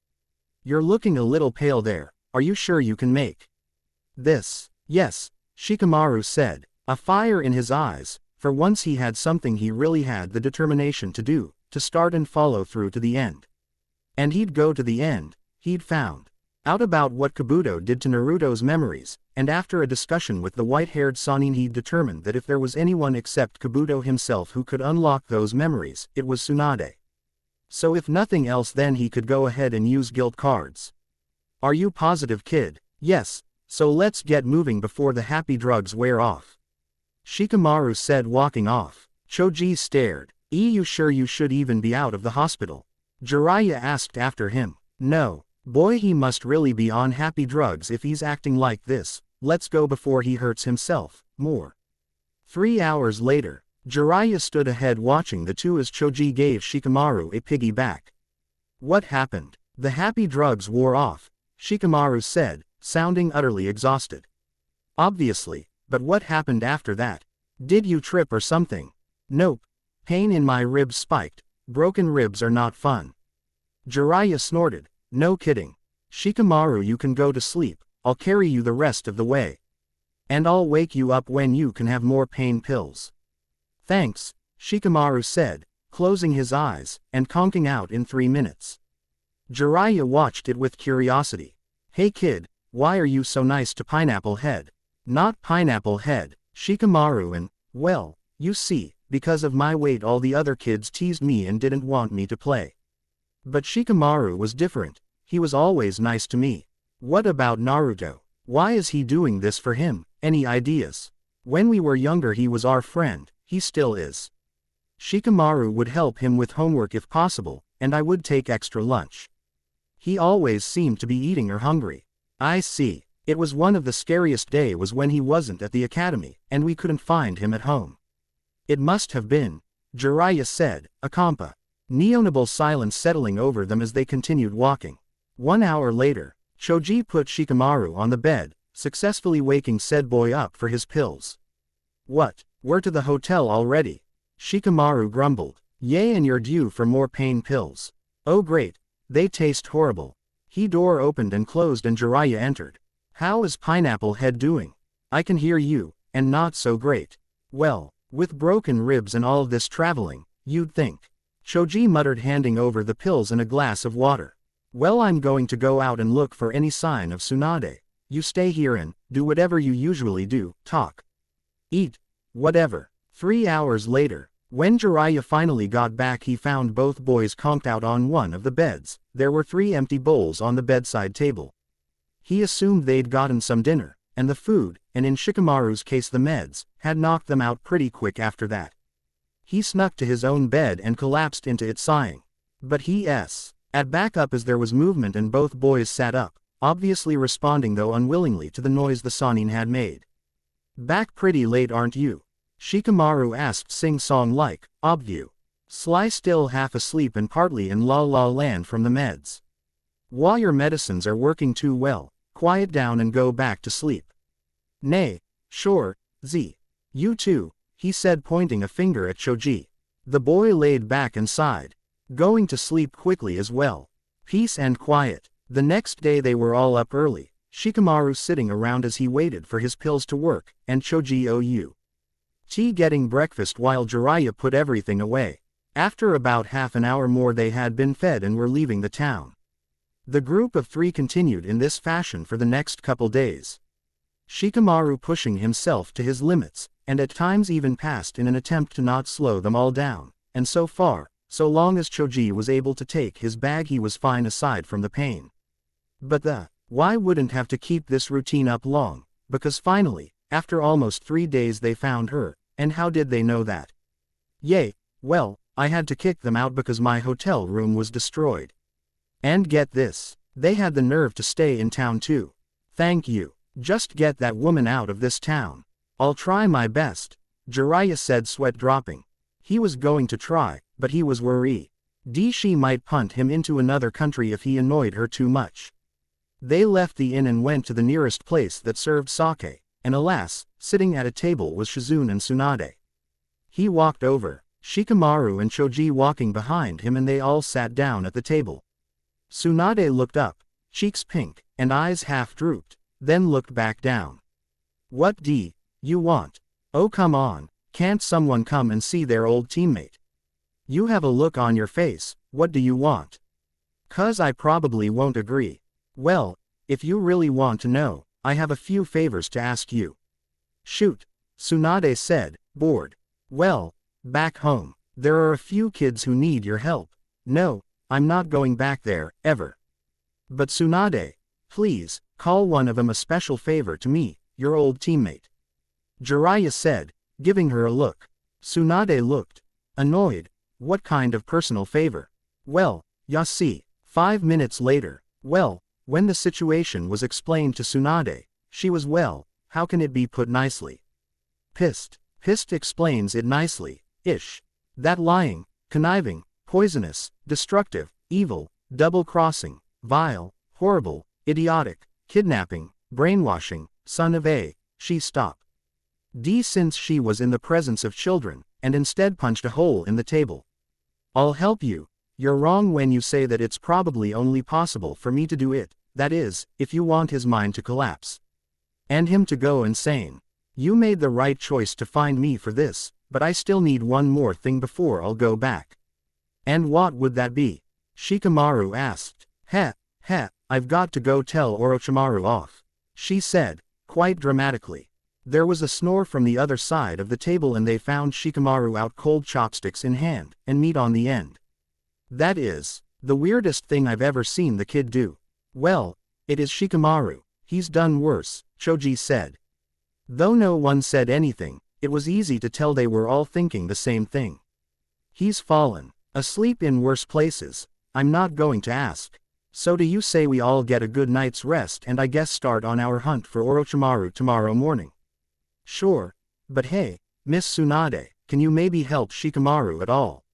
"You're looking a little pale there. Are you sure you can make this?" "Yes," Shikamaru said, a fire in his eyes. For once he had something he really had the determination to do, to start and follow through to the end. And he'd go to the end. He'd found out about what Kabuto did to Naruto's memories, and after a discussion with the white-haired Sannin, he'd determined that if there was anyone except Kabuto himself who could unlock those memories, it was Tsunade. So if nothing else, then he could go ahead and use guilt cards. "Are you positive, kid?" "Yes, so let's get moving before the happy drugs wear off," Shikamaru said, walking off. Choji stared. You sure you should even be out of the hospital?" Jiraiya asked after him. "No. Boy, he must really be on happy drugs if he's acting like this. Let's go before he hurts himself more." 3 hours later, Jiraiya stood ahead watching the two as Choji gave Shikamaru a piggyback. "What happened?" "The happy drugs wore off," Shikamaru said, sounding utterly exhausted. "Obviously, but what happened after that?" Did you trip or something? Nope. Pain in my ribs spiked. Broken ribs are not fun. Jiraiya snorted. No kidding. Shikamaru, you can go to sleep, I'll carry you the rest of the way. And I'll wake you up when you can have more pain pills. Thanks, Shikamaru said, closing his eyes, and conking out in 3 minutes. Jiraiya watched it with curiosity. Hey kid, why are you so nice to Pineapple Head? Not Pineapple Head, Shikamaru, and, well, you see, because of my weight all the other kids teased me and didn't want me to play. But Shikamaru was different, he was always nice to me. What about Naruto? Why is he doing this for him? Any ideas? When we were younger he was our friend, he still is. Shikamaru would help him with homework if possible, and I would take extra lunch. He always seemed to be eating or hungry. I see. It was one of the scariest days was when he wasn't at the academy, and we couldn't find him at home. It must have been, Jiraiya said, a compa. Neonable silence settling over them as they continued walking. 1 hour later, Choji put Shikamaru on the bed, successfully waking said boy up for his pills. What, we're to the hotel already? Shikamaru grumbled. Yay, and you're due for more pain pills. Oh great, they taste horrible. He door opened and closed and Jiraiya entered. How is Pineapple Head doing? I can hear you, and not so great. Well, with broken ribs and all this traveling, you'd think. Choji muttered, handing over the pills and a glass of water. Well, I'm going to go out and look for any sign of Tsunade. You stay here and do whatever you usually do, talk. Eat. Whatever. 3 hours later, when Jiraiya finally got back he found both boys conked out on one of the beds. There were 3 empty bowls on the bedside table. He assumed they'd gotten some dinner, and the food, and in Shikamaru's case the meds, had knocked them out pretty quick after that. He snuck to his own bed and collapsed into it sighing. But at back up as there was movement and both boys sat up, obviously responding though unwillingly to the noise the Sannin had made. Back pretty late aren't you? Shikamaru asked sing-song like, obview. Sly still half asleep and partly in la la land from the meds. While your medicines are working too well, quiet down and go back to sleep. Nay, sure, Z. You too, he said pointing a finger at Choji. The boy laid back and sighed. Going to sleep quickly as well. Peace and quiet. The next day they were all up early, Shikamaru sitting around as he waited for his pills to work, and Choji getting breakfast while Jiraiya put everything away. After about half an hour more they had been fed and were leaving the town. The group of 3 continued in this fashion for the next couple days. Shikamaru pushing himself to his limits, and at times even passed in an attempt to not slow them all down, and so far, so long as Choji was able to take his bag he was fine aside from the pain. But why wouldn't have to keep this routine up long, because finally, after almost 3 days they found her, and how did they know that? Yay, well, I had to kick them out because my hotel room was destroyed. And get this, they had the nerve to stay in town too. Thank you. Just get that woman out of this town. I'll try my best, Jiraiya said, sweat dropping. He was going to try, but he was worried. She might punt him into another country if he annoyed her too much. They left the inn and went to the nearest place that served sake, and alas, sitting at a table was Shizune and Tsunade. He walked over, Shikamaru and Choji walking behind him, and they all sat down at the table. Tsunade looked up, cheeks pink, and eyes half drooped, then looked back down. What do you want? Oh come on, can't someone come and see their old teammate? You have a look on your face, what do you want? 'Cause I probably won't agree. Well, if you really want to know, I have a few favors to ask you. Shoot, Tsunade said, bored. Well, back home, there are a few kids who need your help. No, I'm not going back there, ever. But Tsunade, please, call one of them a special favor to me, your old teammate. Jiraiya said, giving her a look. Tsunade looked annoyed. What kind of personal favor? Well, ya see. 5 minutes later, well, when the situation was explained to Tsunade, she was how can it be put nicely? Pissed. Pissed explains it nicely, ish. That lying, conniving, poisonous, destructive, evil, double-crossing, vile, horrible, idiotic, kidnapping, brainwashing, son of a, she stop. Since she was in the presence of children, and instead punched a hole in the table. I'll help you. You're wrong when you say that it's probably only possible for me to do it, that is, if you want his mind to collapse. And him to go insane. You made the right choice to find me for this, but I still need one more thing before I'll go back. And what would that be? Shikamaru asked. I've got to go tell Orochimaru off, she said, quite dramatically. There was a snore from the other side of the table and they found Shikamaru out cold chopsticks in hand, and meat on the end. That is the weirdest thing I've ever seen the kid do. Well, it is Shikamaru, he's done worse, Choji said. Though no one said anything, it was easy to tell they were all thinking the same thing. He's fallen asleep in worse places. I'm not going to ask. So do you say we all get a good night's rest and I guess start on our hunt for Orochimaru tomorrow morning? Sure. But hey, Miss Tsunade, can you maybe help Shikamaru at all?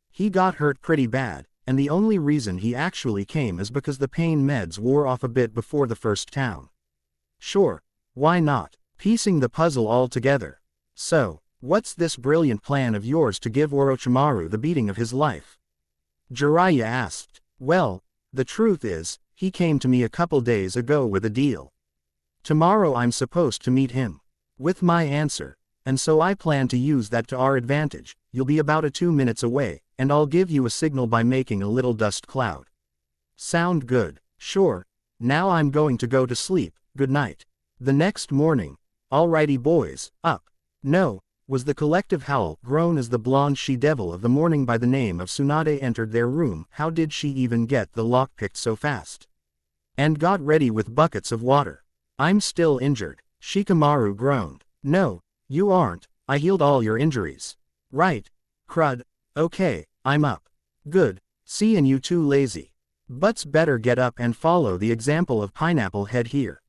He got hurt pretty bad, and the only reason he actually came is because the pain meds wore off a bit before the first town. Sure, why not? Piecing the puzzle all together. So, what's this brilliant plan of yours to give Orochimaru the beating of his life? Jiraiya asked. Well, the truth is, he came to me a couple days ago with a deal. Tomorrow I'm supposed to meet him. With my answer. And so I plan to use that to our advantage. You'll be about 2 minutes away, and I'll give you a signal by making a little dust cloud. Sound good? Sure. Now I'm going to go to sleep, good night. The next morning. Alrighty boys, up. No, was the collective howl grown as the blonde she-devil of the morning by the name of Tsunade entered their room. How did she even get the lock picked so fast? And got ready with buckets of water. I'm still injured, Shikamaru groaned. No, you aren't, I healed all your injuries. Right. Crud. Okay, I'm up. Good. See, and you too lazy. Butts better get up and follow the example of Pineapple Head here.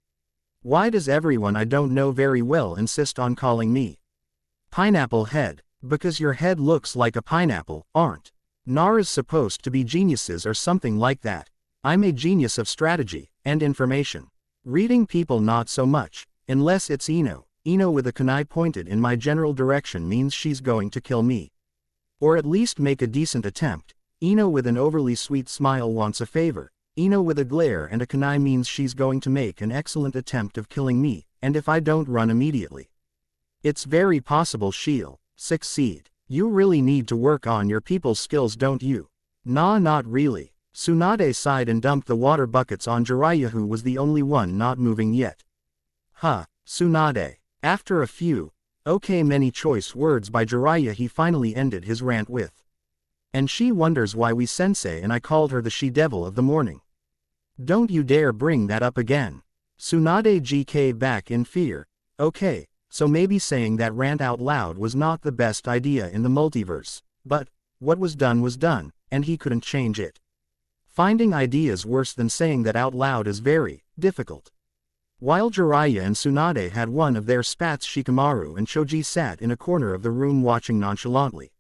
Why does everyone I don't know very well insist on calling me Pineapple Head? Because your head looks like a pineapple, aren't Nara's supposed to be geniuses or something like that? I'm a genius of strategy and information. Reading people not so much, unless it's Ino. Ino with a kunai pointed in my general direction means she's going to kill me. Or at least make a decent attempt. Ino with an overly sweet smile wants a favor. Ino with a glare and a kunai means she's going to make an excellent attempt of killing me, and if I don't run immediately. It's very possible she'll succeed. You really need to work on your people's skills, don't you? Nah, not really. Tsunade sighed and dumped the water buckets on Jiraiya, who was the only one not moving yet. Tsunade. After a few, many choice words by Jiraiya, he finally ended his rant with. And she wonders why we sensei and I called her the she-devil of the morning. Don't you dare bring that up again. Tsunade GK back in fear. Okay, so maybe saying that rant out loud was not the best idea in the multiverse, but what was done, and he couldn't change it. Finding ideas worse than saying that out loud is very difficult. While Jiraiya and Tsunade had one of their spats, Shikamaru and Choji sat in a corner of the room watching nonchalantly.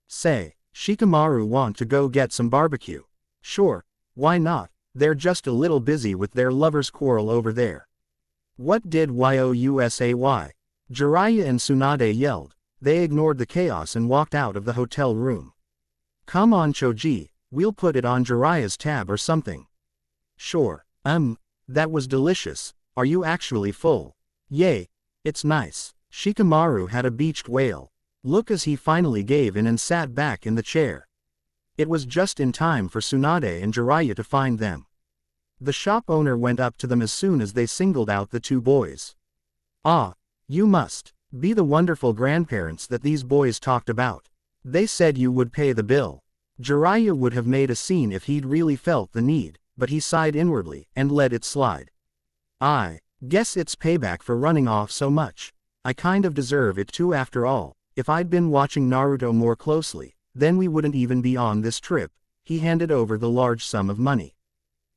Say, Shikamaru want to go get some barbecue? Sure, why not? They're just a little busy with their lovers' quarrel over there. What did YOUSAY? Jiraiya and Tsunade yelled. They ignored the chaos and walked out of the hotel room. Come on Choji, we'll put it on Jiraiya's tab or something. Sure, that was delicious. Are you actually full? Yay, it's nice. Shikamaru had a beached whale look as he finally gave in and sat back in the chair. It was just in time for Tsunade and Jiraiya to find them. The shop owner went up to them as soon as they singled out the two boys. Ah, you must be the wonderful grandparents that these boys talked about. They said you would pay the bill. Jiraiya would have made a scene if he'd really felt the need, but he sighed inwardly and let it slide. I guess it's payback for running off so much. I kind of deserve it too after all. If I'd been watching Naruto more closely, then we wouldn't even be on this trip. He handed over the large sum of money.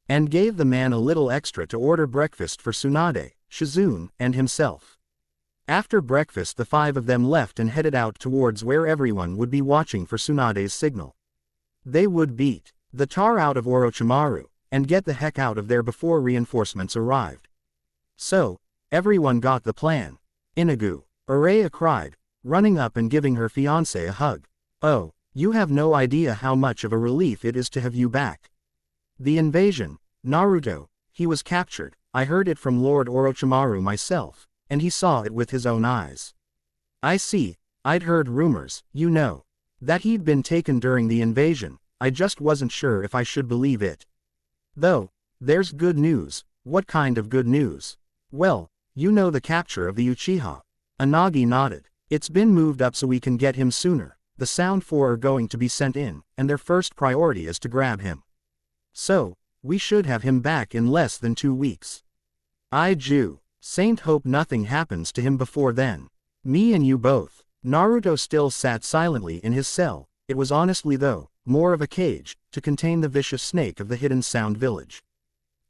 And gave the man a little extra to order breakfast for Tsunade, Shizune, and himself. After breakfast the five of them left and headed out towards where everyone would be watching for Tsunade's signal. They would beat the tar out of Orochimaru, and get the heck out of there before reinforcements arrived. So, everyone got the plan. Inagu. Araya cried, running up and giving her fiancé a hug. Oh, you have no idea how much of a relief it is to have you back. The invasion, Naruto, he was captured, I heard it from Lord Orochimaru myself, and he saw it with his own eyes. I see, I'd heard rumors, that he'd been taken during the invasion, I just wasn't sure if I should believe it. Though, there's good news. What kind of good news? Well, the capture of the Uchiha. Anagi nodded. It's been moved up so we can get him sooner. The Sound Four are going to be sent in, and their first priority is to grab him. So, we should have him back in less than 2 weeks. Saint hope nothing happens to him before then. Me and you both. Naruto still sat silently in his cell. It was honestly though, more of a cage, to contain the vicious snake of the hidden Sound Village.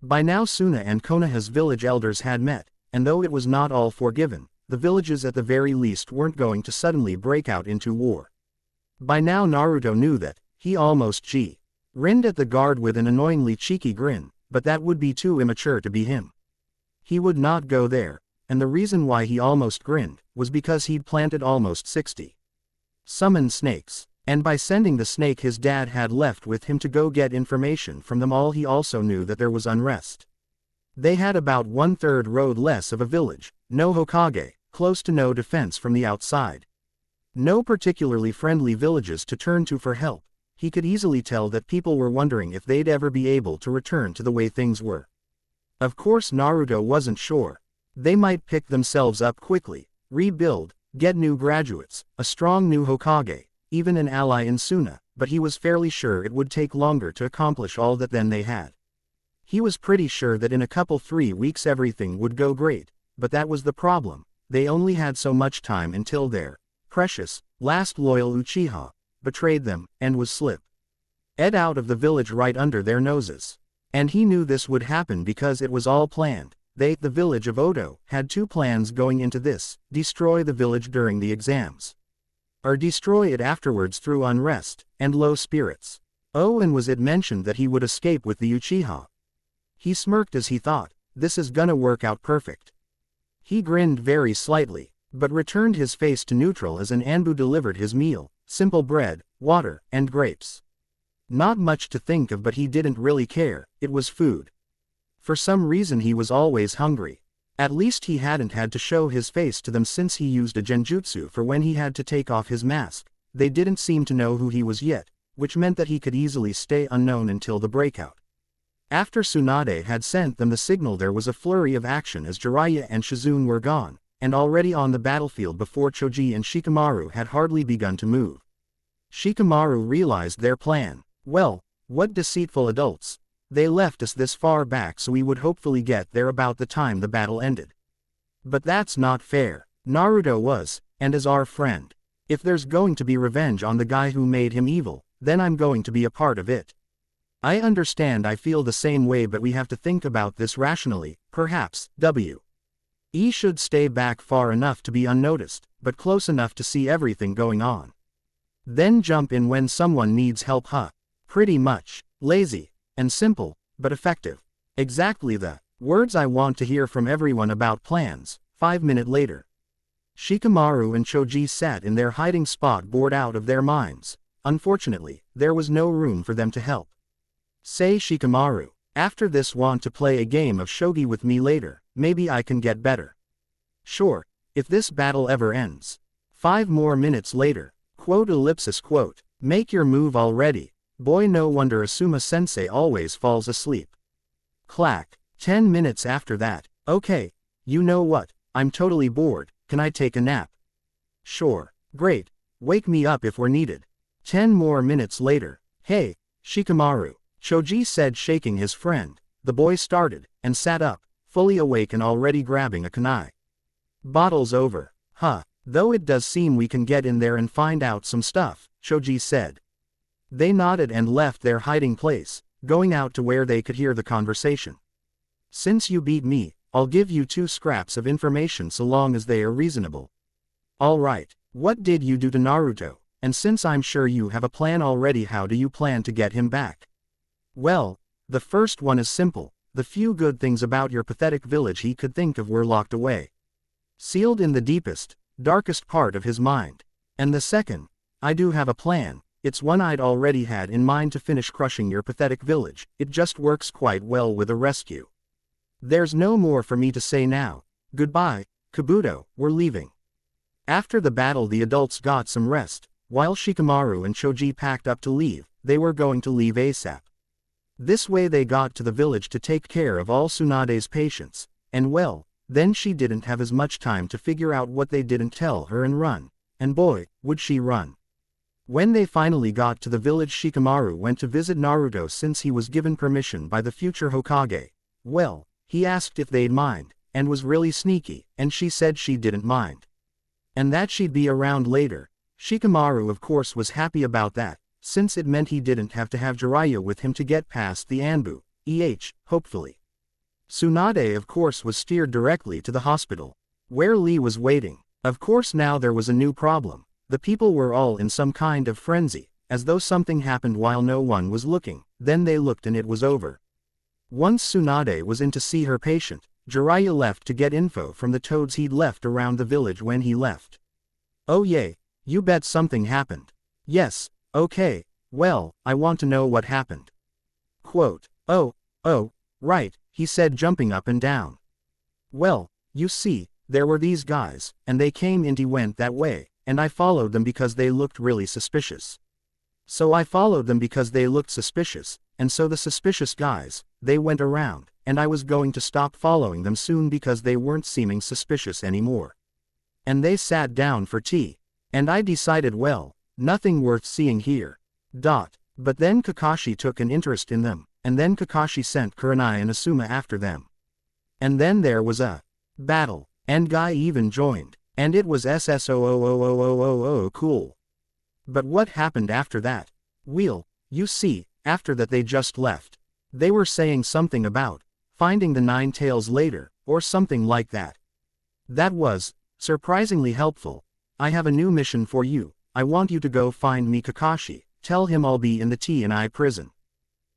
By now Suna and Konoha's village elders had met, and though it was not all forgiven, the villages at the very least weren't going to suddenly break out into war. By now Naruto knew that, he almost grinned at the guard with an annoyingly cheeky grin, but that would be too immature to be him. He would not go there, and the reason why he almost grinned, was because he'd planted almost 60 summoned snakes, and by sending the snake his dad had left with him to go get information from them all he also knew that there was unrest. They had about 1/3 road less of a village, no Hokage, close to no defense from the outside. No particularly friendly villages to turn to for help. He could easily tell that people were wondering if they'd ever be able to return to the way things were. Of course Naruto wasn't sure. They might pick themselves up quickly, rebuild, get new graduates, a strong new Hokage, even an ally in Suna, but he was fairly sure it would take longer to accomplish all that than they had. He was pretty sure that in a couple 3 weeks everything would go great, but that was the problem, they only had so much time until their precious, last loyal Uchiha betrayed them, and was slipped out of the village right under their noses. And he knew this would happen because it was all planned. They, the village of Odo, had 2 plans going into this: destroy the village during the exams, or destroy it afterwards through unrest and low spirits. Oh, and was it mentioned that he would escape with the Uchiha? He smirked as he thought, this is gonna work out perfect. He grinned very slightly, but returned his face to neutral as an Anbu delivered his meal: simple bread, water, and grapes. Not much to think of, but he didn't really care, it was food. For some reason he was always hungry. At least he hadn't had to show his face to them since he used a genjutsu for when he had to take off his mask. They didn't seem to know who he was yet, which meant that he could easily stay unknown until the breakout. After Tsunade had sent them the signal, there was a flurry of action as Jiraiya and Shizune were gone, and already on the battlefield before Choji and Shikamaru had hardly begun to move. Shikamaru realized their plan. Well, what deceitful adults. They left us this far back so we would hopefully get there about the time the battle ended. But that's not fair. Naruto was, and is our friend. If there's going to be revenge on the guy who made him evil, then I'm going to be a part of it. I understand, I feel the same way, but we have to think about this rationally. Perhaps, we should stay back far enough to be unnoticed, but close enough to see everything going on. Then jump in when someone needs help, Pretty much. Lazy. And simple, but effective. Exactly the words I want to hear from everyone about plans. 5 minutes later. Shikamaru and Choji sat in their hiding spot, bored out of their minds. Unfortunately, there was no room for them to help. Say, Shikamaru, after this, want to play a game of shogi with me later? Maybe I can get better. Sure, if this battle ever ends. 5 more minutes later. Quote. Make your move already. Boy, no wonder Asuma-sensei always falls asleep. Clack. 10 minutes after that. Okay, you know what, I'm totally bored, can I take a nap? Sure. Great. Wake me up if we're needed. 10 more minutes later. Hey, Shikamaru, Choji said, shaking his friend. The boy started, and sat up, fully awake and already grabbing a kunai. Bottle's over. Though it does seem we can get in there and find out some stuff, Choji said. They nodded and left their hiding place, going out to where they could hear the conversation. Since you beat me, I'll give you 2 scraps of information so long as they are reasonable. Alright, what did you do to Naruto? And since I'm sure you have a plan already, how do you plan to get him back? Well, the first one is simple. The few good things about your pathetic village he could think of were locked away. Sealed in the deepest, darkest part of his mind. And the second, I do have a plan, it's one I'd already had in mind to finish crushing your pathetic village, it just works quite well with a rescue. There's no more for me to say now. Goodbye, Kabuto, we're leaving. After the battle the adults got some rest, while Shikamaru and Choji packed up to leave, they were going to leave ASAP. This way they got to the village to take care of all Tsunade's patients, and well, then she didn't have as much time to figure out what they didn't tell her and run, and boy, would she run. When they finally got to the village Shikamaru went to visit Naruto since he was given permission by the future Hokage. Well, he asked if they'd mind, and was really sneaky, and she said she didn't mind. And that she'd be around later. Shikamaru of course was happy about that, since it meant he didn't have to have Jiraiya with him to get past the Anbu, hopefully. Tsunade of course was steered directly to the hospital, where Lee was waiting. Of course now there was a new problem. The people were all in some kind of frenzy, as though something happened while no one was looking, then they looked and it was over. Once Tsunade was in to see her patient, Jiraiya left to get info from the toads he'd left around the village when he left. Oh yay, you bet something happened. Yes, okay, well, I want to know what happened. Quote, oh, right, he said jumping up and down. Well, you see, there were these guys, and they came and he went that way, and I followed them because they looked really suspicious. So I followed them because they looked suspicious, and so the suspicious guys, they went around, and I was going to stop following them soon because they weren't seeming suspicious anymore. And they sat down for tea. And I decided well, nothing worth seeing here. But then Kakashi took an interest in them, and then Kakashi sent Kurenai and Asuma after them. And then there was a battle, and Guy even joined, and it was SSOOOOOOOO cool. But what happened after that? Well, you see, after that they just left. They were saying something about finding the 9 tails later, or something like that. That was surprisingly helpful. I have a new mission for you. I want you to go find me Kakashi. Tell him I'll be in the T&I prison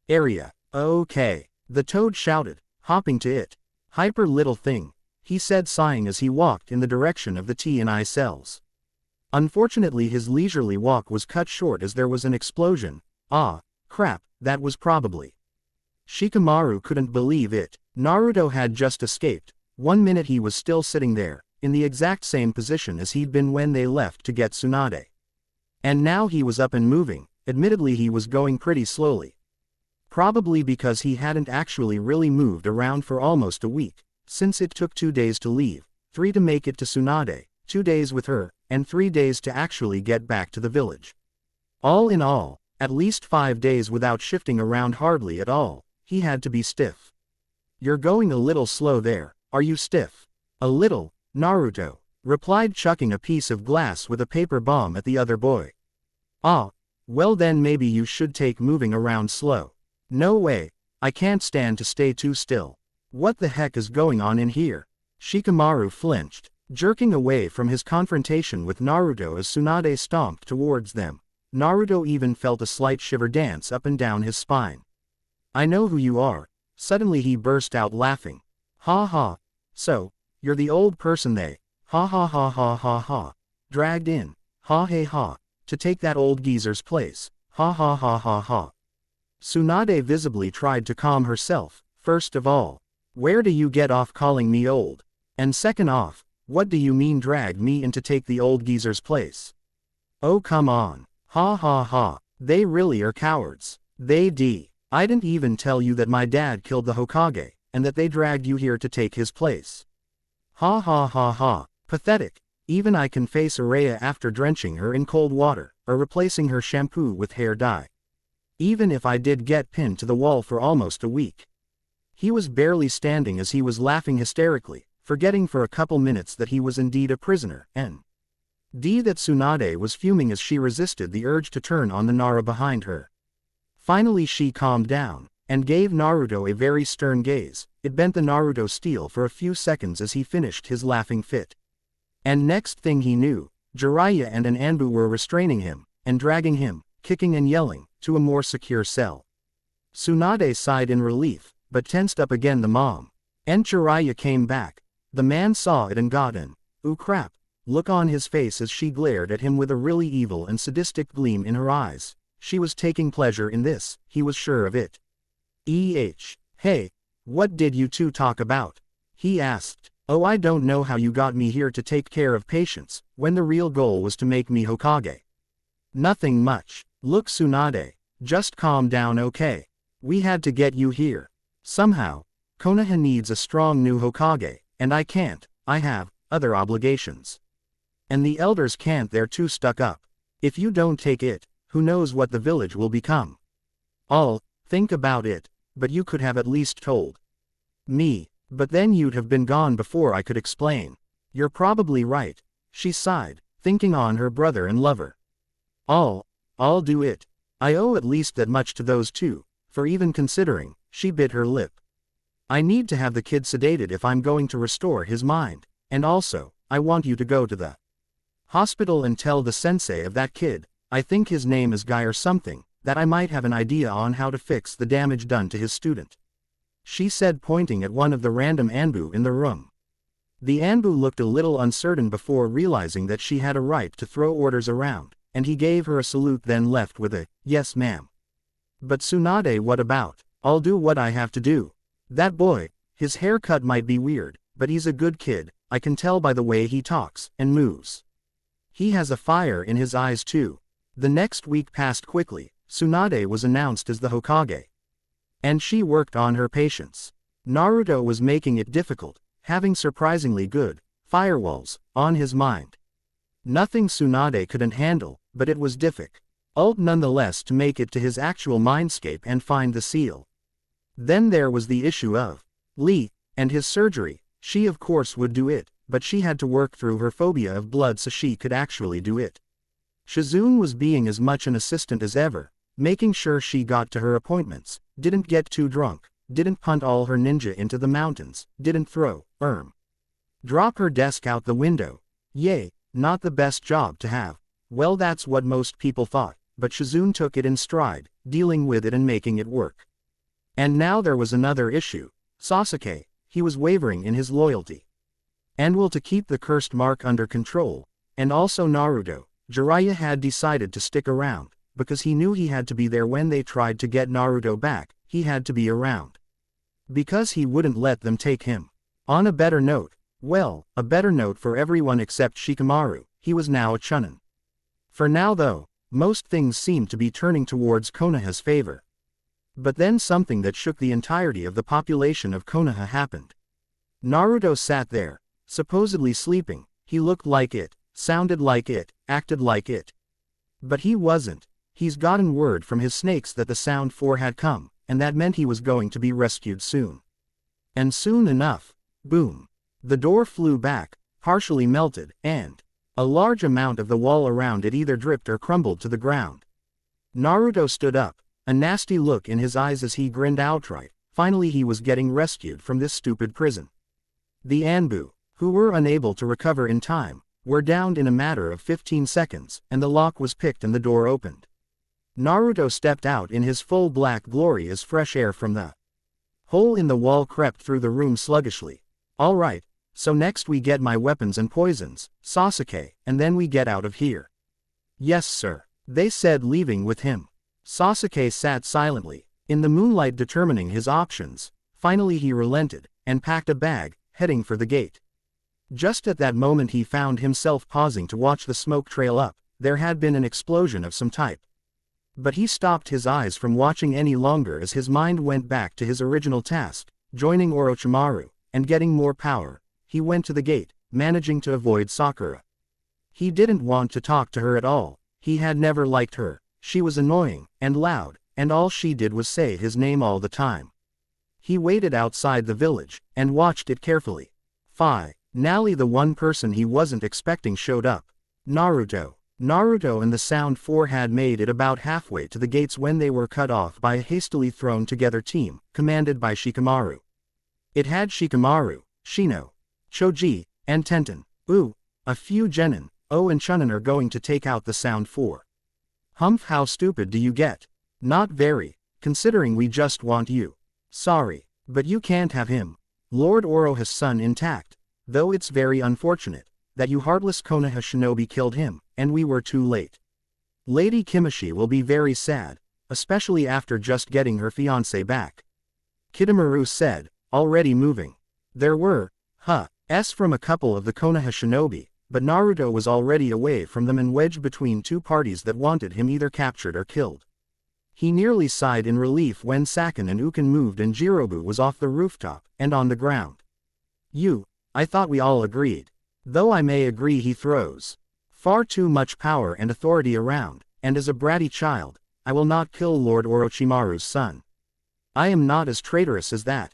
area. Okay. The toad shouted, hopping to it. Hyper little thing, he said sighing as he walked in the direction of the T&I cells. Unfortunately his leisurely walk was cut short as there was an explosion. Ah, crap, that was probably. Shikamaru couldn't believe it. Naruto had just escaped. 1 minute he was still sitting there, in the exact same position as he'd been when they left to get Tsunade. And now he was up and moving, admittedly he was going pretty slowly. Probably because he hadn't actually really moved around for almost a week, since it took 2 days to leave, 3 to make it to Tsunade, 2 days with her, and 3 days to actually get back to the village. All in all, at least 5 days without shifting around hardly at all, he had to be stiff. You're going a little slow there, are you stiff? A little, Naruto replied, chucking a piece of glass with a paper bomb at the other boy. Ah, well then maybe you should take moving around slow. No way, I can't stand to stay too still. What the heck is going on in here? Shikamaru flinched, jerking away from his confrontation with Naruto as Tsunade stomped towards them. Naruto even felt a slight shiver dance up and down his spine. I know who you are. Suddenly he burst out laughing. Ha ha. So, you're the old person they, ha ha ha ha ha ha, dragged in, ha hey ha, to take that old geezer's place, ha ha ha ha ha. Tsunade visibly tried to calm herself. First of all, where do you get off calling me old? And second off, what do you mean drag me in to take the old geezer's place? Oh come on, ha ha ha, they really are cowards. I didn't even tell you that my dad killed the Hokage, and that they dragged you here to take his place. Ha ha ha ha, pathetic. Even I can face Araya after drenching her in cold water, or replacing her shampoo with hair dye. Even if I did get pinned to the wall for almost a week. He was barely standing as he was laughing hysterically, forgetting for a couple minutes that he was indeed a prisoner, and that Tsunade was fuming as she resisted the urge to turn on the Nara behind her. Finally she calmed down, and gave Naruto a very stern gaze. It bent the Naruto steel for a few seconds as he finished his laughing fit. And next thing he knew, Jiraiya and an Anbu were restraining him, and dragging him, kicking and yelling, to a more secure cell. Tsunade sighed in relief, but tensed up again. The mom and Jiraiya came back. The man saw it and got an, ooh crap, look on his face as she glared at him with a really evil and sadistic gleam in her eyes. She was taking pleasure in this, he was sure of it. Hey, what did you two talk about? He asked. Oh, I don't know how you got me here to take care of patients, when the real goal was to make me Hokage. Nothing much. Look, Tsunade, just calm down, okay? We had to get you here. Somehow, Konoha needs a strong new Hokage, and I can't, I have other obligations. And the elders can't, they're too stuck up. If you don't take it, who knows what the village will become. Think about it, but you could have at least told me, but then you'd have been gone before I could explain. You're probably right, she sighed, thinking on her brother and lover. I'll do it. I owe at least that much to those two, for even considering, she bit her lip. I need to have the kid sedated if I'm going to restore his mind, and also, I want you to go to the hospital and tell the sensei of that kid, I think his name is Guy or something, that I might have an idea on how to fix the damage done to his student. She said, pointing at one of the random Anbu in the room. The Anbu looked a little uncertain before realizing that she had a right to throw orders around, and he gave her a salute, then left with a, yes ma'am. But Tsunade, what about? I'll do what I have to do. That boy, his haircut might be weird, but he's a good kid, I can tell by the way he talks and moves. He has a fire in his eyes too. The next week passed quickly. Tsunade was announced as the Hokage. And she worked on her patience. Naruto was making it difficult, having surprisingly good firewalls on his mind. Nothing Tsunade couldn't handle, but it was difficult nonetheless to make it to his actual mindscape and find the seal. Then there was the issue of Lee and his surgery. She of course would do it, but she had to work through her phobia of blood so she could actually do it. Shizune was being as much an assistant as ever, making sure she got to her appointments, didn't get too drunk, didn't punt all her ninja into the mountains, didn't drop her desk out the window. Yay, not the best job to have. Well, that's what most people thought, but Shizune took it in stride, dealing with it and making it work. And now there was another issue. Sasuke, he was wavering in his loyalty. And will to keep the cursed mark under control, and also Naruto. Jiraiya had decided to stick around, because he knew he had to be there when they tried to get Naruto back, he had to be around. Because he wouldn't let them take him. On a better note, well, a better note for everyone except Shikamaru, he was now a Chunin. For now though, most things seemed to be turning towards Konoha's favor. But then something that shook the entirety of the population of Konoha happened. Naruto sat there, supposedly sleeping. He looked like it, sounded like it, acted like it. But he wasn't. He's gotten word from his snakes that the Sound 4 had come, and that meant he was going to be rescued soon. And soon enough, boom. The door flew back, partially melted, and a large amount of the wall around it either dripped or crumbled to the ground. Naruto stood up, a nasty look in his eyes as he grinned outright. Finally he was getting rescued from this stupid prison. The Anbu, who were unable to recover in time, were downed in a matter of 15 seconds, and the lock was picked and the door opened. Naruto stepped out in his full black glory as fresh air from the hole in the wall crept through the room sluggishly. All right, so next we get my weapons and poisons, Sasuke, and then we get out of here. Yes sir, they said, leaving with him. Sasuke sat silently, in the moonlight determining his options. Finally he relented, and packed a bag, heading for the gate. Just at that moment he found himself pausing to watch the smoke trail up. There had been an explosion of some type. But he stopped his eyes from watching any longer as his mind went back to his original task, joining Orochimaru, and getting more power. He went to the gate, managing to avoid Sakura. He didn't want to talk to her at all. He had never liked her. She was annoying, and loud, and all she did was say his name all the time. He waited outside the village, and watched it carefully. Finally the one person he wasn't expecting showed up. Naruto. Naruto and the Sound 4 had made it about halfway to the gates when they were cut off by a hastily thrown together team, commanded by Shikamaru. It had Shikamaru, Shino, Choji, and Tenten. Ooh, a few genin. Oh, and Chunin are going to take out the Sound 4. Humph, how stupid do you get? Not very, considering we just want you. Sorry, but you can't have him. Lord Oroha's son intact. Though it's very unfortunate. that you heartless Konoha shinobi killed him, and we were too late. Lady Kimashi will be very sad, especially after just getting her fiancé back. Kitamura said, already moving. There were, from a couple of the Konoha shinobi, but Naruto was already away from them and wedged between two parties that wanted him either captured or killed. He nearly sighed in relief when Sakin and Uken moved and Jirobu was off the rooftop, and on the ground. I thought we all agreed. Though I may agree he throws far too much power and authority around, and as a bratty child, I will not kill Lord Orochimaru's son. I am not as traitorous as that.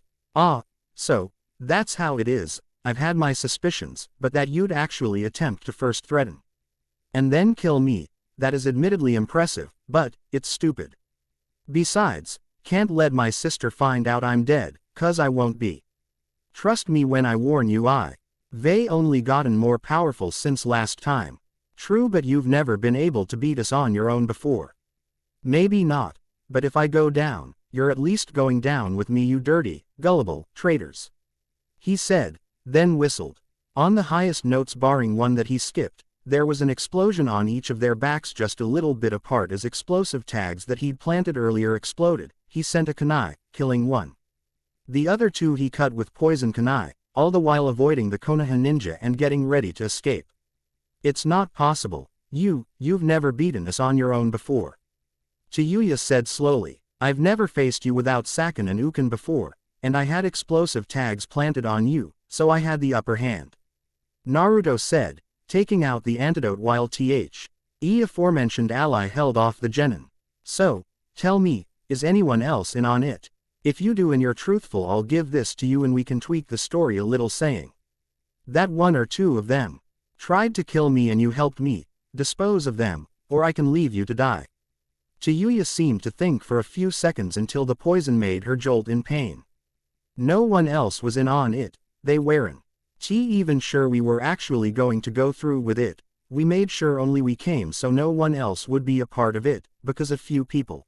So, that's how it is. I've had my suspicions, but that you'd actually attempt to first threaten and then kill me, that is admittedly impressive, but it's stupid. Besides, can't let my sister find out I'm dead, 'cause I won't be. Trust me when I warn you they've only gotten more powerful since last time. True, but you've never been able to beat us on your own before. Maybe not, but if I go down, you're at least going down with me, you dirty, gullible traitors. He said, then whistled. On the highest notes barring one that he skipped, there was an explosion on each of their backs just a little bit apart as explosive tags that he'd planted earlier exploded. He sent a kunai, killing one. The other two he cut with poison kunai, all the while avoiding the Konoha ninja and getting ready to escape. It's not possible. You've never beaten us on your own before. Chiyuya said slowly, I've never faced you without Sakin and Uken before, and I had explosive tags planted on you, so I had the upper hand. Naruto said, taking out the antidote while aforementioned ally held off the genin. So, tell me, is anyone else in on it? If you do and you're truthful, I'll give this to you and we can tweak the story a little, saying that one or two of them tried to kill me and you helped me dispose of them, or I can leave you to die. Chiyuya seemed to think for a few seconds until the poison made her jolt in pain. No one else was in on it, they weren't. Even sure we were actually going to go through with it, we made sure only we came so no one else would be a part of it, because a few people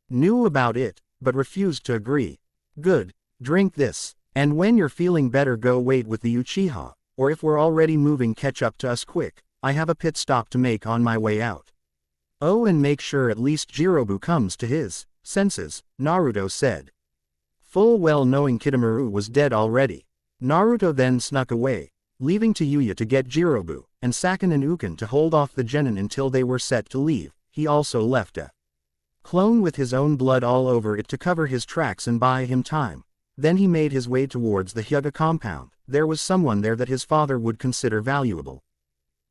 knew about it, but refused to agree. Good, drink this, and when you're feeling better go wait with the Uchiha, or if we're already moving catch up to us quick, I have a pit stop to make on my way out. Oh, and make sure at least Jirobu comes to his senses, Naruto said. Full well knowing Kitamura was dead already. Naruto then snuck away, leaving Chiyuya to get Jirobu, and Sakin and Uken to hold off the genin until they were set to leave. He also left a clone with his own blood all over it to cover his tracks and buy him time. Then he made his way towards the Hyuga compound. There was someone there that his father would consider valuable.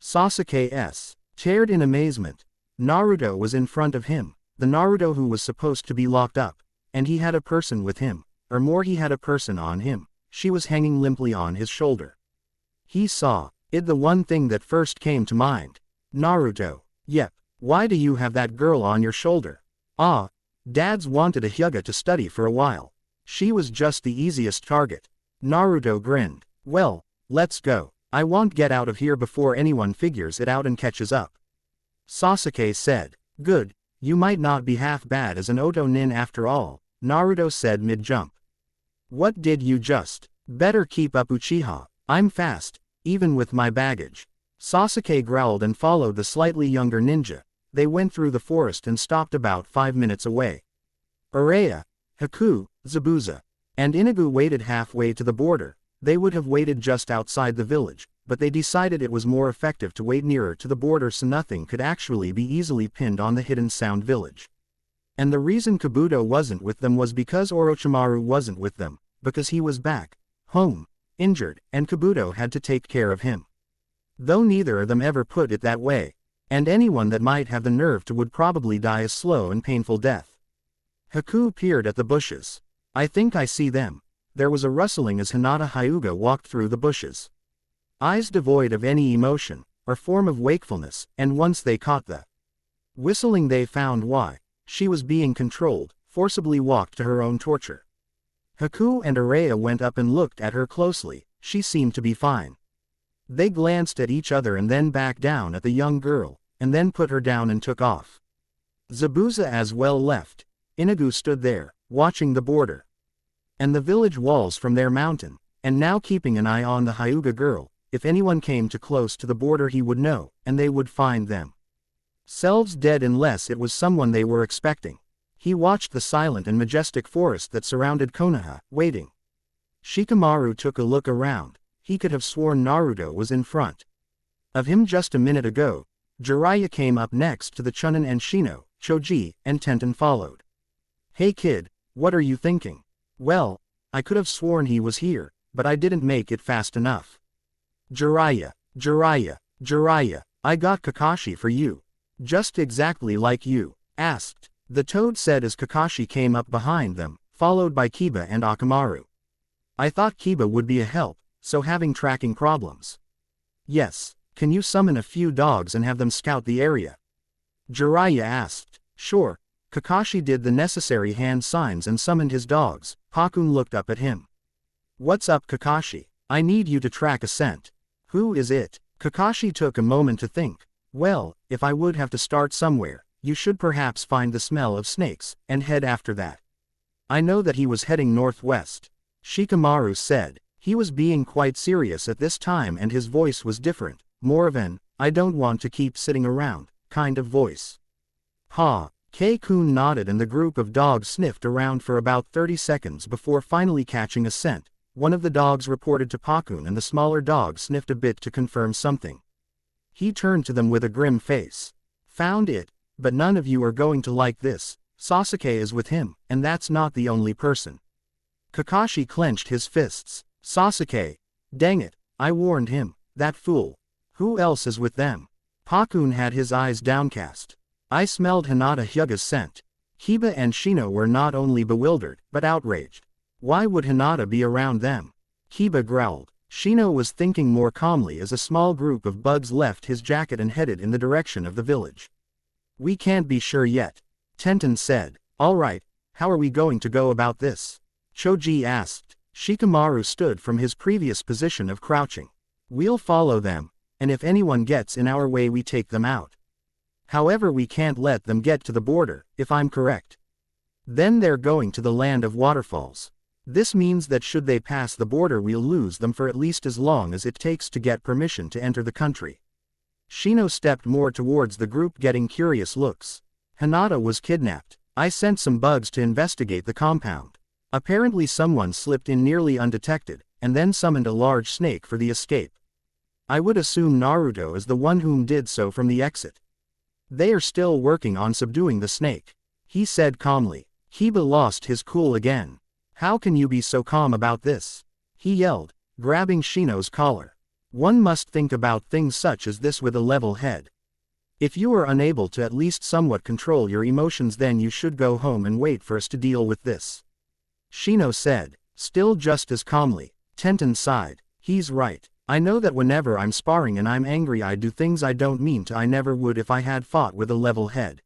Sasuke stared in amazement. Naruto was in front of him, the Naruto who was supposed to be locked up, and he had a person with him, or more, he had a person on him. She was hanging limply on his shoulder. He saw it, the one thing that first came to mind. Naruto. Yep, why do you have that girl on your shoulder? Dad's wanted a Hyuga to study for a while. She was just the easiest target. Naruto grinned. Well, let's go. I won't get out of here before anyone figures it out and catches up. Sasuke said. Good, you might not be half bad as an Oto nin after all, Naruto said mid-jump. What did you just? Better keep up, Uchiha. I'm fast, even with my baggage. Sasuke growled and followed the slightly younger ninja. They went through the forest and stopped about 5 minutes away. Uraya, Haku, Zabuza, and Inoue waited halfway to the border. They would have waited just outside the village, but they decided it was more effective to wait nearer to the border so nothing could actually be easily pinned on the hidden sound village. And the reason Kabuto wasn't with them was because Orochimaru wasn't with them, because he was back home, injured, and Kabuto had to take care of him. Though neither of them ever put it that way, and anyone that might have the nerve to would probably die a slow and painful death. Haku peered at the bushes. I think I see them. There was a rustling as Hinata Hyuga walked through the bushes. Eyes devoid of any emotion, or form of wakefulness, and once they caught the whistling they found why she was being controlled, forcibly walked to her own torture. Haku and Uraya went up and looked at her closely. She seemed to be fine. They glanced at each other and then back down at the young girl, and then put her down and took off. Zabuza as well left. Inoue stood there, watching the border and the village walls from their mountain, and now keeping an eye on the Hyuga girl. if anyone came too close to the border he would know, and they would find them selves dead unless it was someone they were expecting. He watched the silent and majestic forest that surrounded Konoha, waiting. Shikamaru took a look around. He could have sworn Naruto was in front of him just a minute ago. Jiraiya came up next to the Chunin and Shino, Choji, and Tenten followed. "Hey kid, what are you thinking?" "Well, I could have sworn he was here, but I didn't make it fast enough." "Jiraiya, I got Kakashi for you. Just exactly like you asked," the toad said as Kakashi came up behind them, followed by Kiba and Akamaru. "I thought Kiba would be a help, so having tracking problems." "Yes, can you summon a few dogs and have them scout the area?" Jiraiya asked. "Sure." Kakashi did the necessary hand signs and summoned his dogs. Pakun looked up at him. "What's up, Kakashi? I need you to track a scent." "Who is it?" Kakashi took a moment to think. "Well, if I would have to start somewhere, you should perhaps find the smell of snakes, and head after that." "I know that he was heading northwest," Shikamaru said. He was being quite serious at this time and his voice was different, more of an, "I don't want to keep sitting around," kind of voice. "Ha." K-kun nodded and the group of dogs sniffed around for about 30 seconds before finally catching a scent. One of the dogs reported to Pakun and the smaller dog sniffed a bit to confirm something. He turned to them with a grim face. "Found it, but none of you are going to like this. Sasuke is with him, and that's not the only person." Kakashi clenched his fists. "Sasuke? Dang it, I warned him, that fool. Who else is with them?" Pakun had his eyes downcast. "I smelled Hinata Hyuga's scent." Kiba and Shino were not only bewildered, but outraged. Why would Hinata be around them? Kiba growled. Shino was thinking more calmly as a small group of bugs left his jacket and headed in the direction of the village. "We can't be sure yet," Tenten said. "Alright, how are we going to go about this?" Choji asked. Shikamaru stood from his previous position of crouching. "We'll follow them, and if anyone gets in our way we take them out. However, we can't let them get to the border, if I'm correct. Then they're going to the land of waterfalls. This means that should they pass the border we'll lose them for at least as long as it takes to get permission to enter the country." Shino stepped more towards the group, getting curious looks. "Hinata was kidnapped. I sent some bugs to investigate the compound. Apparently someone slipped in nearly undetected, and then summoned a large snake for the escape. I would assume Naruto is the one whom did so from the exit. They are still working on subduing the snake," he said calmly. Kiba lost his cool again. "How can you be so calm about this?" he yelled, grabbing Shino's collar. "One must think about things such as this with a level head. If you are unable to at least somewhat control your emotions, then you should go home and wait for us to deal with this," Shino said, still just as calmly. Tenten sighed. "He's right. I know that whenever I'm sparring and I'm angry I do things I don't mean to. I never would if I had fought with a level head."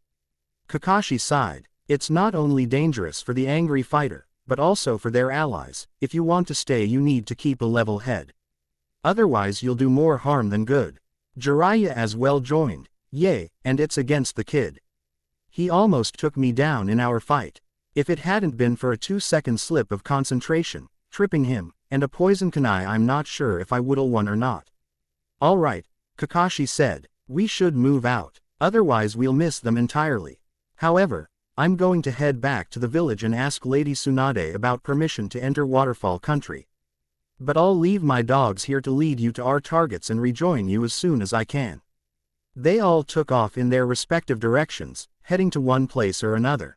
Kakashi sighed. "It's not only dangerous for the angry fighter, but also for their allies. If you want to stay you need to keep a level head. Otherwise you'll do more harm than good." Jiraiya as well joined. "Yay, and it's against the kid. He almost took me down in our fight. If it hadn't been for a 2-second slip of concentration, tripping him, and a poison kunai, I'm not sure if I would've won or not." "Alright," Kakashi said, "we should move out, otherwise we'll miss them entirely. However, I'm going to head back to the village and ask Lady Tsunade about permission to enter Waterfall Country. But I'll leave my dogs here to lead you to our targets and rejoin you as soon as I can." They all took off in their respective directions, heading to one place or another.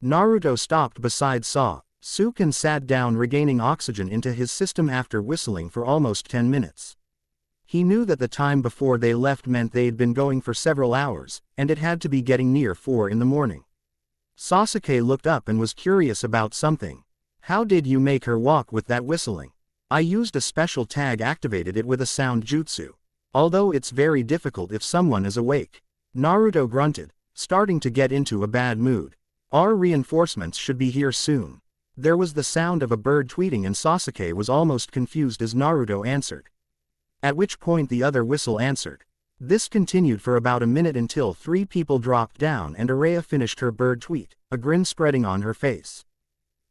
Naruto stopped beside Sasuke and sat down, regaining oxygen into his system after whistling for almost 10 minutes. He knew that the time before they left meant they'd been going for several hours, and it had to be getting near 4 in the morning. Sasuke looked up and was curious about something. "How did you make her walk with that whistling?" "I used a special tag, activated it with a sound jutsu. Although it's very difficult if someone is awake." Naruto grunted, starting to get into a bad mood. "Our reinforcements should be here soon." There was the sound of a bird tweeting and Sasuke was almost confused as Naruto answered. At which point the other whistle answered. This continued for about a minute until 3 people dropped down and Araya finished her bird tweet, a grin spreading on her face.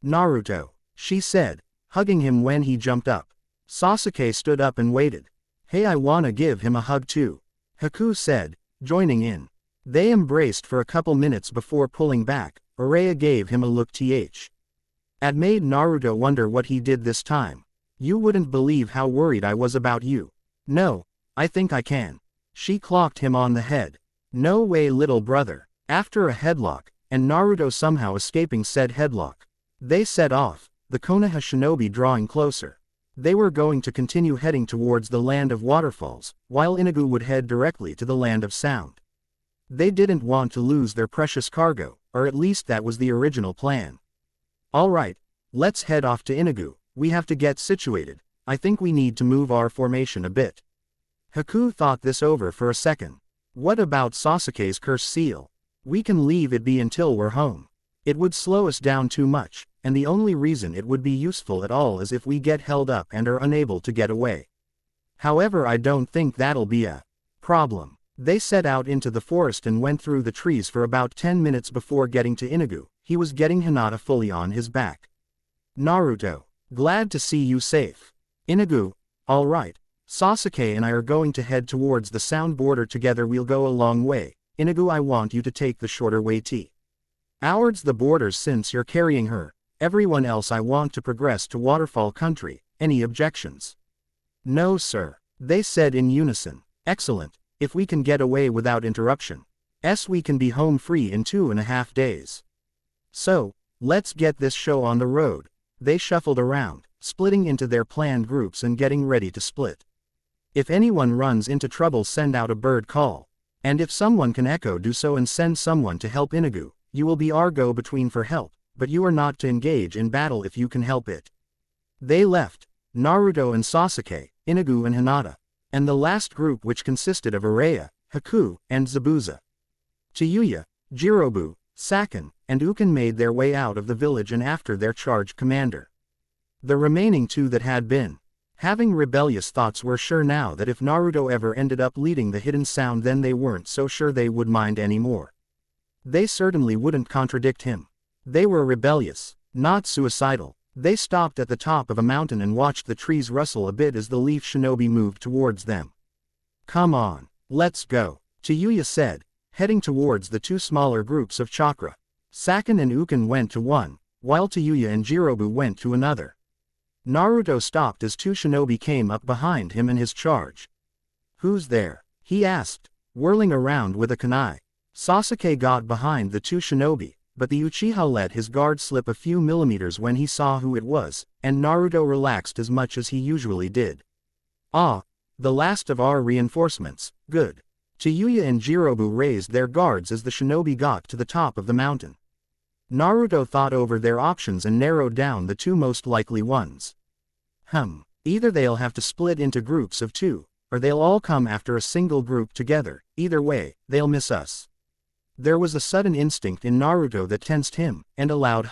"Naruto," she said, hugging him when he jumped up. Sasuke stood up and waited. Hey, I wanna give him a hug too, Haku said, joining in. They embraced for a couple minutes before pulling back. Araya gave him a look that made Naruto wonder what he did this time. You wouldn't believe how worried I was about you. No, I think I can. She clocked him on the head. No way, little brother. After a headlock, and Naruto somehow escaping said headlock, they set off, the Konoha shinobi drawing closer. They were going to continue heading towards the land of waterfalls, while Inugu would head directly to the land of sound. They didn't want to lose their precious cargo, or at least that was the original plan. Alright, let's head off to Inugu. We have to get situated. I think we need to move our formation a bit. Haku thought this over for a second. What about Sasuke's curse seal? We can leave it be until we're home. It would slow us down too much, and the only reason it would be useful at all is if we get held up and are unable to get away. However, I don't think that'll be a problem. They set out into the forest and went through the trees for about 10 minutes before getting to Inugu. He was getting Hinata fully on his back. Naruto, glad to see you safe. Inugu, alright. Sasuke and I are going to head towards the sound border together. We'll go a long way. Inugu, I want you to take the shorter way towards the borders since you're carrying her. Everyone else, I want to progress to Waterfall Country. Any objections? No, sir, they said in unison. Excellent. If we can get away without interruption, we can be home free in 2.5 days. So, let's get this show on the road. They shuffled around, splitting into their planned groups and getting ready to split. If anyone runs into trouble, send out a bird call. And if someone can echo, do so and send someone to help Inugu. You will be our go-between for help, but you are not to engage in battle if you can help it. They left, Naruto and Sasuke, Inugu and Hinata, and the last group, which consisted of Araya, Haku, and Zabuza. Chiyuya, Jirobu, Saken, and Uken made their way out of the village and after their charge commander. The remaining two that had been having rebellious thoughts were sure now that if Naruto ever ended up leading the hidden sound, then they weren't so sure they would mind anymore. They certainly wouldn't contradict him. They were rebellious, not suicidal. They stopped at the top of a mountain and watched the trees rustle a bit as the leaf shinobi moved towards them. Come on, let's go, Chiyuya said, heading towards the two smaller groups of chakra. Saken and Uken went to one, while Chiyuya and Jirobu went to another. Naruto stopped as two shinobi came up behind him in his charge. Who's there? He asked, whirling around with a kunai. Sasuke got behind the two shinobi, but the Uchiha let his guard slip a few millimeters when he saw who it was, and Naruto relaxed as much as he usually did. Ah, the last of our reinforcements, good. Chiyuya and Jirobu raised their guards as the shinobi got to the top of the mountain. Naruto thought over their options and narrowed down the two most likely ones. Either they'll have to split into groups of two, or they'll all come after a single group together. Either way, they'll miss us. There was a sudden instinct in Naruto that tensed him, and allowed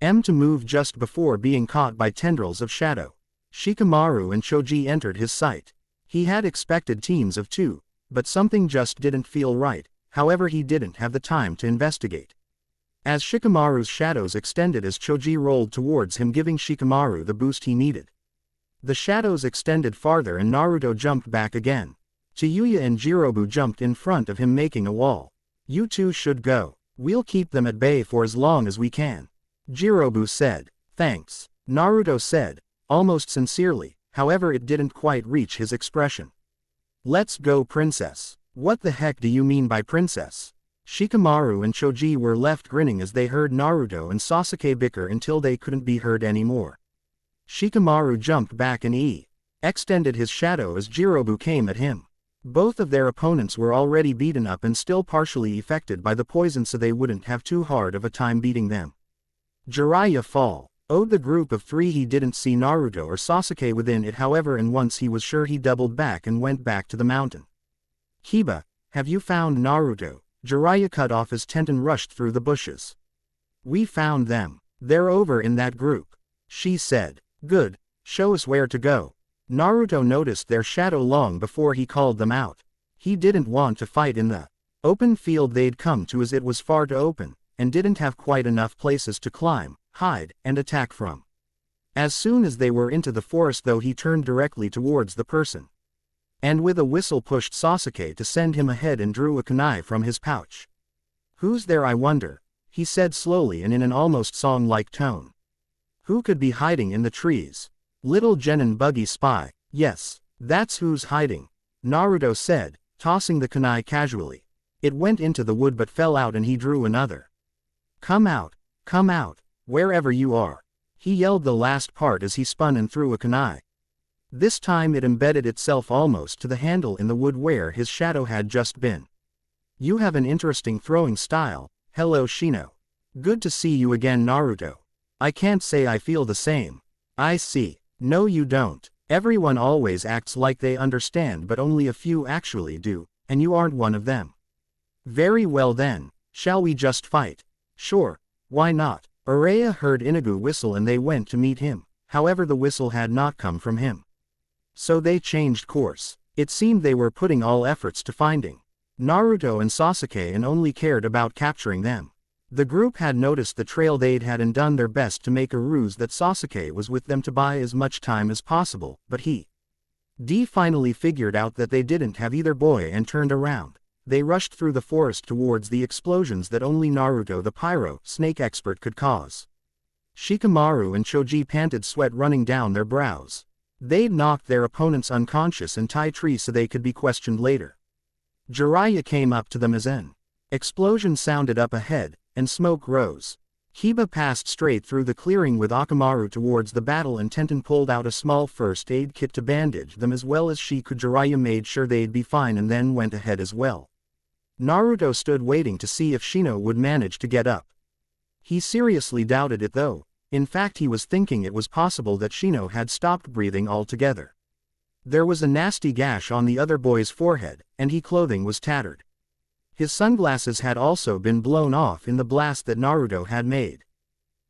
to move just before being caught by tendrils of shadow. Shikamaru and Choji entered his sight. He had expected teams of two, but something just didn't feel right. However, he didn't have the time to investigate. As Shikamaru's shadows extended as Choji rolled towards him, giving Shikamaru the boost he needed. The shadows extended farther and Naruto jumped back again. Chiyuya and Jirobu jumped in front of him, making a wall. You two should go. We'll keep them at bay for as long as we can. Jirobu said. Thanks, Naruto said, almost sincerely, however it didn't quite reach his expression. Let's go, princess. What the heck do you mean by princess? Shikamaru and Choji were left grinning as they heard Naruto and Sasuke bicker until they couldn't be heard anymore. Shikamaru jumped back and extended his shadow as Jirobu came at him. Both of their opponents were already beaten up and still partially affected by the poison, so they wouldn't have too hard of a time beating them. Jiraiya fall. Owed the group of three. He didn't see Naruto or Sasuke within it, however, and once he was sure, he doubled back and went back to the mountain. Kiba, have you found Naruto? Jiraiya cut off his tent and rushed through the bushes. We found them. They're over in that group, she said. Good, show us where to go. Naruto noticed their shadow long before he called them out. He didn't want to fight in the open field they'd come to, as it was far too open, and didn't have quite enough places to climb, hide, and attack from. As soon as they were into the forest though, he turned directly towards the person. and with a whistle pushed Sasuke to send him ahead and drew a kunai from his pouch. "Who's there, I wonder?" he said slowly and in an almost song-like tone. "Who could be hiding in the trees? Little Genin Buggy Spy." "Yes, that's who's hiding," Naruto said, tossing the kunai casually. It went into the wood but fell out and he drew another. Come out, wherever you are." He yelled the last part as he spun and threw a kunai. This time it embedded itself almost to the handle in the wood where his shadow had just been. "You have an interesting throwing style." "Hello Shino. Good to see you again Naruto." "I can't say I feel the same." "I see. No you don't. Everyone always acts like they understand but only a few actually do, and you aren't one of them." "Very well then, shall we just fight?" "Sure, why not?" Uraya heard Inigo whistle and they went to meet him, however the whistle had not come from him. So they changed course. It seemed they were putting all efforts to finding Naruto and Sasuke and only cared about capturing them. The group had noticed the trail they'd had and done their best to make a ruse that Sasuke was with them to buy as much time as possible, but he finally figured out that they didn't have either boy and turned around. They rushed through the forest towards the explosions that only Naruto the pyro snake expert could cause. Shikamaru and Choji panted, sweat running down their brows. They'd knocked their opponents unconscious and tied trees so they could be questioned later. Jiraiya came up to them as an explosion sounded up ahead, and smoke rose. Kiba passed straight through the clearing with Akamaru towards the battle and Tenten pulled out a small first aid kit to bandage them as well as she could. Jiraiya made sure they'd be fine and then went ahead as well. Naruto stood waiting to see if Shino would manage to get up. He seriously doubted it though. In fact he was thinking it was possible that Shino had stopped breathing altogether. There was a nasty gash on the other boy's forehead, and his clothing was tattered. His sunglasses had also been blown off in the blast that Naruto had made.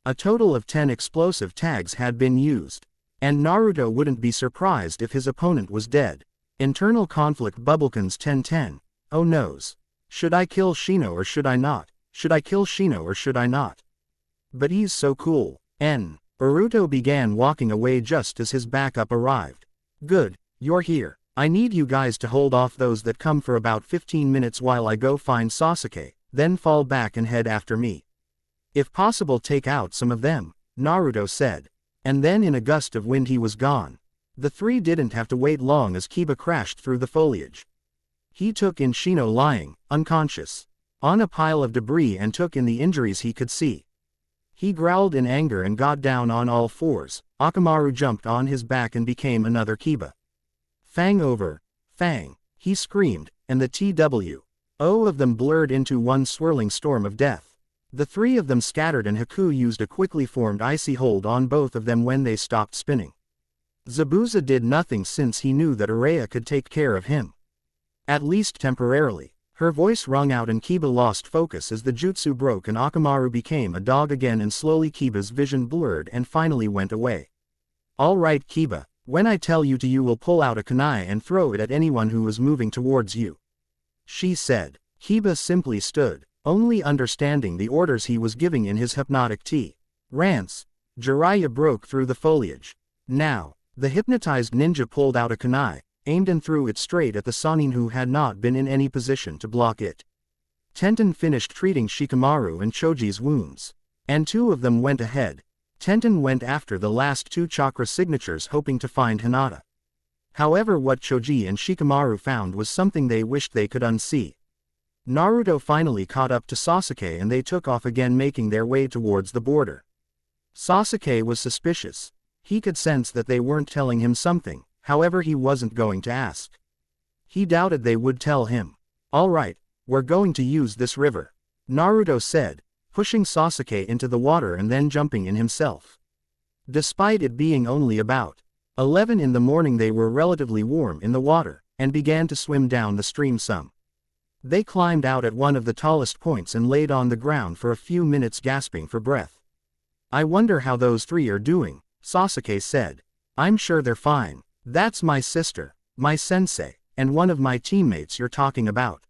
A total of 10 explosive tags had been used, and Naruto wouldn't be surprised if his opponent was dead. Internal conflict Bubblekins 1010. Oh noes. Should I kill Shino or should I not? Should I kill Shino or should I not? But he's so cool. Naruto began walking away just as his backup arrived. Good, you're here. I need you guys to hold off those that come for about 15 minutes while I go find Sasuke, then fall back and head after me. If possible take out some of them, Naruto said. And then in a gust of wind he was gone. The three didn't have to wait long as Kiba crashed through the foliage. He took in Shino lying, unconscious, on a pile of debris and took in the injuries he could see. He growled in anger and got down on all fours. Akamaru jumped on his back and became another Kiba. Fang over, Fang, he screamed, and the TWO of them blurred into one swirling storm of death. The three of them scattered and Haku used a quickly formed icy hold on both of them when they stopped spinning. Zabuza did nothing since he knew that Uraya could take care of him. At least temporarily. Her voice rung out and Kiba lost focus as the jutsu broke and Akamaru became a dog again and slowly Kiba's vision blurred and finally went away. All right Kiba, when I tell you to you will pull out a kunai and throw it at anyone who is moving towards you. She said. Kiba simply stood, only understanding the orders he was giving in his hypnotic trance. Jiraiya broke through the foliage. Now, the hypnotized ninja pulled out a kunai, aimed and threw it straight at the Sannin who had not been in any position to block it. Tenten finished treating Shikamaru and Choji's wounds. And two of them went ahead. Tenten went after the last two chakra signatures hoping to find Hinata. However what Choji and Shikamaru found was something they wished they could unsee. Naruto finally caught up to Sasuke and they took off again making their way towards the border. Sasuke was suspicious. He could sense that they weren't telling him something. However he wasn't going to ask. He doubted they would tell him. All right, we're going to use this river, Naruto said, pushing Sasuke into the water and then jumping in himself. Despite it being only about 11 in the morning they were relatively warm in the water, and began to swim down the stream some. They climbed out at one of the tallest points and laid on the ground for a few minutes gasping for breath. I wonder how those three are doing, Sasuke said. I'm sure they're fine. That's my sister, my sensei, and one of my teammates you're talking about,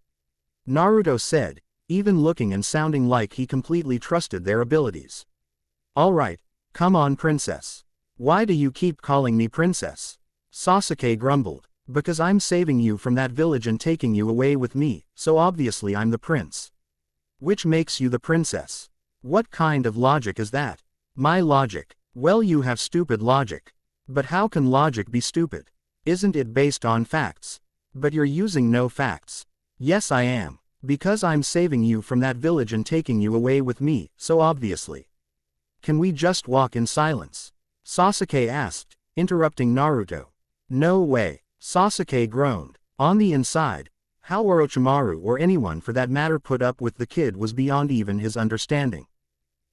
Naruto said, even looking and sounding like he completely trusted their abilities. All right, come on princess. Why do you keep calling me princess? Sasuke grumbled. Because I'm saving you from that village and taking you away with me, so obviously I'm the prince. Which makes you the princess. What kind of logic is that? My logic. Well, you have stupid logic. But how can logic be stupid? Isn't it based on facts? But you're using no facts. Yes, I am. Because I'm saving you from that village and taking you away with me, so obviously. Can we just walk in silence? Sasuke asked, interrupting Naruto. No way. Sasuke groaned. On the inside, how Orochimaru or anyone for that matter put up with the kid was beyond even his understanding.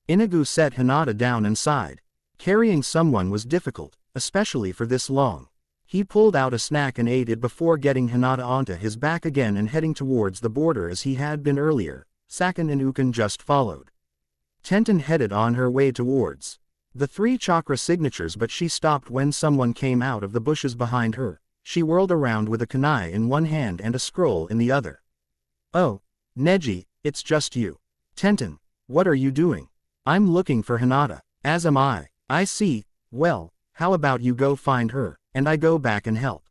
Inoue set Hinata down and sighed. Carrying someone was difficult, especially for this long. He pulled out a snack and ate it before getting Hinata onto his back again and heading towards the border as he had been earlier. Sakin and Ukin just followed. Tenten headed on her way towards the 3 chakra signatures, but she stopped when someone came out of the bushes behind her. She whirled around with a kunai in one hand and a scroll in the other. Oh, Neji, it's just you. Tenten, what are you doing? I'm looking for Hinata. As am I. I see. Well, how about you go find her, and I go back and help.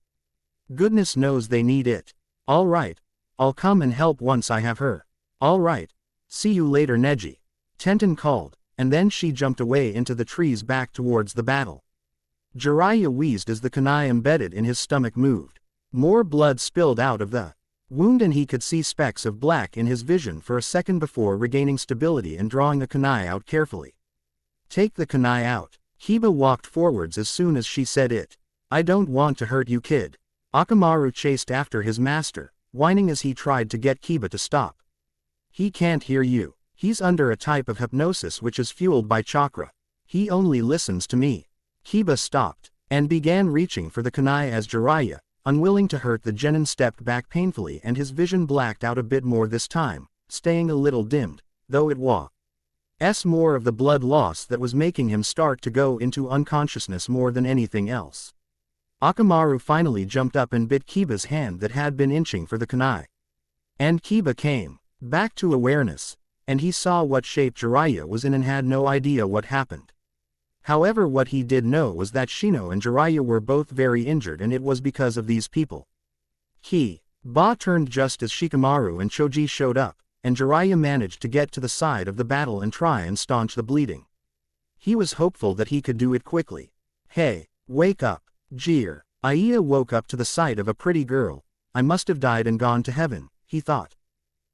Goodness knows they need it. All right. I'll come and help once I have her. All right. See you later, Neji. Tenten called, and then she jumped away into the trees back towards the battle. Jiraiya wheezed as the kunai embedded in his stomach moved. More blood spilled out of the wound and he could see specks of black in his vision for a second before regaining stability and drawing the kunai out carefully. Take the kunai out. Kiba walked forwards as soon as she said it. I don't want to hurt you, kid. Akamaru chased after his master, whining as he tried to get Kiba to stop. He can't hear you. He's under a type of hypnosis which is fueled by chakra. He only listens to me. Kiba stopped, and began reaching for the kunai as Jiraiya, unwilling to hurt the genin, stepped back painfully and his vision blacked out a bit more this time, staying a little dimmed, though it was more of the blood loss that was making him start to go into unconsciousness more than anything else. Akamaru finally jumped up and bit Kiba's hand that had been inching for the kunai. And Kiba came back to awareness, and he saw what shape Jiraiya was in and had no idea what happened. However, what he did know was that Shino and Jiraiya were both very injured, and it was because of these people. Ba turned just as Shikamaru and Choji showed up, and Jiraiya managed to get to the side of the battle and try and staunch the bleeding. He was hopeful that he could do it quickly. Hey, wake up, Jir. Aiya woke up to the sight of a pretty girl. I must have died and gone to heaven, he thought.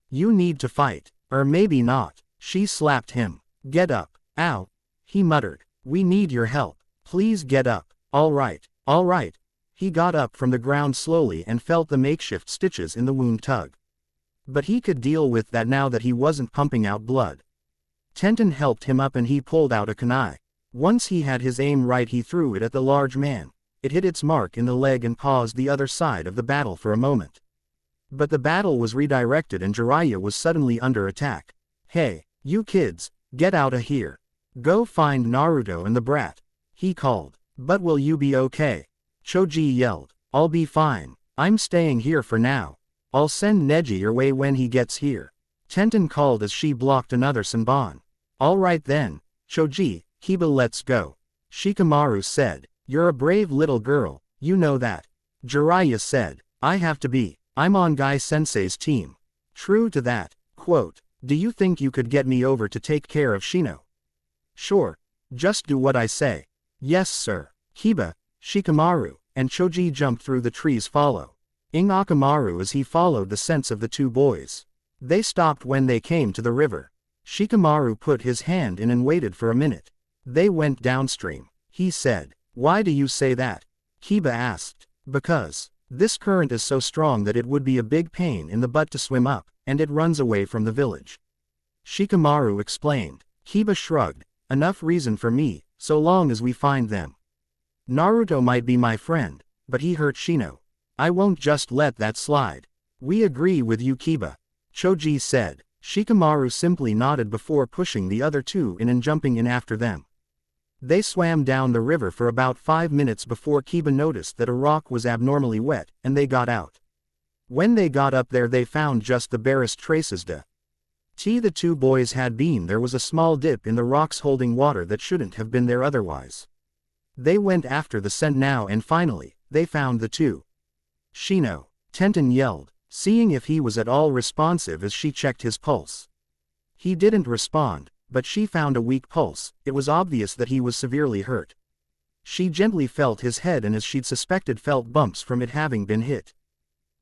You need to fight, or maybe not. She slapped him. Get up. Ow, he muttered. We need your help. Please get up. All right, all right. He got up from the ground slowly and felt the makeshift stitches in the wound tug. But he could deal with that now that he wasn't pumping out blood. Tenten helped him up and he pulled out a kunai. Once he had his aim right, he threw it at the large man. It hit its mark in the leg and paused the other side of the battle for a moment. But the battle was redirected and Jiraiya was suddenly under attack. Hey, you kids, get out of here. Go find Naruto and the brat, he called. But will you be okay? Choji yelled. I'll be fine. I'm staying here for now. I'll send Neji your way when he gets here. Tenten called as she blocked another Senbon. All right then, Choji, Kiba, let's go. Shikamaru said. You're a brave little girl, you know that. Jiraiya said. I have to be. I'm on Gai Sensei's team. True to that. Quote, do you think you could get me over to take care of Shino? Sure. Just do what I say. Yes, sir. Kiba, Shikamaru, and Choji jumped through the trees follow. Akamaru as he followed the scents of the two boys. They stopped when they came to the river. Shikamaru put his hand in and waited for a minute. They went downstream. He said. Why do you say that? Kiba asked. Because this current is so strong that it would be a big pain in the butt to swim up, and it runs away from the village. Shikamaru explained. Kiba shrugged. Enough reason for me, so long as we find them. Naruto might be my friend, but he hurt Shino. I won't just let that slide. We agree with you, Kiba. Choji said. Shikamaru simply nodded before pushing the other two in and jumping in after them. They swam down the river for about 5 minutes before Kiba noticed that a rock was abnormally wet, and they got out. When they got up there, they found just the barest traces the two boys had been. There was a small dip in the rocks holding water that shouldn't have been there otherwise. They went after the scent now and finally, they found the two Shino, Tenten yelled, seeing if he was at all responsive as she checked his pulse. He didn't respond, but she found a weak pulse. It was obvious that he was severely hurt. She gently felt his head and as she'd suspected felt bumps from it having been hit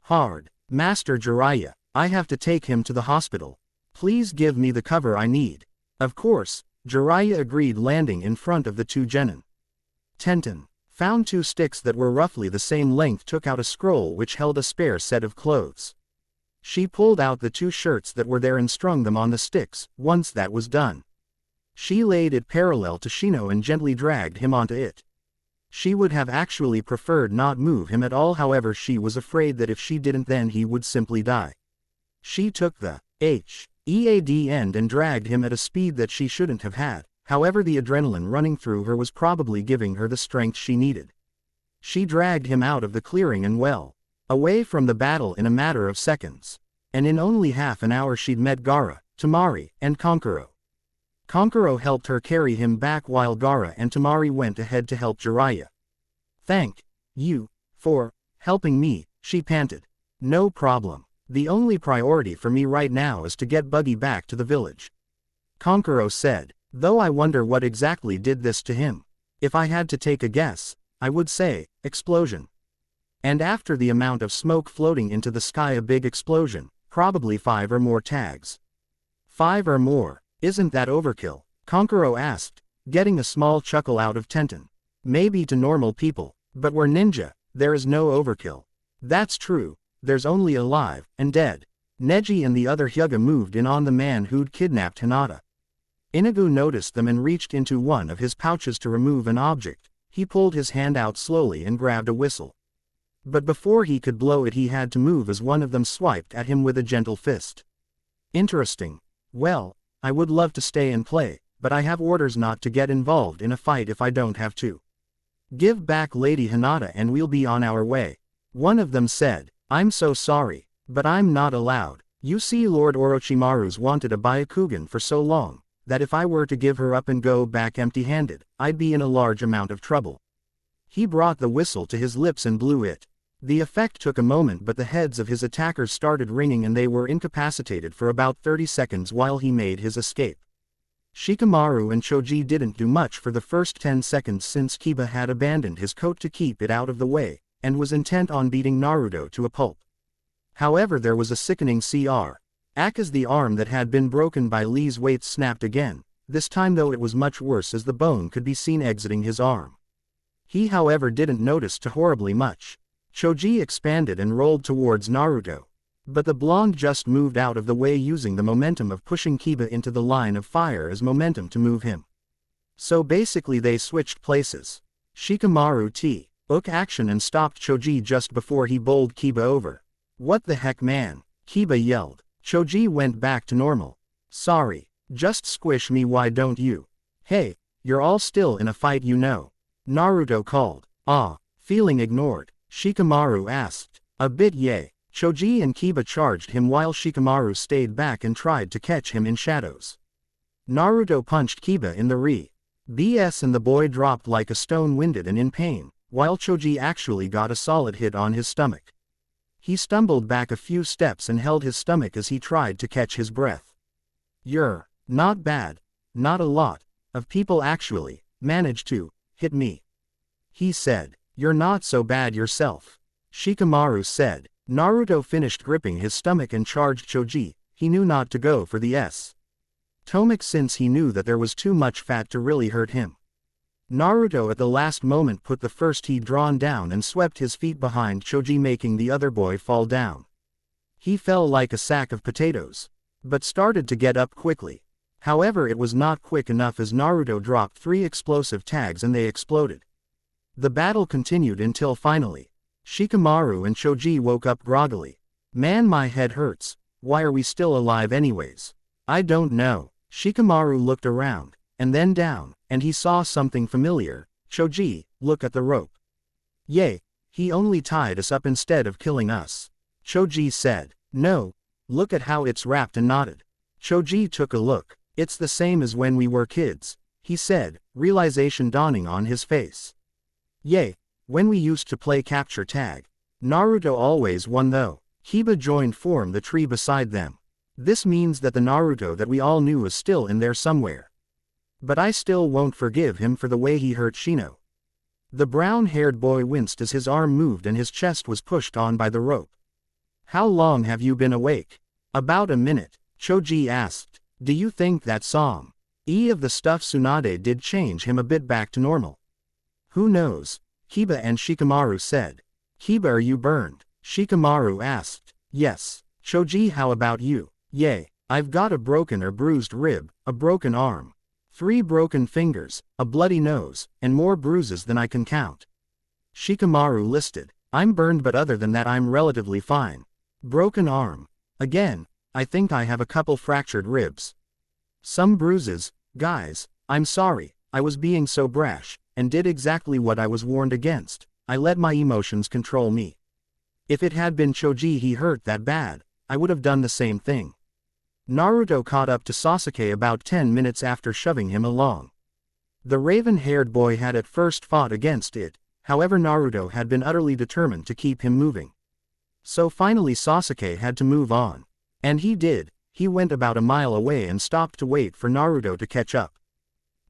hard. Master Jiraiya, I have to take him to the hospital. Please give me the cover I need. Of course, Jiraiya agreed, landing in front of the two genin. Tenten found two sticks that were roughly the same length, took out a scroll which held a spare set of clothes. She pulled out the two shirts that were there and strung them on the sticks. Once that was done, she laid it parallel to Shino and gently dragged him onto it. She would have actually preferred not move him at all, however she was afraid that if she didn't then he would simply die. She took the HEAD end and dragged him at a speed that she shouldn't have had. However, the adrenaline running through her was probably giving her the strength she needed. She dragged him out of the clearing and well away from the battle in a matter of seconds. And in only half an hour she'd met Gaara, Temari, and Kankuro. Kankuro helped her carry him back while Gaara and Temari went ahead to help Jiraiya. Thank you for helping me, she panted. No problem. The only priority for me right now is to get Buggy back to the village. Kankuro said, though I wonder what exactly did this to him. If I had to take a guess, I would say, explosion. And after the amount of smoke floating into the sky, a big explosion, probably 5 or more tags. 5 or more, isn't that overkill? Kankuro asked, getting a small chuckle out of Tenten. Maybe to normal people, but we're ninja, there is no overkill. That's true, there's only alive and dead. Neji and the other Hyuga moved in on the man who'd kidnapped Hinata. Inigo noticed them and reached into one of his pouches to remove an object. He pulled his hand out slowly and grabbed a whistle. But before he could blow it he had to move as one of them swiped at him with a gentle fist. Interesting. Well, I would love to stay and play, but I have orders not to get involved in a fight if I don't have to. Give back Lady Hinata and we'll be on our way. One of them said, I'm so sorry, but I'm not allowed. You see, Lord Orochimaru's wanted a Byakugan for so long, that if I were to give her up and go back empty-handed, I'd be in a large amount of trouble. He brought the whistle to his lips and blew it. The effect took a moment, but the heads of his attackers started ringing and they were incapacitated for about 30 seconds while he made his escape. Shikamaru and Choji didn't do much for the first 10 seconds since Kiba had abandoned his coat to keep it out of the way, and was intent on beating Naruto to a pulp. However, there was a sickening CR. As the arm that had been broken by Lee's weight snapped again, this time though it was much worse as the bone could be seen exiting his arm. He however didn't notice too horribly much. Choji expanded and rolled towards Naruto. But the blonde just moved out of the way using the momentum of pushing Kiba into the line of fire as momentum to move him. So basically they switched places. Shikamaru took action and stopped Choji just before he bowled Kiba over. What the heck, man? Kiba yelled. Choji went back to normal. Sorry, just squish me, why don't you? Hey, you're all still in a fight, you know. Naruto called. Feeling ignored, Shikamaru asked. A bit, yay. Choji and Kiba charged him while Shikamaru stayed back and tried to catch him in shadows. Naruto punched Kiba in the BS and the boy dropped like a stone, winded and in pain, while Choji actually got a solid hit on his stomach. He stumbled back a few steps and held his stomach as he tried to catch his breath. You're not bad. Not a lot of people actually managed to hit me, he said. You're not so bad yourself, Shikamaru said. Naruto finished gripping his stomach and charged Choji. He knew not to go for the stomach since he knew that there was too much fat to really hurt him. Naruto at the last moment put the first he'd drawn down and swept his feet behind Choji, making the other boy fall down. He fell like a sack of potatoes, but started to get up quickly. However, it was not quick enough as Naruto dropped 3 explosive tags and they exploded. The battle continued until finally, Shikamaru and Choji woke up groggily. Man, my head hurts. Why are we still alive anyways? I don't know. Shikamaru looked around, and then down, and he saw something familiar. Choji, look at the rope. Yay, he only tied us up instead of killing us. Choji said. No, look at how it's wrapped and knotted. Choji took a look. It's the same as when we were kids, he said, realization dawning on his face. Yay, when we used to play capture tag. Naruto always won though. Kiba joined form the tree beside them. This means that the Naruto that we all knew is still in there somewhere. But I still won't forgive him for the way he hurt Shino. The brown-haired boy winced as his arm moved and his chest was pushed on by the rope. How long have you been awake? About a minute, Choji asked. Do you think that song of the stuff Tsunade did change him a bit back to normal? Who knows? Kiba and Shikamaru said. Kiba, are you burned? Shikamaru asked. Yes. Choji, how about you? Yay. I've got a broken or bruised rib, a broken arm, 3 broken fingers, a bloody nose, and more bruises than I can count. Shikamaru listed. I'm burned, but other than that I'm relatively fine. Broken arm. Again, I think I have a couple fractured ribs. Some bruises. Guys, I'm sorry, I was being so brash, and did exactly what I was warned against. I let my emotions control me. If it had been Choji he hurt that bad, I would have done the same thing. Naruto caught up to Sasuke about 10 minutes after shoving him along. The raven-haired boy had at first fought against it, however Naruto had been utterly determined to keep him moving. So finally Sasuke had to move on. And he did. He went about a mile away and stopped to wait for Naruto to catch up.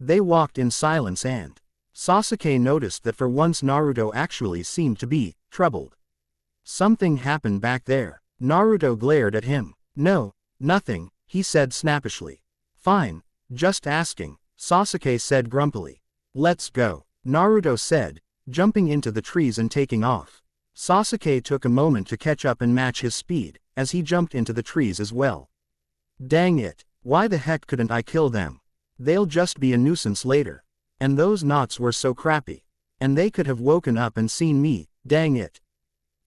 They walked in silence and Sasuke noticed that for once Naruto actually seemed to be troubled. Something happened back there. Naruto glared at him. No, nothing, he said snappishly. Fine, just asking, Sasuke said grumpily. Let's go, Naruto said, jumping into the trees and taking off. Sasuke took a moment to catch up and match his speed, as he jumped into the trees as well. Dang it, why the heck couldn't I kill them? They'll just be a nuisance later. And those knots were so crappy. And they could have woken up and seen me, dang it.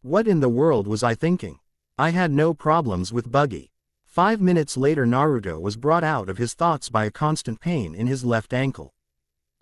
What in the world was I thinking? I had no problems with Buggy. 5 minutes later Naruto was brought out of his thoughts by a constant pain in his left ankle.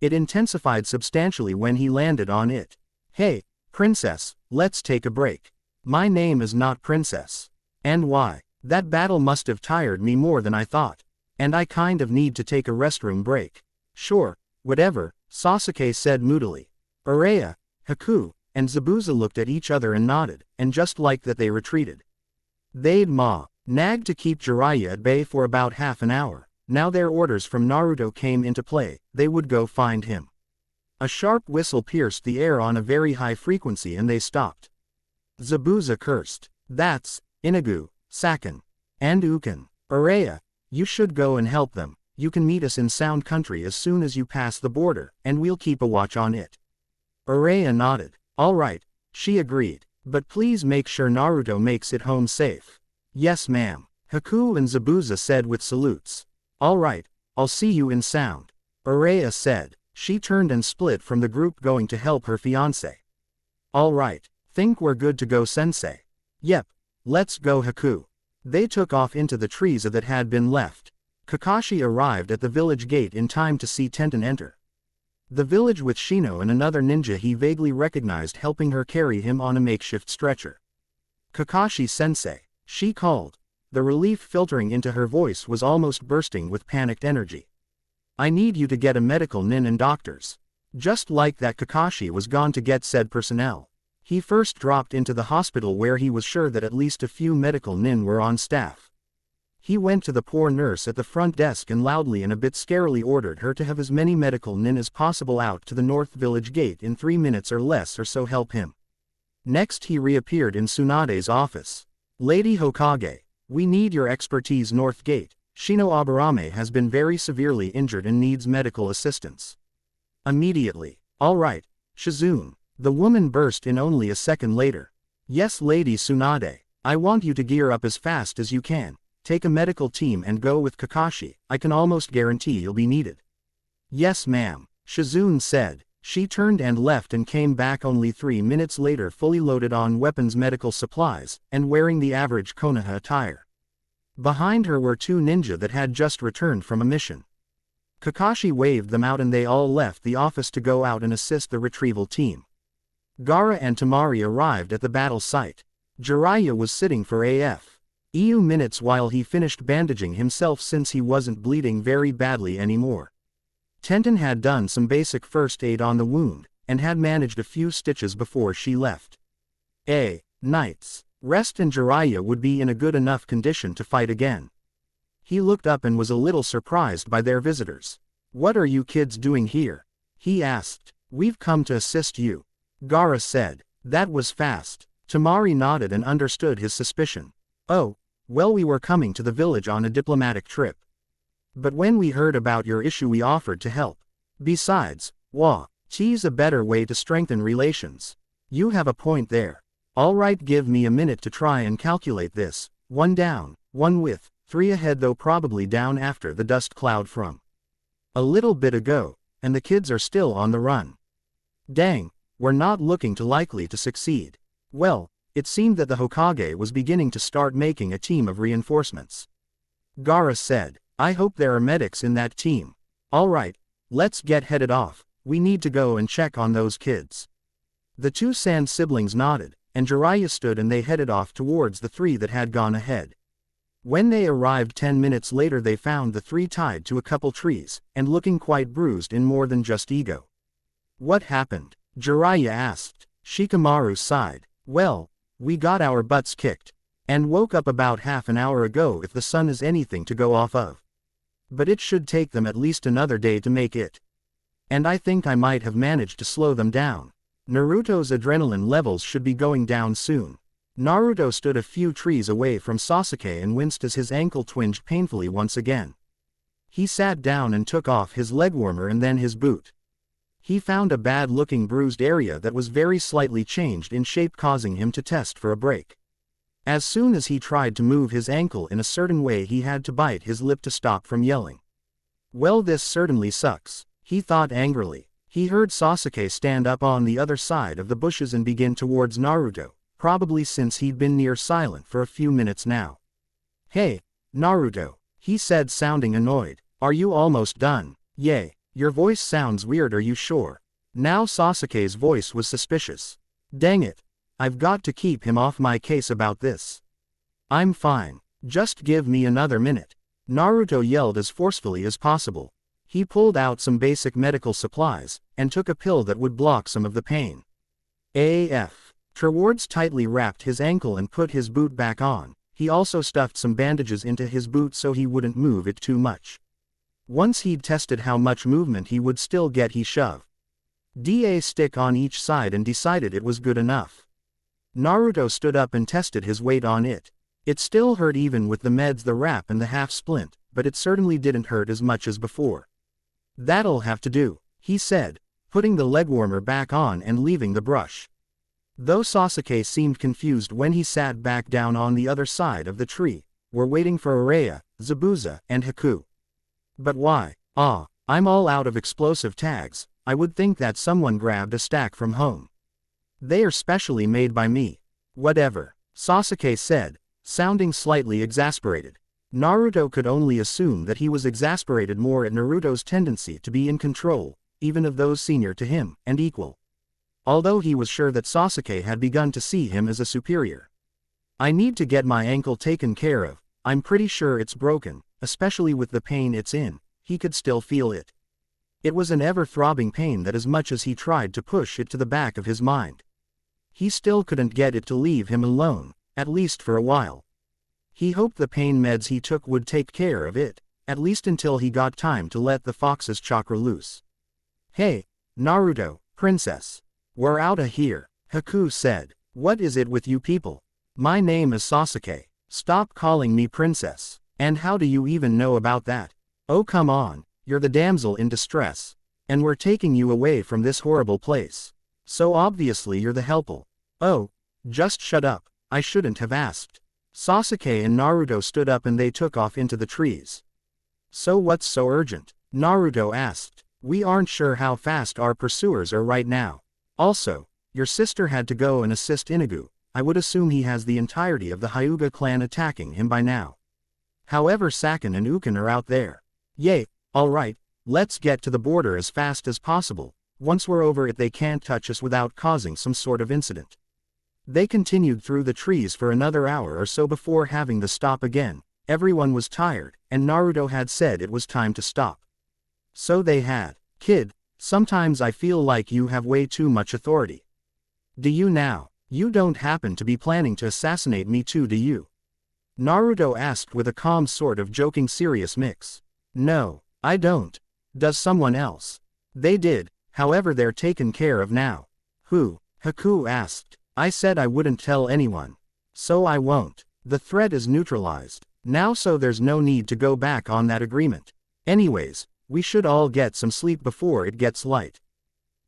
It intensified substantially when he landed on it. Hey, Princess, let's take a break. My name is not Princess. And why? That battle must have tired me more than I thought. And I kind of need to take a restroom break. Sure, whatever, Sasuke said moodily. Uraya, Haku, and Zabuza looked at each other and nodded, and just like that they retreated. They'd nagged to keep Jiraiya at bay for about half an hour. Now their orders from Naruto came into play, they would go find him. A sharp whistle pierced the air on a very high frequency and they stopped. Zabuza cursed. That's Inagu, Saken, and Uken. Uraya, you should go and help them. You can meet us in Sound Country as soon as you pass the border, and we'll keep a watch on it. Uraya nodded. All right, she agreed. But please make sure Naruto makes it home safe. Yes ma'am. Haku and Zabuza said with salutes. All right, I'll see you in Sound. Uraya said. She turned and split from the group going to help her fiancé. All right, think we're good to go sensei. Yep, let's go Haku. They took off into the trees that had been left. Kakashi arrived at the village gate in time to see Tenten enter. The village with Shino and another ninja he vaguely recognized helping her carry him on a makeshift stretcher. Kakashi-sensei, she called. The relief filtering into her voice was almost bursting with panicked energy. I need you to get a medical nin and doctors. Just like that Kakashi was gone to get said personnel. He first dropped into the hospital where he was sure that at least a few medical nin were on staff. He went to the poor nurse at the front desk and loudly and a bit scarily ordered her to have as many medical nin as possible out to the North Village gate in 3 minutes or less or so help him. Next he reappeared in Tsunade's office. Lady Hokage, we need your expertise North Gate. Shino Aburame has been very severely injured and needs medical assistance. Immediately. All right, Shizune. The woman burst in only a second later. Yes Lady Tsunade, I want you to gear up as fast as you can. Take a medical team and go with Kakashi, I can almost guarantee you'll be needed. Yes ma'am, Shizune said. She turned and left and came back only 3 minutes later fully loaded on weapons medical supplies, and wearing the average Konoha attire. Behind her were 2 ninja that had just returned from a mission. Kakashi waved them out and they all left the office to go out and assist the retrieval team. Gaara and Temari arrived at the battle site. Jiraiya was sitting for AF. EU minutes while he finished bandaging himself since he wasn't bleeding very badly anymore. Tenten had done some basic first aid on the wound, and had managed a few stitches before she left. nights, rest and Jiraiya would be in a good enough condition to fight again. He looked up and was a little surprised by their visitors. "What are you kids doing here?" he asked. "We've come to assist you," Gaara said. "That was fast." Temari nodded and understood his suspicion. "Oh, well, we were coming to the village on a diplomatic trip. But when we heard about your issue we offered to help. Besides, Chi's a better way to strengthen relations." "You have a point there. Alright, give me a minute to try and calculate this. 1 down, 1 with, 3 ahead, though probably down after the dust cloud from a little bit ago, and the kids are still on the run. Dang, we're not looking too likely to succeed." Well, it seemed that the Hokage was beginning to start making a team of reinforcements. Gaara said, "I hope there are medics in that team." "Alright, let's get headed off. We need to go and check on those kids." The 2 Sand siblings nodded, and Jiraiya stood and they headed off towards the 3 that had gone ahead. When they arrived 10 minutes later they found the 3 tied to a couple trees, and looking quite bruised in more than just ego. "What happened?" Jiraiya asked. Shikamaru sighed. "Well, we got our butts kicked, and woke up about half an hour ago if the sun is anything to go off of. But it should take them at least another day to make it. And I think I might have managed to slow them down. Naruto's adrenaline levels should be going down soon." Naruto stood a few trees away from Sasuke and winced as his ankle twinged painfully once again. He sat down and took off his leg warmer and then his boot. He found a bad-looking bruised area that was very slightly changed in shape, causing him to test for a break. As soon as he tried to move his ankle in a certain way he had to bite his lip to stop from yelling. "Well, this certainly sucks," he thought angrily. He heard Sasuke stand up on the other side of the bushes and begin towards Naruto, probably since he'd been near silent for a few minutes now. "Hey, Naruto," he said, sounding annoyed. "Are you almost done?" "Yay, your voice sounds weird, are you sure?" Now Sasuke's voice was suspicious. "Dang it, I've got to keep him off my case about this." "I'm fine, just give me another minute," Naruto yelled as forcefully as possible. He pulled out some basic medical supplies, and took a pill that would block some of the pain. Trewards tightly wrapped his ankle and put his boot back on. He also stuffed some bandages into his boot so he wouldn't move it too much. Once he'd tested how much movement he would still get, he shoved a stick on each side and decided it was good enough. Naruto stood up and tested his weight on it. It still hurt even with the meds, the wrap and the half splint, but it certainly didn't hurt as much as before. "That'll have to do," he said, putting the leg warmer back on and leaving the brush. Though Sasuke seemed confused when he sat back down on the other side of the tree, we're waiting for Araya, Zabuza, and Haku. "But why? I'm all out of explosive tags. I would think that someone grabbed a stack from home. They are specially made by me." "Whatever," Sasuke said, sounding slightly exasperated. Naruto could only assume that he was exasperated more at Naruto's tendency to be in control, even of those senior to him, and equal. Although he was sure that Sasuke had begun to see him as a superior. "I need to get my ankle taken care of. I'm pretty sure it's broken, especially with the pain it's in." He could still feel it. It was an ever-throbbing pain that as much as he tried to push it to the back of his mind, he still couldn't get it to leave him alone, at least for a while. He hoped the pain meds he took would take care of it, at least until he got time to let the fox's chakra loose. "Hey, Naruto, princess. We're outta here," Haku said. "What is it with you people? My name is Sasuke. Stop calling me princess. And how do you even know about that? Oh come on, you're the damsel in distress. And we're taking you away from this horrible place. So obviously you're the helper. Oh, just shut up, I shouldn't have asked." Sasuke and Naruto stood up and they took off into the trees. "So what's so urgent?" Naruto asked. "We aren't sure how fast our pursuers are right now. Also, your sister had to go and assist Inoue. I would assume he has the entirety of the Hyuga clan attacking him by now. However, Sakin and Ukin are out there. Yay, alright, let's get to the border as fast as possible. Once we're over it they can't touch us without causing some sort of incident." They continued through the trees for another hour or so before having to stop again. Everyone was tired, and Naruto had said it was time to stop. So they had. "Kid, sometimes I feel like you have way too much authority." "Do you now?" You don't happen to be planning to assassinate me too, do you? Naruto asked with a calm sort of joking serious mix. No, I don't. Does someone else? They did, however they're taken care of now. Who? Haku asked. I said I wouldn't tell anyone. So I won't. The threat is neutralized. Now so there's no need to go back on that agreement. Anyways, we should all get some sleep before it gets light.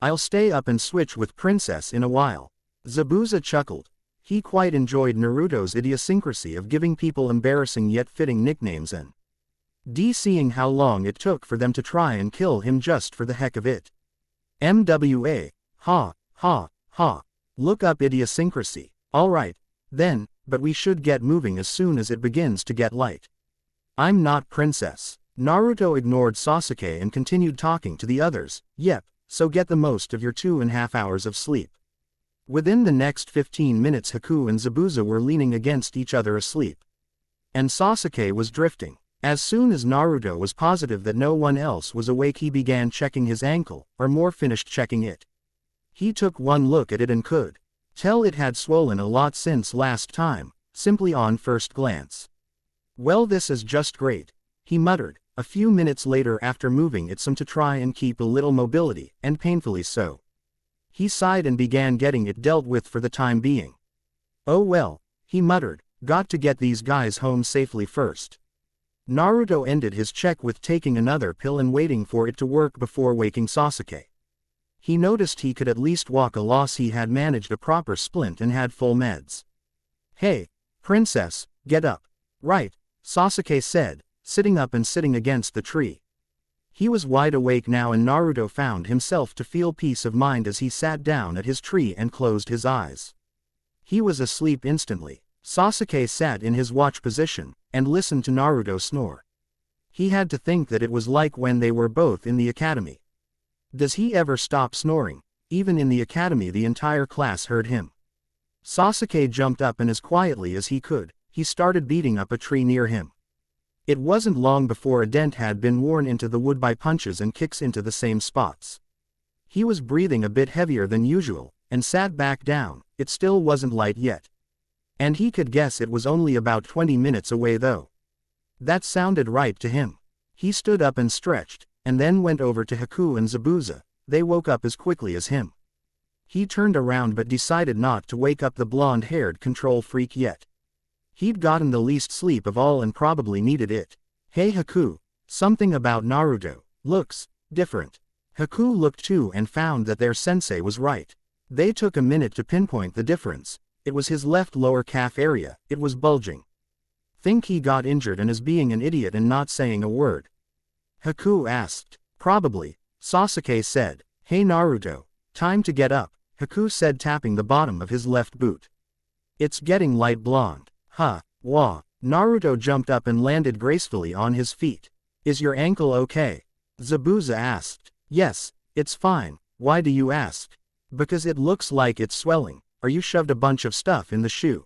I'll stay up and switch with Princess in a while. Zabuza chuckled. He quite enjoyed Naruto's idiosyncrasy of giving people embarrassing yet fitting nicknames and seeing how long it took for them to try and kill him just for the heck of it. MWA. Ha, ha, ha. Look up idiosyncrasy. Alright, then, but we should get moving as soon as it begins to get light. I'm not Princess. Naruto ignored Sasuke and continued talking to the others. Yep, so get the most of your 2.5 hours of sleep. Within the next 15 minutes Haku and Zabuza were leaning against each other asleep. And Sasuke was drifting. As soon as Naruto was positive that no one else was awake he began checking his ankle, or more finished checking it. He took one look at it and could tell it had swollen a lot since last time, simply on first glance. Well, this is just great, he muttered, a few minutes later after moving it some to try and keep a little mobility, and painfully so. He sighed and began getting it dealt with for the time being. Oh well, he muttered, got to get these guys home safely first. Naruto ended his check with taking another pill and waiting for it to work before waking Sasuke. He noticed he could at least walk a loss. He had managed a proper splint and had full meds. Hey, Princess, get up. Right, Sasuke said, sitting up and sitting against the tree. He was wide awake now and Naruto found himself to feel peace of mind as he sat down at his tree and closed his eyes. He was asleep instantly. Sasuke sat in his watch position, and listened to Naruto snore. He had to think that it was like when they were both in the academy. Does he ever stop snoring? Even in the academy the entire class heard him. Sasuke jumped up and as quietly as he could, he started beating up a tree near him. It wasn't long before a dent had been worn into the wood by punches and kicks into the same spots. He was breathing a bit heavier than usual, and sat back down. It still wasn't light yet. And he could guess it was only about 20 minutes away though. That sounded right to him. He stood up and stretched, and then went over to Haku and Zabuza. They woke up as quickly as him. He turned around but decided not to wake up the blonde-haired control freak yet. He'd gotten the least sleep of all and probably needed it. Hey Haku, something about Naruto looks different. Haku looked too and found that their sensei was right. They took a minute to pinpoint the difference. It was his left lower calf area, it was bulging. Think he got injured and is being an idiot and not saying a word? Haku asked. Probably, Sasuke said. Hey Naruto, time to get up, Haku said tapping the bottom of his left boot. It's getting light blonde. Huh, wah. Naruto jumped up and landed gracefully on his feet. Is your ankle okay? Zabuza asked. Yes, it's fine. Why do you ask? Because it looks like it's swelling. Or you shoved a bunch of stuff in the shoe.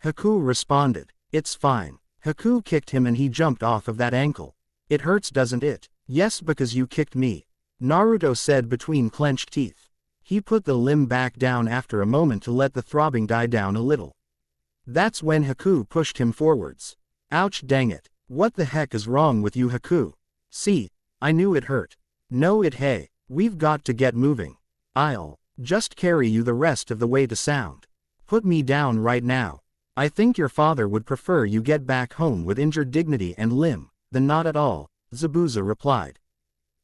Haku responded. It's fine. Haku kicked him and he jumped off of that ankle. It hurts, doesn't it? Yes, because you kicked me, Naruto said between clenched teeth. He put the limb back down after a moment to let the throbbing die down a little. That's when Haku pushed him forwards. Ouch, dang it. What the heck is wrong with you, Haku? See, I knew it hurt. No it hey, we've got to get moving. I'll just carry you the rest of the way to Sound. Put me down right now. I think your father would prefer you get back home with injured dignity and limb, than not at all, Zabuza replied.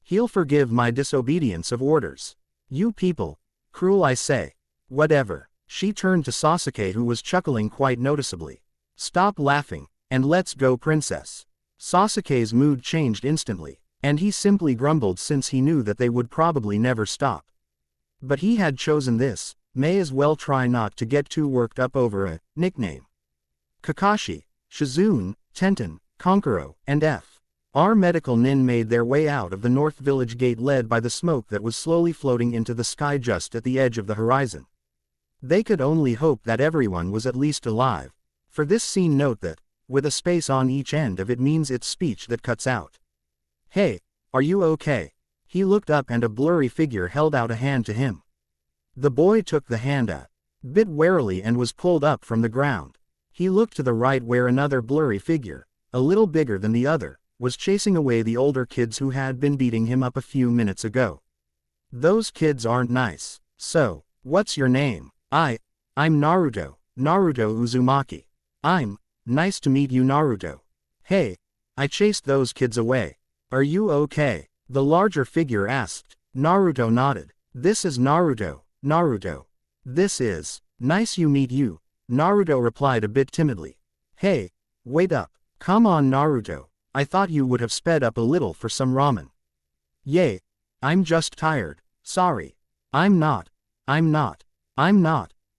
He'll forgive my disobedience of orders. You people, cruel I say. Whatever. She turned to Sasuke who was chuckling quite noticeably. Stop laughing, and let's go Princess. Sasuke's mood changed instantly, and he simply grumbled since he knew that they would probably never stop. But he had chosen this, may as well try not to get too worked up over a nickname. Kakashi, Shizune, Tenten, Konkuro, and F.R. Medical Nin made their way out of the North Village gate led by the smoke that was slowly floating into the sky just at the edge of the horizon. They could only hope that everyone was at least alive. For this scene note that, with a space on each end of it means it's speech that cuts out. Hey, are you okay? He looked up and a blurry figure held out a hand to him. The boy took the hand. bit warily and was pulled up from the ground. He looked to the right where another blurry figure, a little bigger than the other, was chasing away the older kids who had been beating him up a few minutes ago. Those kids aren't nice. So, what's your name? I'm Naruto, Naruto Uzumaki. Nice to meet you, Naruto. Hey, I chased those kids away. Are you okay? The larger figure asked. Naruto nodded. This is Naruto, Naruto. This is. Nice you meet you, Naruto replied a bit timidly. Hey, wait up. Come on, Naruto. I thought you would have sped up a little for some ramen. Yay. I'm just tired. Sorry. I'm not.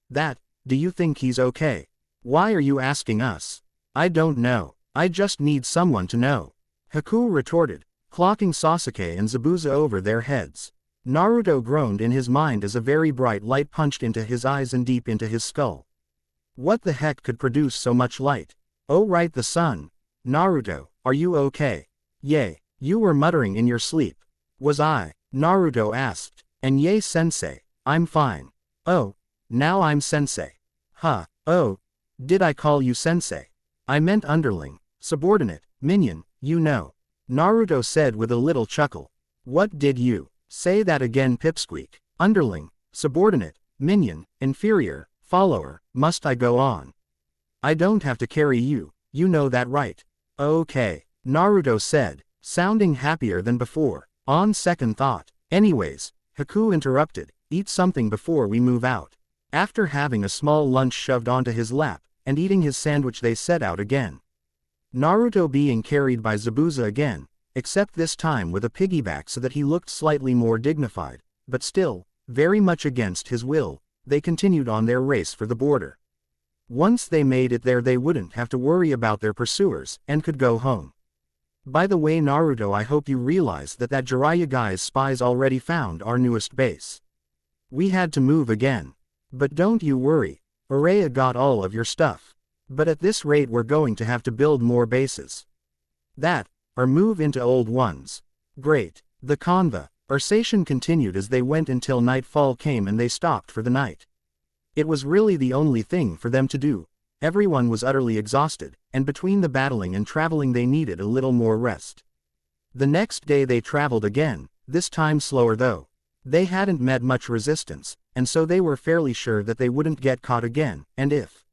That, do you think he's okay? Why are you asking us? I don't know. I just need someone to know. Haku retorted, clocking Sasuke and Zabuza over their heads. Naruto groaned in his mind as a very bright light punched into his eyes and deep into his skull. What the heck could produce so much light? Oh right, the sun. Naruto, are you okay? Yay, you were muttering in your sleep. Was I? Naruto asked. And yay sensei, I'm fine. Oh, now I'm sensei. Huh, oh, did I call you sensei? I meant underling, subordinate, minion, you know. Naruto said with a little chuckle. What did you? Say that again, Pipsqueak. Underling, subordinate, minion, inferior, follower, must I go on? I don't have to carry you, you know that right? Okay, Naruto said, sounding happier than before. On second thought. Anyways, Haku interrupted, eat something before we move out. After having a small lunch shoved onto his lap, and eating his sandwich they set out again. Naruto being carried by Zabuza again, except this time with a piggyback so that he looked slightly more dignified, but still, very much against his will, they continued on their race for the border. Once they made it there they wouldn't have to worry about their pursuers, and could go home. By the way, Naruto, I hope you realize that Jiraiya guy's spies already found our newest base. We had to move again. But don't you worry, Jiraiya got all of your stuff. But at this rate we're going to have to build more bases. That, or move into old ones. Great. The conversation continued as they went until nightfall came and they stopped for the night. It was really the only thing for them to do. Everyone was utterly exhausted, and between the battling and traveling they needed a little more rest. The next day they traveled again, this time slower though. They hadn't met much resistance, and so they were fairly sure that they wouldn't get caught again, and if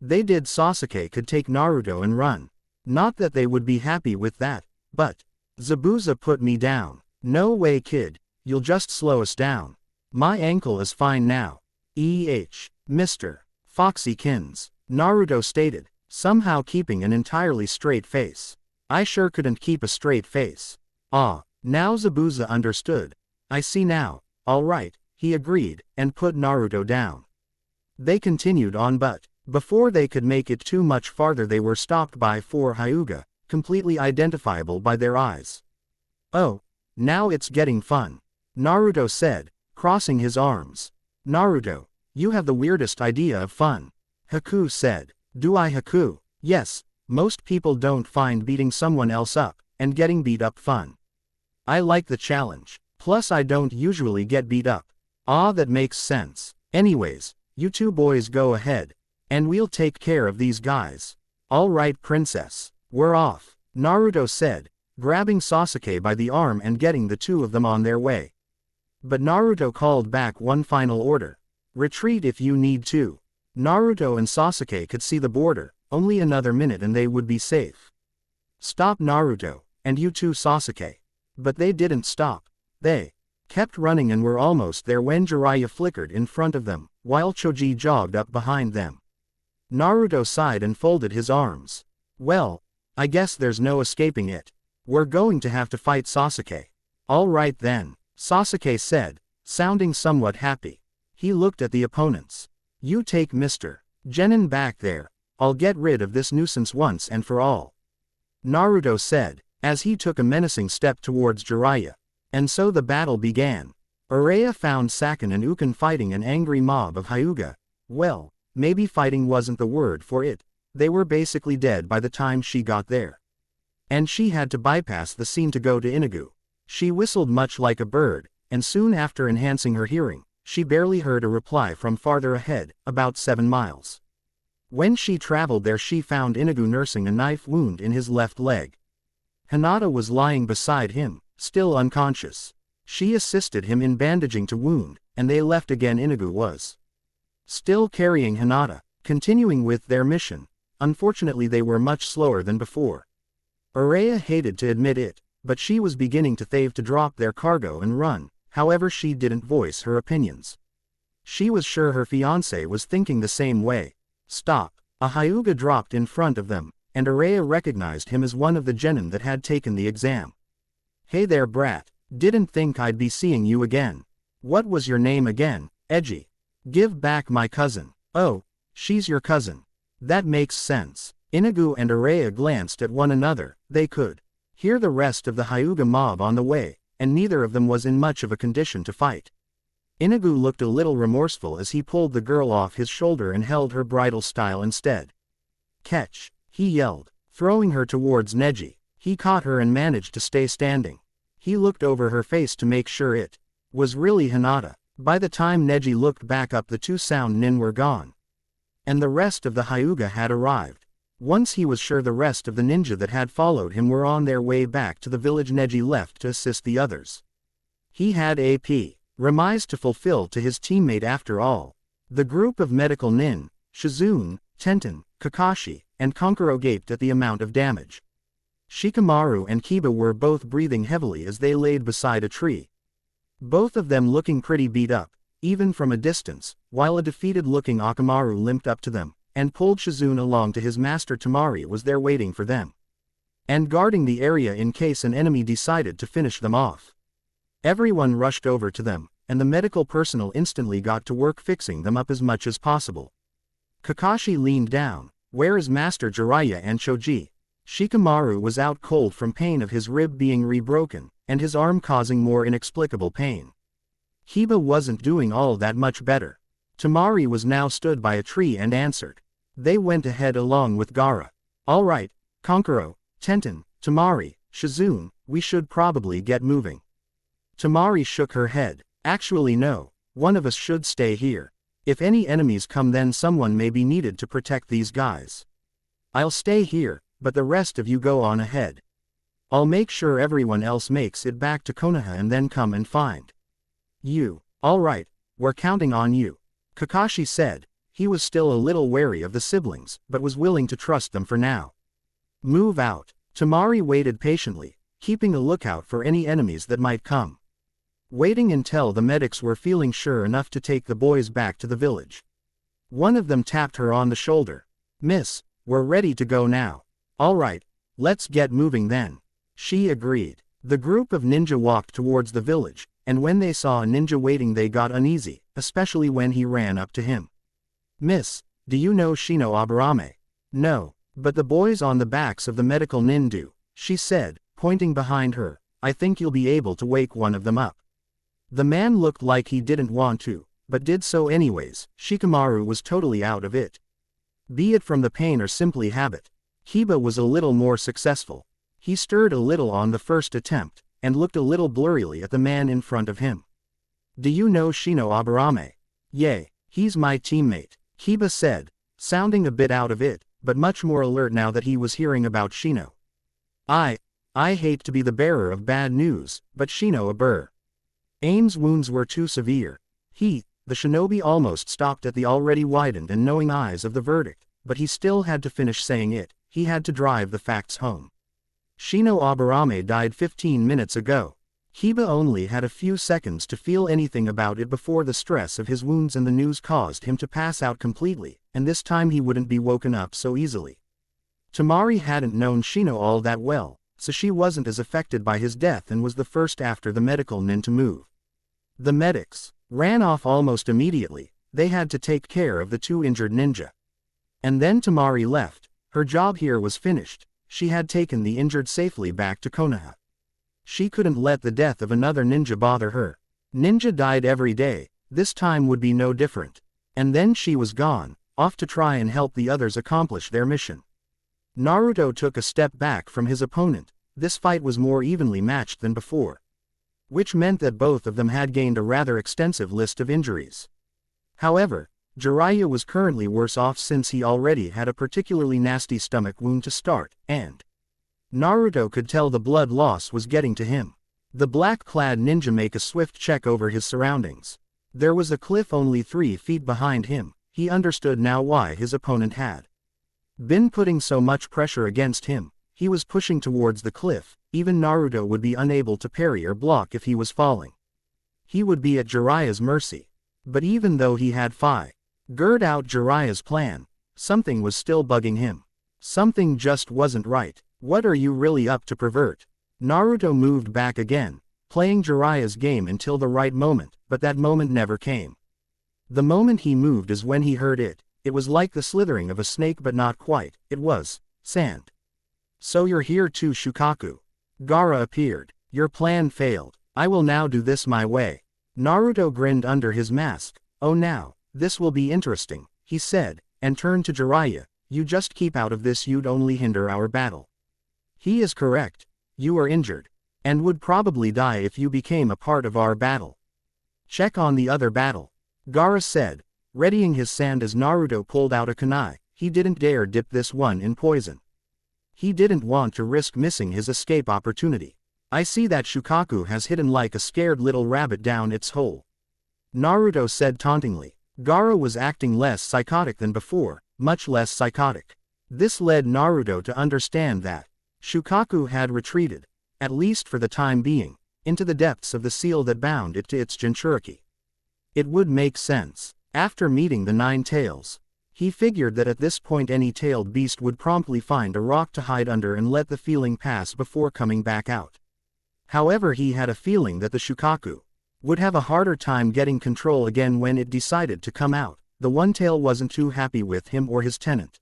they did, Sasuke could take Naruto and run. Not that they would be happy with that, but Zabuza put me down. No way, kid, you'll just slow us down. My ankle is fine now. Mr. Foxykins, Naruto stated, somehow keeping an entirely straight face. I sure couldn't keep a straight face. Ah, now Zabuza understood. I see now. All right, he agreed, and put Naruto down. They continued on, but before they could make it too much farther they were stopped by 4 Hyuga, completely identifiable by their eyes. Oh, now it's getting fun, Naruto said, crossing his arms. Naruto, you have the weirdest idea of fun. Haku said. Do I, Haku? Yes, most people don't find beating someone else up, and getting beat up fun. I like the challenge. Plus I don't usually get beat up. Ah, that makes sense. Anyways, you two boys go ahead. And we'll take care of these guys. Alright, princess. We're off, Naruto said, grabbing Sasuke by the arm and getting the two of them on their way. But Naruto called back one final order. Retreat if you need to. Naruto and Sasuke could see the border, only another minute and they would be safe. Stop, Naruto, and you too, Sasuke. But they didn't stop. They kept running and were almost there when Jiraiya flickered in front of them, while Choji jogged up behind them. Naruto sighed and folded his arms. Well, I guess there's no escaping it. We're going to have to fight Sasuke. All right then, Sasuke said, sounding somewhat happy. He looked at the opponents. You take Mr. Genin back there. I'll get rid of this nuisance once and for all. Naruto said, as he took a menacing step towards Jiraiya. And so the battle began. Jiraiya found Sakin and Ukin fighting an angry mob of Hyuga. Well, maybe fighting wasn't the word for it. They were basically dead by the time she got there. And she had to bypass the scene to go to Inagu. She whistled much like a bird, and soon after, enhancing her hearing, she barely heard a reply from farther ahead, about 7 miles. When she traveled there she found Inigo nursing a knife wound in his left leg. Hinata was lying beside him, still unconscious. She assisted him in bandaging the wound, and they left again. Inigo was still carrying Hinata, continuing with their mission. Unfortunately they were much slower than before. Araya hated to admit it, but she was beginning to thave to drop their cargo and run. However, she didn't voice her opinions. She was sure her fiancé was thinking the same way. Stop. A Hyuga dropped in front of them, and Araya recognized him as one of the genin that had taken the exam. Hey there brat, didn't think I'd be seeing you again. What was your name again? Edgy. Give back my cousin. Oh, she's your cousin. That makes sense. Inigo and Araya glanced at one another. They could hear the rest of the Hyuga mob on the way, and neither of them was in much of a condition to fight. Inigo looked a little remorseful as he pulled the girl off his shoulder and held her bridal style instead. Catch, he yelled, throwing her towards Neji. He caught her and managed to stay standing. He looked over her face to make sure it was really Hinata. By the time Neji looked back up, the 2 sound nin were gone. And the rest of the Hyuga had arrived. Once he was sure the rest of the ninja that had followed him were on their way back to the village, Neji left to assist the others. He had a remise to fulfill to his teammate after all. The group of medical nin, Shizune, Tenten, Kakashi, and Kankuro gaped at the amount of damage. Shikamaru and Kiba were both breathing heavily as they laid beside a tree. Both of them looking pretty beat up, even from a distance, while a defeated-looking Akamaru limped up to them, and pulled Shizune along to his master. Tamari was there waiting for them, and guarding the area in case an enemy decided to finish them off. Everyone rushed over to them, and the medical personnel instantly got to work fixing them up as much as possible. Kakashi leaned down. Where is Master Jiraiya and Choji? Shikamaru was out cold from pain of his rib being rebroken, and his arm causing more inexplicable pain. Kiba wasn't doing all that much better. Tamari was now stood by a tree and answered. They went ahead along with Gaara. All right, Kankuro, Tenten, Tamari, Shizune, we should probably get moving. Tamari shook her head. Actually no, one of us should stay here. If any enemies come then someone may be needed to protect these guys. I'll stay here, but the rest of you go on ahead. I'll make sure everyone else makes it back to Konoha and then come and find you. All right, we're counting on you, Kakashi said. He was still a little wary of the siblings, but was willing to trust them for now. Move out. Tamari waited patiently, keeping a lookout for any enemies that might come. Waiting until the medics were feeling sure enough to take the boys back to the village. One of them tapped her on the shoulder. Miss, we're ready to go now. All right, let's get moving then. She agreed. The group of ninja walked towards the village, and when they saw a ninja waiting they got uneasy, especially when he ran up to him. Miss, do you know Shino Aburame? No, but the boys on the backs of the medical nin do, she said, pointing behind her. I think you'll be able to wake one of them up. The man looked like he didn't want to, but did so anyways. Shikamaru was totally out of it. Be it from the pain or simply habit. Kiba was a little more successful. He stirred a little on the first attempt, and looked a little blurrily at the man in front of him. Do you know Shino Aburame? Yay, he's my teammate, Kiba said, sounding a bit out of it, but much more alert now that he was hearing about Shino. I hate to be the bearer of bad news, but Shino Abur Aim's wounds were too severe. The shinobi almost stopped at the already widened and knowing eyes of the verdict, but he still had to finish saying it. He had to drive the facts home. Shino Aburame died 15 minutes ago. Kiba only had a few seconds to feel anything about it before the stress of his wounds and the news caused him to pass out completely, and this time he wouldn't be woken up so easily. Tamari hadn't known Shino all that well, so she wasn't as affected by his death and was the first after the medical nin to move. The medics ran off almost immediately. They had to take care of the 2 injured ninja. And then Tamari left. Her job here was finished. She had taken the injured safely back to Konoha. She couldn't let the death of another ninja bother her. Ninja died every day, this time would be no different. And then she was gone, off to try and help the others accomplish their mission. Naruto took a step back from his opponent. This fight was more evenly matched than before. which meant that both of them had gained a rather extensive list of injuries. However, Jiraiya was currently worse off since he already had a particularly nasty stomach wound to start, and Naruto could tell the blood loss was getting to him. The black-clad ninja made a swift check over his surroundings. There was a cliff only 3 feet behind him. He understood now why his opponent had been putting so much pressure against him. He was pushing towards the cliff. Even Naruto would be unable to parry or block if he was falling. He would be at Jiraiya's mercy. But even though he had figured out Jiraiya's plan, something was still bugging him. Something just wasn't right. What are you really up to, pervert? Naruto moved back again, playing Jiraiya's game until the right moment, but that moment never came. The moment he moved is when he heard it. It was like the slithering of a snake, but not quite. It was sand. So you're here too, Shukaku. Gaara appeared. Your plan failed. I will now do this my way. Naruto grinned under his mask. Oh, now, this will be interesting, he said, and turned to Jiraiya. You just keep out of this, you'd only hinder our battle. He is correct. You are injured, and would probably die if you became a part of our battle. Check on the other battle, Gaara said, readying his sand as Naruto pulled out a kunai. He didn't dare dip this one in poison. He didn't want to risk missing his escape opportunity. I see that Shukaku has hidden like a scared little rabbit down its hole, Naruto said tauntingly. Gaara was acting less psychotic than before, much less psychotic. This led Naruto to understand that Shukaku had retreated, at least for the time being, into the depths of the seal that bound it to its Jinchuriki. It would make sense. After meeting the 9 tails, he figured that at this point any tailed beast would promptly find a rock to hide under and let the feeling pass before coming back out. However, he had a feeling that the Shukaku would have a harder time getting control again when it decided to come out. The one tail wasn't too happy with him or his tenant.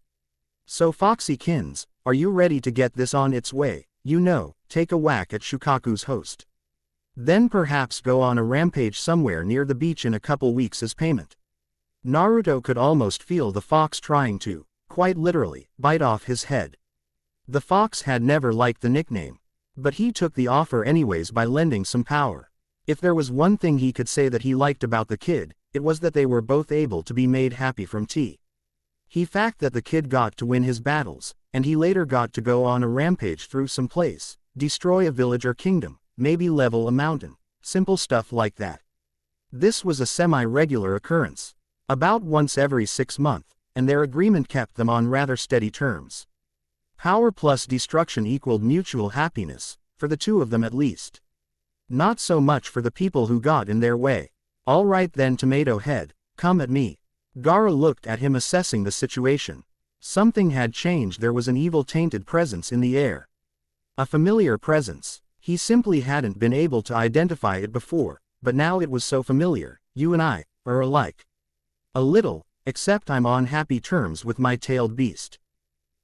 So Foxykins, are you ready to get this on its way? You know, take a whack at Shukaku's host. Then perhaps go on a rampage somewhere near the beach in a couple weeks as payment. Naruto could almost feel the fox trying to, quite literally, bite off his head. The fox had never liked the nickname, but he took the offer anyways by lending some power. If there was one thing he could say that he liked about the kid, it was that they were both able to be made happy from the fact that the kid got to win his battles, and he later got to go on a rampage through some place, destroy a village or kingdom, maybe level a mountain, simple stuff like that. This was a semi-regular occurrence, about once every 6 months, and their agreement kept them on rather steady terms. Power plus destruction equaled mutual happiness, for the two of them at least. Not so much for the people who got in their way. All right then, Tomato Head, come at me. Gaara looked at him, assessing the situation. Something had changed. There was an evil tainted presence in the air. A familiar presence. He simply hadn't been able to identify it before, but now it was so familiar. You and I are alike. A little, except I'm on happy terms with my tailed beast.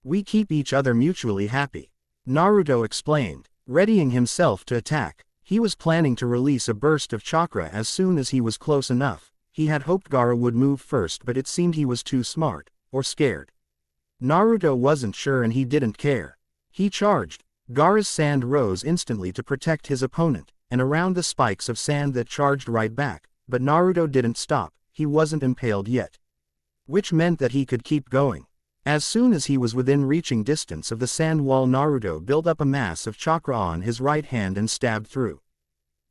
We keep each other mutually happy, Naruto explained, readying himself to attack. He was planning to release a burst of chakra as soon as he was close enough. He had hoped Gaara would move first, but it seemed he was too smart, or scared. Naruto wasn't sure and he didn't care. He charged. Gaara's sand rose instantly to protect his opponent, and around the spikes of sand that charged right back, but Naruto didn't stop. He wasn't impaled yet, which meant that he could keep going. As soon as he was within reaching distance of the sand wall, Naruto built up a mass of chakra on his right hand and stabbed through.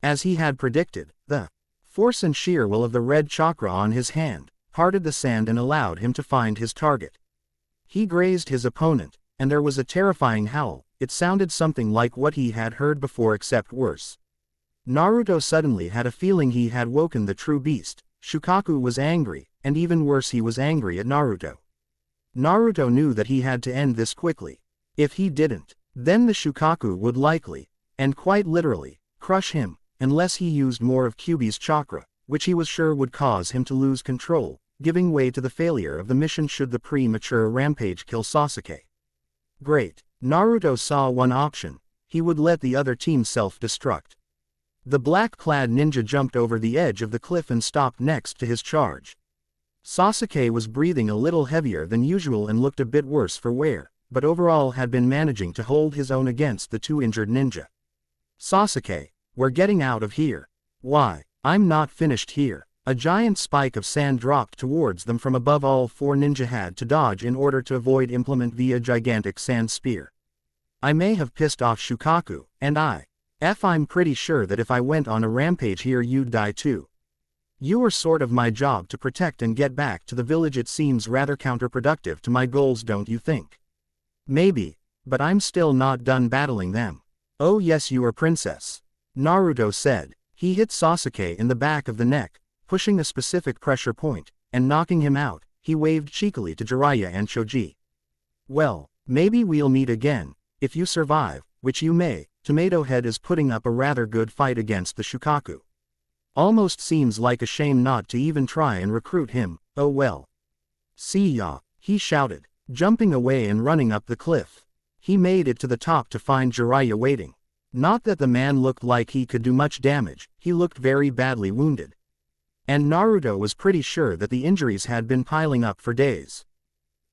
As he had predicted, the force and sheer will of the red chakra on his hand parted the sand and allowed him to find his target. He grazed his opponent, and there was a terrifying howl. It sounded something like what he had heard before, except worse. Naruto suddenly had a feeling he had woken the true beast. Shukaku was angry, and even worse, he was angry at Naruto. Naruto knew that he had to end this quickly. If he didn't, then the Shukaku would likely, and quite literally, crush him, unless he used more of Kyuubi's chakra, which he was sure would cause him to lose control, giving way to the failure of the mission should the premature rampage kill Sasuke. Great. Naruto saw one option. He would let the other team self-destruct. The black-clad ninja jumped over the edge of the cliff and stopped next to his charge. Sasuke was breathing a little heavier than usual and looked a bit worse for wear, but overall had been managing to hold his own against the two injured ninja. Sasuke, we're getting out of here. Why, I'm not finished here. A giant spike of sand dropped towards them from above. All four ninja had to dodge in order to avoid implement via gigantic sand spear. I may have pissed off Shukaku, and I'm pretty sure that if I went on a rampage here you'd die too. You were sort of my job to protect and get back to the village. It seems rather counterproductive to my goals, don't you think? Maybe, but I'm still not done battling them. Oh yes, you are, princess, Naruto said. He hit Sasuke in the back of the neck, pushing a specific pressure point, and knocking him out. He waved cheekily to Jiraiya and Choji. Well, maybe we'll meet again, if you survive, which you may. Tomato Head is putting up a rather good fight against the Shukaku. Almost seems like a shame not to even try and recruit him. Oh well. See ya, he shouted, jumping away and running up the cliff. He made it to the top to find Jiraiya waiting. Not that the man looked like he could do much damage, he looked very badly wounded. And Naruto was pretty sure that the injuries had been piling up for days.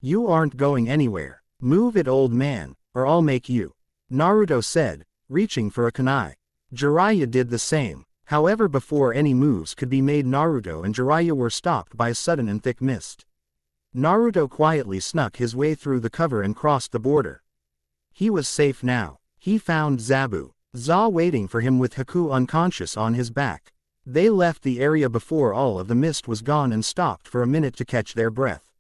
You aren't going anywhere. Move it, old man, or I'll make you, Naruto said, reaching for a kunai. Jiraiya did the same. However, before any moves could be made, Naruto and Jiraiya were stopped by a sudden and thick mist. Naruto quietly snuck his way through the cover and crossed the border. He was safe now. He found Zabu, Za waiting for him with Haku unconscious on his back. They left the area before all of the mist was gone and stopped for a minute to catch their breath.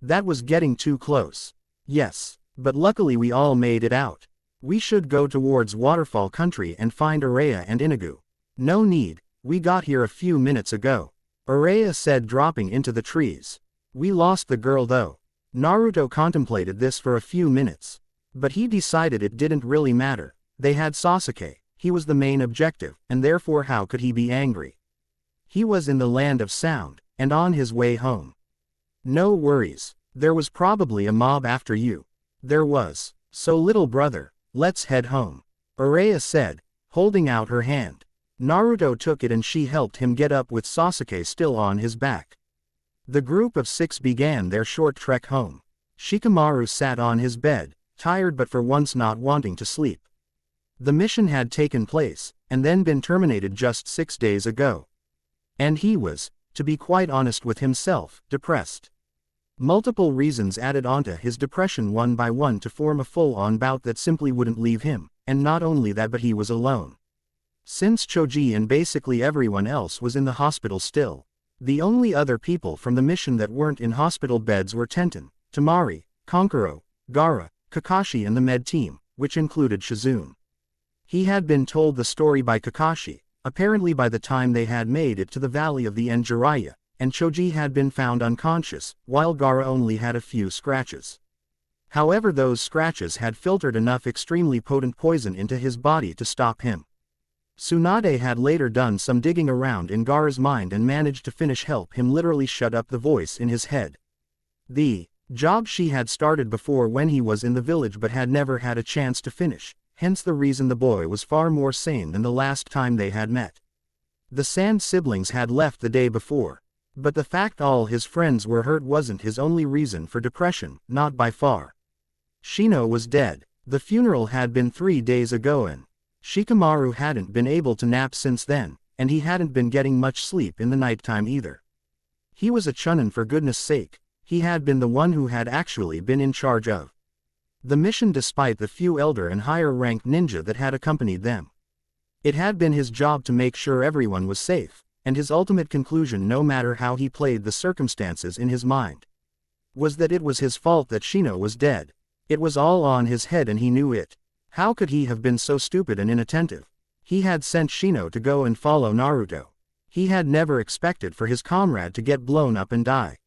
That was getting too close. Yes, but luckily we all made it out. We should go towards Waterfall Country and find Araya and Inagu. No need, we got here a few minutes ago, Araya said, dropping into the trees. We lost the girl though. Naruto contemplated this for a few minutes. But he decided it didn't really matter. They had Sasuke, he was the main objective, and therefore how could he be angry? He was in the land of sound, and on his way home. No worries, there was probably a mob after you. There was. So little brother, let's head home, Araya said, holding out her hand. Naruto took it and she helped him get up with Sasuke still on his back. The group of 6 began their short trek home. Shikamaru sat on his bed, tired but for once not wanting to sleep. The mission had taken place, and then been terminated just 6 days ago. And he was, to be quite honest with himself, depressed. Multiple reasons added onto his depression one by one to form a full-on bout that simply wouldn't leave him, and not only that, but he was alone. Since Choji and basically everyone else was in the hospital still, the only other people from the mission that weren't in hospital beds were Tenten, Temari, Kankuro, Gaara, Kakashi and the med team, which included Shizune. He had been told the story by Kakashi. Apparently by the time they had made it to the Valley of the End, Jiraiya and Choji had been found unconscious, while Gaara only had a few scratches. However, those scratches had filtered enough extremely potent poison into his body to stop him. Tsunade had later done some digging around in Gaara's mind and managed to help him literally shut up the voice in his head. The job she had started before when he was in the village but had never had a chance to finish, hence the reason the boy was far more sane than the last time they had met. The Sand siblings had left the day before. But the fact all his friends were hurt wasn't his only reason for depression, not by far. Shino was dead. The funeral had been 3 days ago and Shikamaru hadn't been able to nap since then, and he hadn't been getting much sleep in the nighttime either. He was a chunin, for goodness sake. He had been the one who had actually been in charge of the mission despite the few elder and higher ranked ninja that had accompanied them. It had been his job to make sure everyone was safe. And his ultimate conclusion, no matter how he played the circumstances in his mind, was that it was his fault that Shino was dead. It was all on his head and he knew it. How could he have been so stupid and inattentive? He had sent Shino to go and follow Naruto. He had never expected for his comrade to get blown up and die.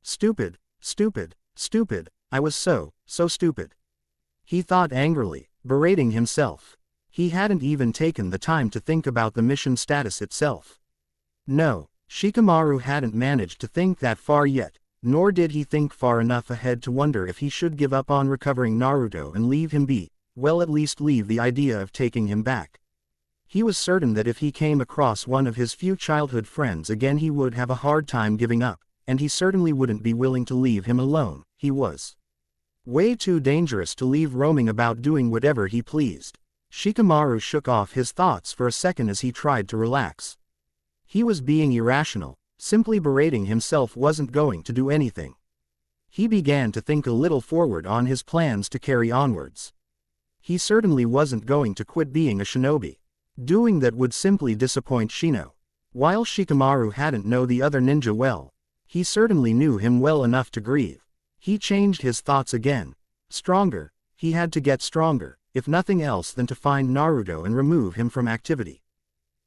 Stupid, stupid, stupid, I was so stupid. He thought angrily, berating himself. He hadn't even taken the time to think about the mission status itself. No, Shikamaru hadn't managed to think that far yet, nor did he think far enough ahead to wonder if he should give up on recovering Naruto and leave him be, well, at least leave the idea of taking him back. He was certain that if he came across one of his few childhood friends again he would have a hard time giving up, and he certainly wouldn't be willing to leave him alone. He was way too dangerous to leave roaming about doing whatever he pleased. Shikamaru shook off his thoughts for a second as he tried to relax. He was being irrational, simply berating himself wasn't going to do anything. He began to think a little forward on his plans to carry onwards. He certainly wasn't going to quit being a shinobi. Doing that would simply disappoint Shino. While Shikamaru hadn't known the other ninja well, he certainly knew him well enough to grieve. He changed his thoughts again. Stronger, he had to get stronger, if nothing else than to find Naruto and remove him from activity.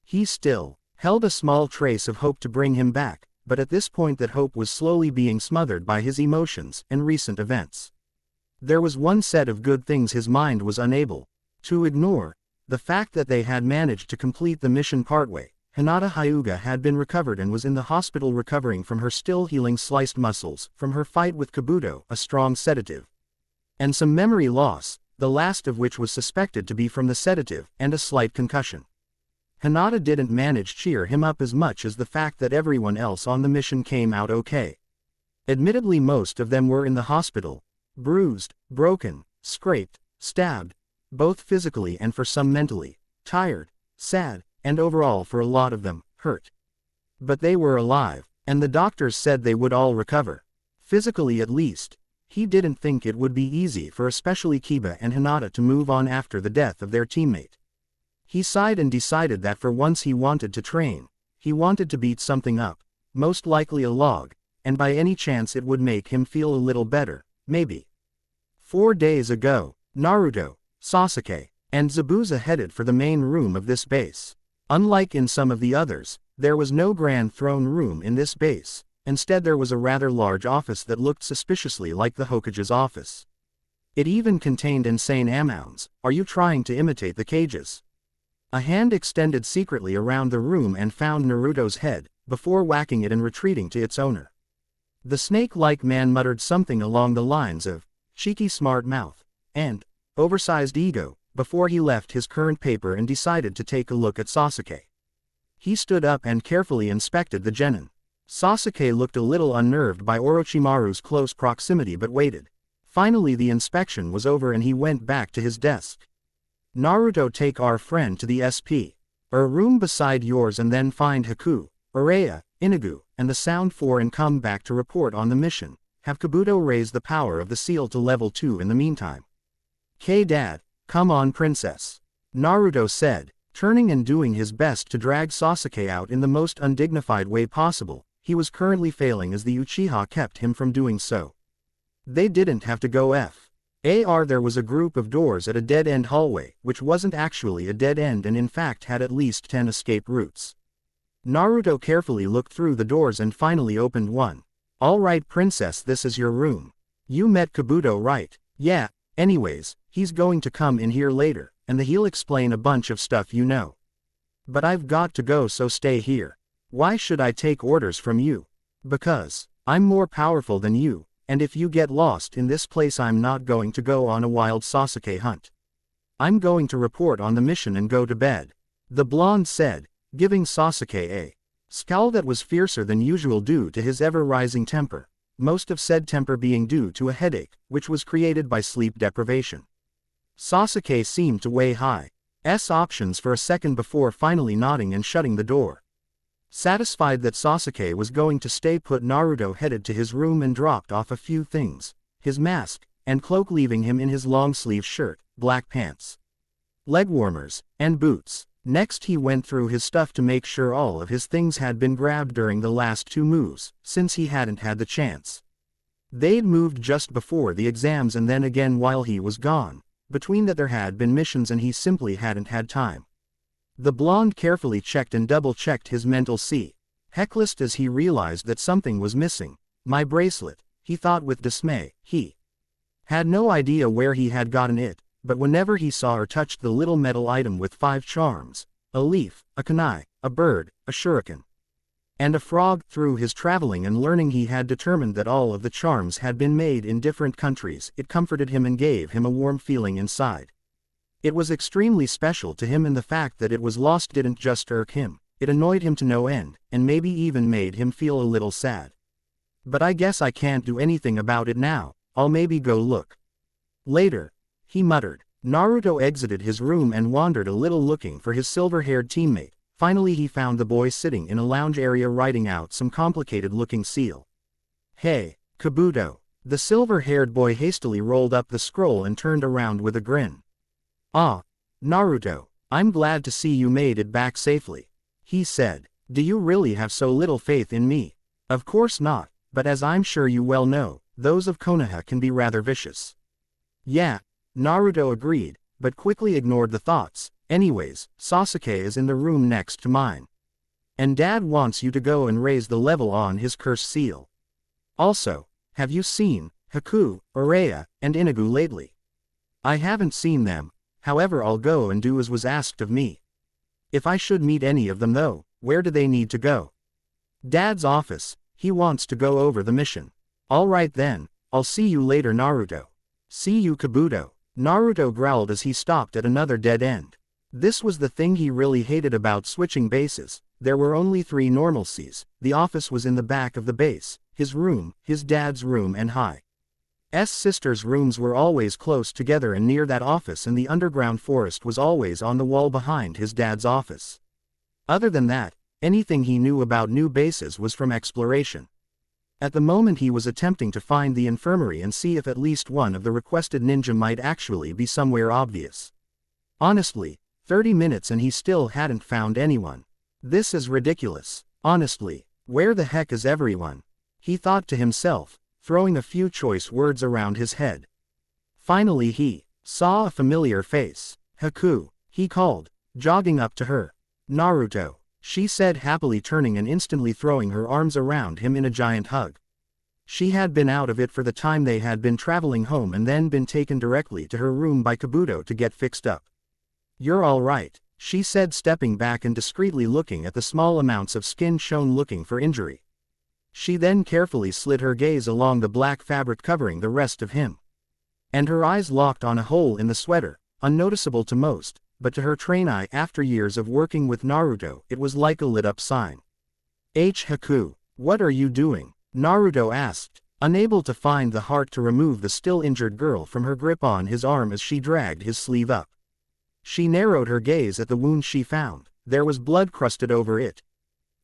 He still held a small trace of hope to bring him back, but at this point that hope was slowly being smothered by his emotions and recent events. There was one set of good things his mind was unable to ignore, the fact that they had managed to complete the mission partway. Hinata Hyuga had been recovered and was in the hospital recovering from her still healing sliced muscles from her fight with Kabuto, a strong sedative. And some memory loss, the last of which was suspected to be from the sedative, and a slight concussion. Hinata didn't manage to cheer him up as much as the fact that everyone else on the mission came out okay. Admittedly most of them were in the hospital, bruised, broken, scraped, stabbed, both physically and for some mentally, tired, sad, and overall for a lot of them, hurt. But they were alive, and the doctors said they would all recover. Physically at least. He didn't think it would be easy for especially Kiba and Hinata to move on after the death of their teammate. He sighed and decided that for once he wanted to train. He wanted to beat something up, most likely a log, and by any chance it would make him feel a little better, maybe. 4 days ago, Naruto, Sasuke, and Zabuza headed for the main room of this base. Unlike in some of the others, there was no grand throne room in this base. Instead there was a rather large office that looked suspiciously like the Hokage's office. It even contained insane amounts. Are you trying to imitate the cages? A hand extended secretly around the room and found Naruto's head, before whacking it and retreating to its owner. The snake-like man muttered something along the lines of, cheeky smart mouth, and, oversized ego, before he left his current paper and decided to take a look at Sasuke. He stood up and carefully inspected the genin. Sasuke looked a little unnerved by Orochimaru's close proximity but waited. Finally the inspection was over and he went back to his desk. Naruto, take our friend to the SP. A room beside yours and then find Haku, Urea, Inigo, and the Sound 4 and come back to report on the mission. Have Kabuto raise the power of the seal to level 2 in the meantime. Dad, come on princess. Naruto said, turning and doing his best to drag Sasuke out in the most undignified way possible. He was currently failing as the Uchiha kept him from doing so. They didn't have to go there was a group of doors at a dead-end hallway, which wasn't actually a dead end and in fact had at least 10 escape routes. Naruto carefully looked through the doors and finally opened one. All right princess, this is your room. You met Kabuto right? Yeah, anyways, he's going to come in here later, and he'll explain a bunch of stuff you know. But I've got to go, so stay here. Why should I take orders from you? Because I'm more powerful than you, and if you get lost in this place I'm not going to go on a wild Sasuke hunt. I'm going to report on the mission and go to bed. The blonde said, giving Sasuke a scowl that was fiercer than usual due to his ever-rising temper, most of said temper being due to a headache, which was created by sleep deprivation. Sasuke seemed to weigh his options for a second before finally nodding and shutting the door. Satisfied that Sasuke was going to stay put, Naruto headed to his room and dropped off a few things, his mask and cloak, leaving him in his long-sleeve shirt, black pants, leg warmers, and boots. Next he went through his stuff to make sure all of his things had been grabbed during the last 2 moves, since he hadn't had the chance. They'd moved just before the exams and then again while he was gone. Between that there had been missions and he simply hadn't had time. The blonde carefully checked and double-checked his mental checklist as he realized that something was missing. My bracelet, he thought with dismay. He had no idea where he had gotten it, but whenever he saw or touched the little metal item with 5 charms, a leaf, a kunai, a bird, a shuriken, and a frog, through his traveling and learning he had determined that all of the charms had been made in different countries, it comforted him and gave him a warm feeling inside. It was extremely special to him, and the fact that it was lost didn't just irk him, it annoyed him to no end, and maybe even made him feel a little sad. But I guess I can't do anything about it now, I'll maybe go look later, he muttered. Naruto exited his room and wandered a little looking for his silver-haired teammate. Finally he found the boy sitting in a lounge area writing out some complicated-looking seal. "Hey, Kabuto." The silver-haired boy hastily rolled up the scroll and turned around with a grin. "Ah, Naruto, I'm glad to see you made it back safely," he said. "Do you really have so little faith in me?" "Of course not, but as I'm sure you well know, those of Konoha can be rather vicious." "Yeah," Naruto agreed, but quickly ignored the thoughts. "Anyways, Sasuke is in the room next to mine. And Dad wants you to go and raise the level on his curse seal. Also, have you seen Haku, Uraya, and Inagu lately?" "I haven't seen them, however I'll go and do as was asked of me." "If I should meet any of them though, where do they need to go?" "Dad's office, he wants to go over the mission." "Alright then, I'll see you later Naruto." "See you Kabuto," Naruto growled as he stopped at another dead end. This was the thing he really hated about switching bases. There were only 3 normalcies. The office was in the back of the base, his room, his dad's room and Hi's sister's rooms were always close together and near that office, and the underground forest was always on the wall behind his dad's office. Other than that, anything he knew about new bases was from exploration. At the moment he was attempting to find the infirmary and see if at least one of the requested ninja might actually be somewhere obvious. Honestly, 30 minutes and he still hadn't found anyone. This is ridiculous. Honestly, where the heck is everyone? He thought to himself, throwing a few choice words around his head. Finally he saw a familiar face. "Haku," he called, jogging up to her. "Naruto," she said happily, turning and instantly throwing her arms around him in a giant hug. She had been out of it for the time they had been traveling home and then been taken directly to her room by Kabuto to get fixed up. "You're all right," she said, stepping back and discreetly looking at the small amounts of skin shown, looking for injury. She then carefully slid her gaze along the black fabric covering the rest of him. And her eyes locked on a hole in the sweater, unnoticeable to most, but to her trained eye after years of working with Naruto it was like a lit-up sign. "Haku, what are you doing?" Naruto asked, unable to find the heart to remove the still injured girl from her grip on his arm as she dragged his sleeve up. She narrowed her gaze at the wound she found. There was blood crusted over it.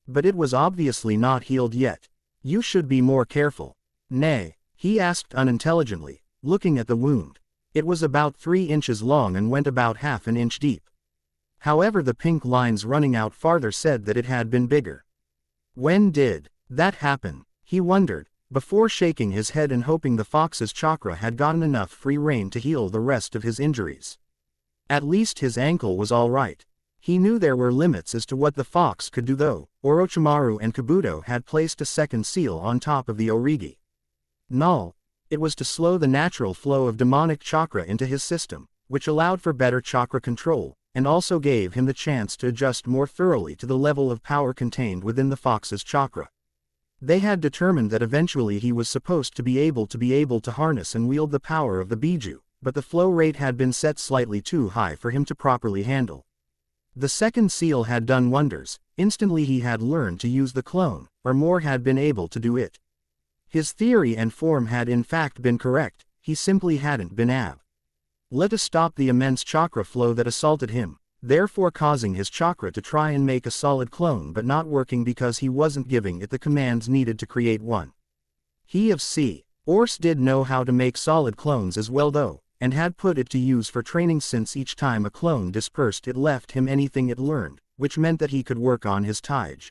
But it was obviously not healed yet. "You should be more careful." "Nay?" he asked unintelligently, looking at the wound. It was about 3 inches long and went about half an inch deep. However, the pink lines running out farther said that it had been bigger. When did that happen? He wondered, before shaking his head and hoping the fox's chakra had gotten enough free rein to heal the rest of his injuries. At least his ankle was all right. He knew there were limits as to what the fox could do though. Orochimaru and Kabuto had placed a second seal on top of the Origi. Null. It was to slow the natural flow of demonic chakra into his system, which allowed for better chakra control, and also gave him the chance to adjust more thoroughly to the level of power contained within the fox's chakra. They had determined that eventually he was supposed to be able to harness and wield the power of the Biju, but the flow rate had been set slightly too high for him to properly handle. The second seal had done wonders. Instantly he had learned to use the clone, or more, had been able to do it. His theory and form had in fact been correct, he simply hadn't been able to stop the immense chakra flow that assaulted him, therefore causing his chakra to try and make a solid clone but not working because he wasn't giving it the commands needed to create one. He of course did know how to make solid clones as well though, and had put it to use for training, since each time a clone dispersed it left him anything it learned, which meant that he could work on his Taiji.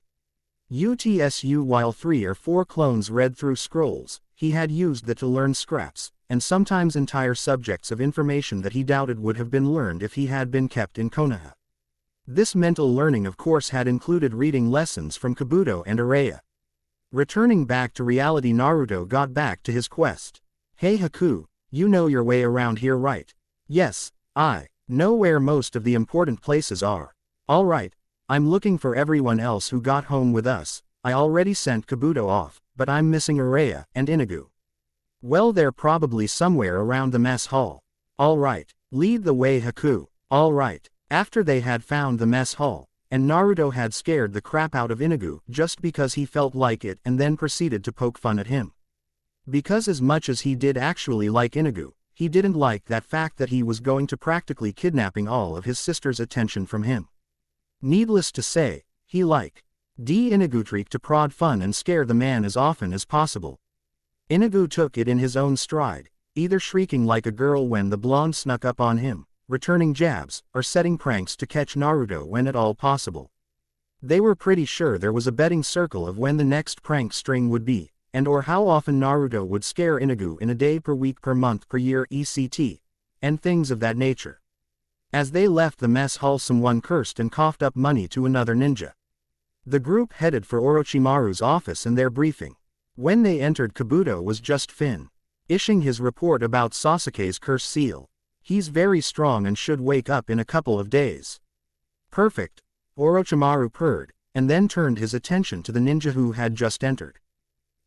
While 3 or 4 clones read through scrolls, he had used that to learn scraps, and sometimes entire subjects of information that he doubted would have been learned if he had been kept in Konoha. This mental learning of course had included reading lessons from Kabuto and Uraya. Returning back to reality, Naruto got back to his quest. "Hey Haku, you know your way around here, right?" "Yes, I know where most of the important places are." "All right, I'm looking for everyone else who got home with us. I already sent Kabuto off, but I'm missing Uraya and Inagu." "Well, they're probably somewhere around the mess hall." "All right, lead the way Haku." "All right." After they had found the mess hall, and Naruto had scared the crap out of Inagu just because he felt like it and then proceeded to poke fun at him. Because as much as he did actually like Inagu, he didn't like that fact that he was going to practically kidnapping all of his sister's attention from him. Needless to say, he liked Inigo to prod fun and scare the man as often as possible. Inigo took it in his own stride, either shrieking like a girl when the blonde snuck up on him, returning jabs, or setting pranks to catch Naruto when at all possible. They were pretty sure there was a betting circle of when the next prank string would be, and or how often Naruto would scare Inigo in a day, per week, per month, per year, etc., and things of that nature. As they left the mess hall, someone cursed and coughed up money to another ninja. The group headed for Orochimaru's office and their briefing. When they entered, Kabuto was just finishing his report about Sasuke's curse seal. He's very strong and should wake up in a couple of days. Perfect, Orochimaru purred, and then turned his attention to the ninja who had just entered.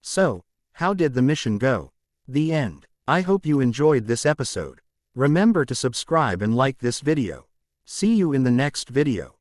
So, how did the mission go? The end. I hope you enjoyed this episode. Remember to subscribe and like this video. See you in the next video.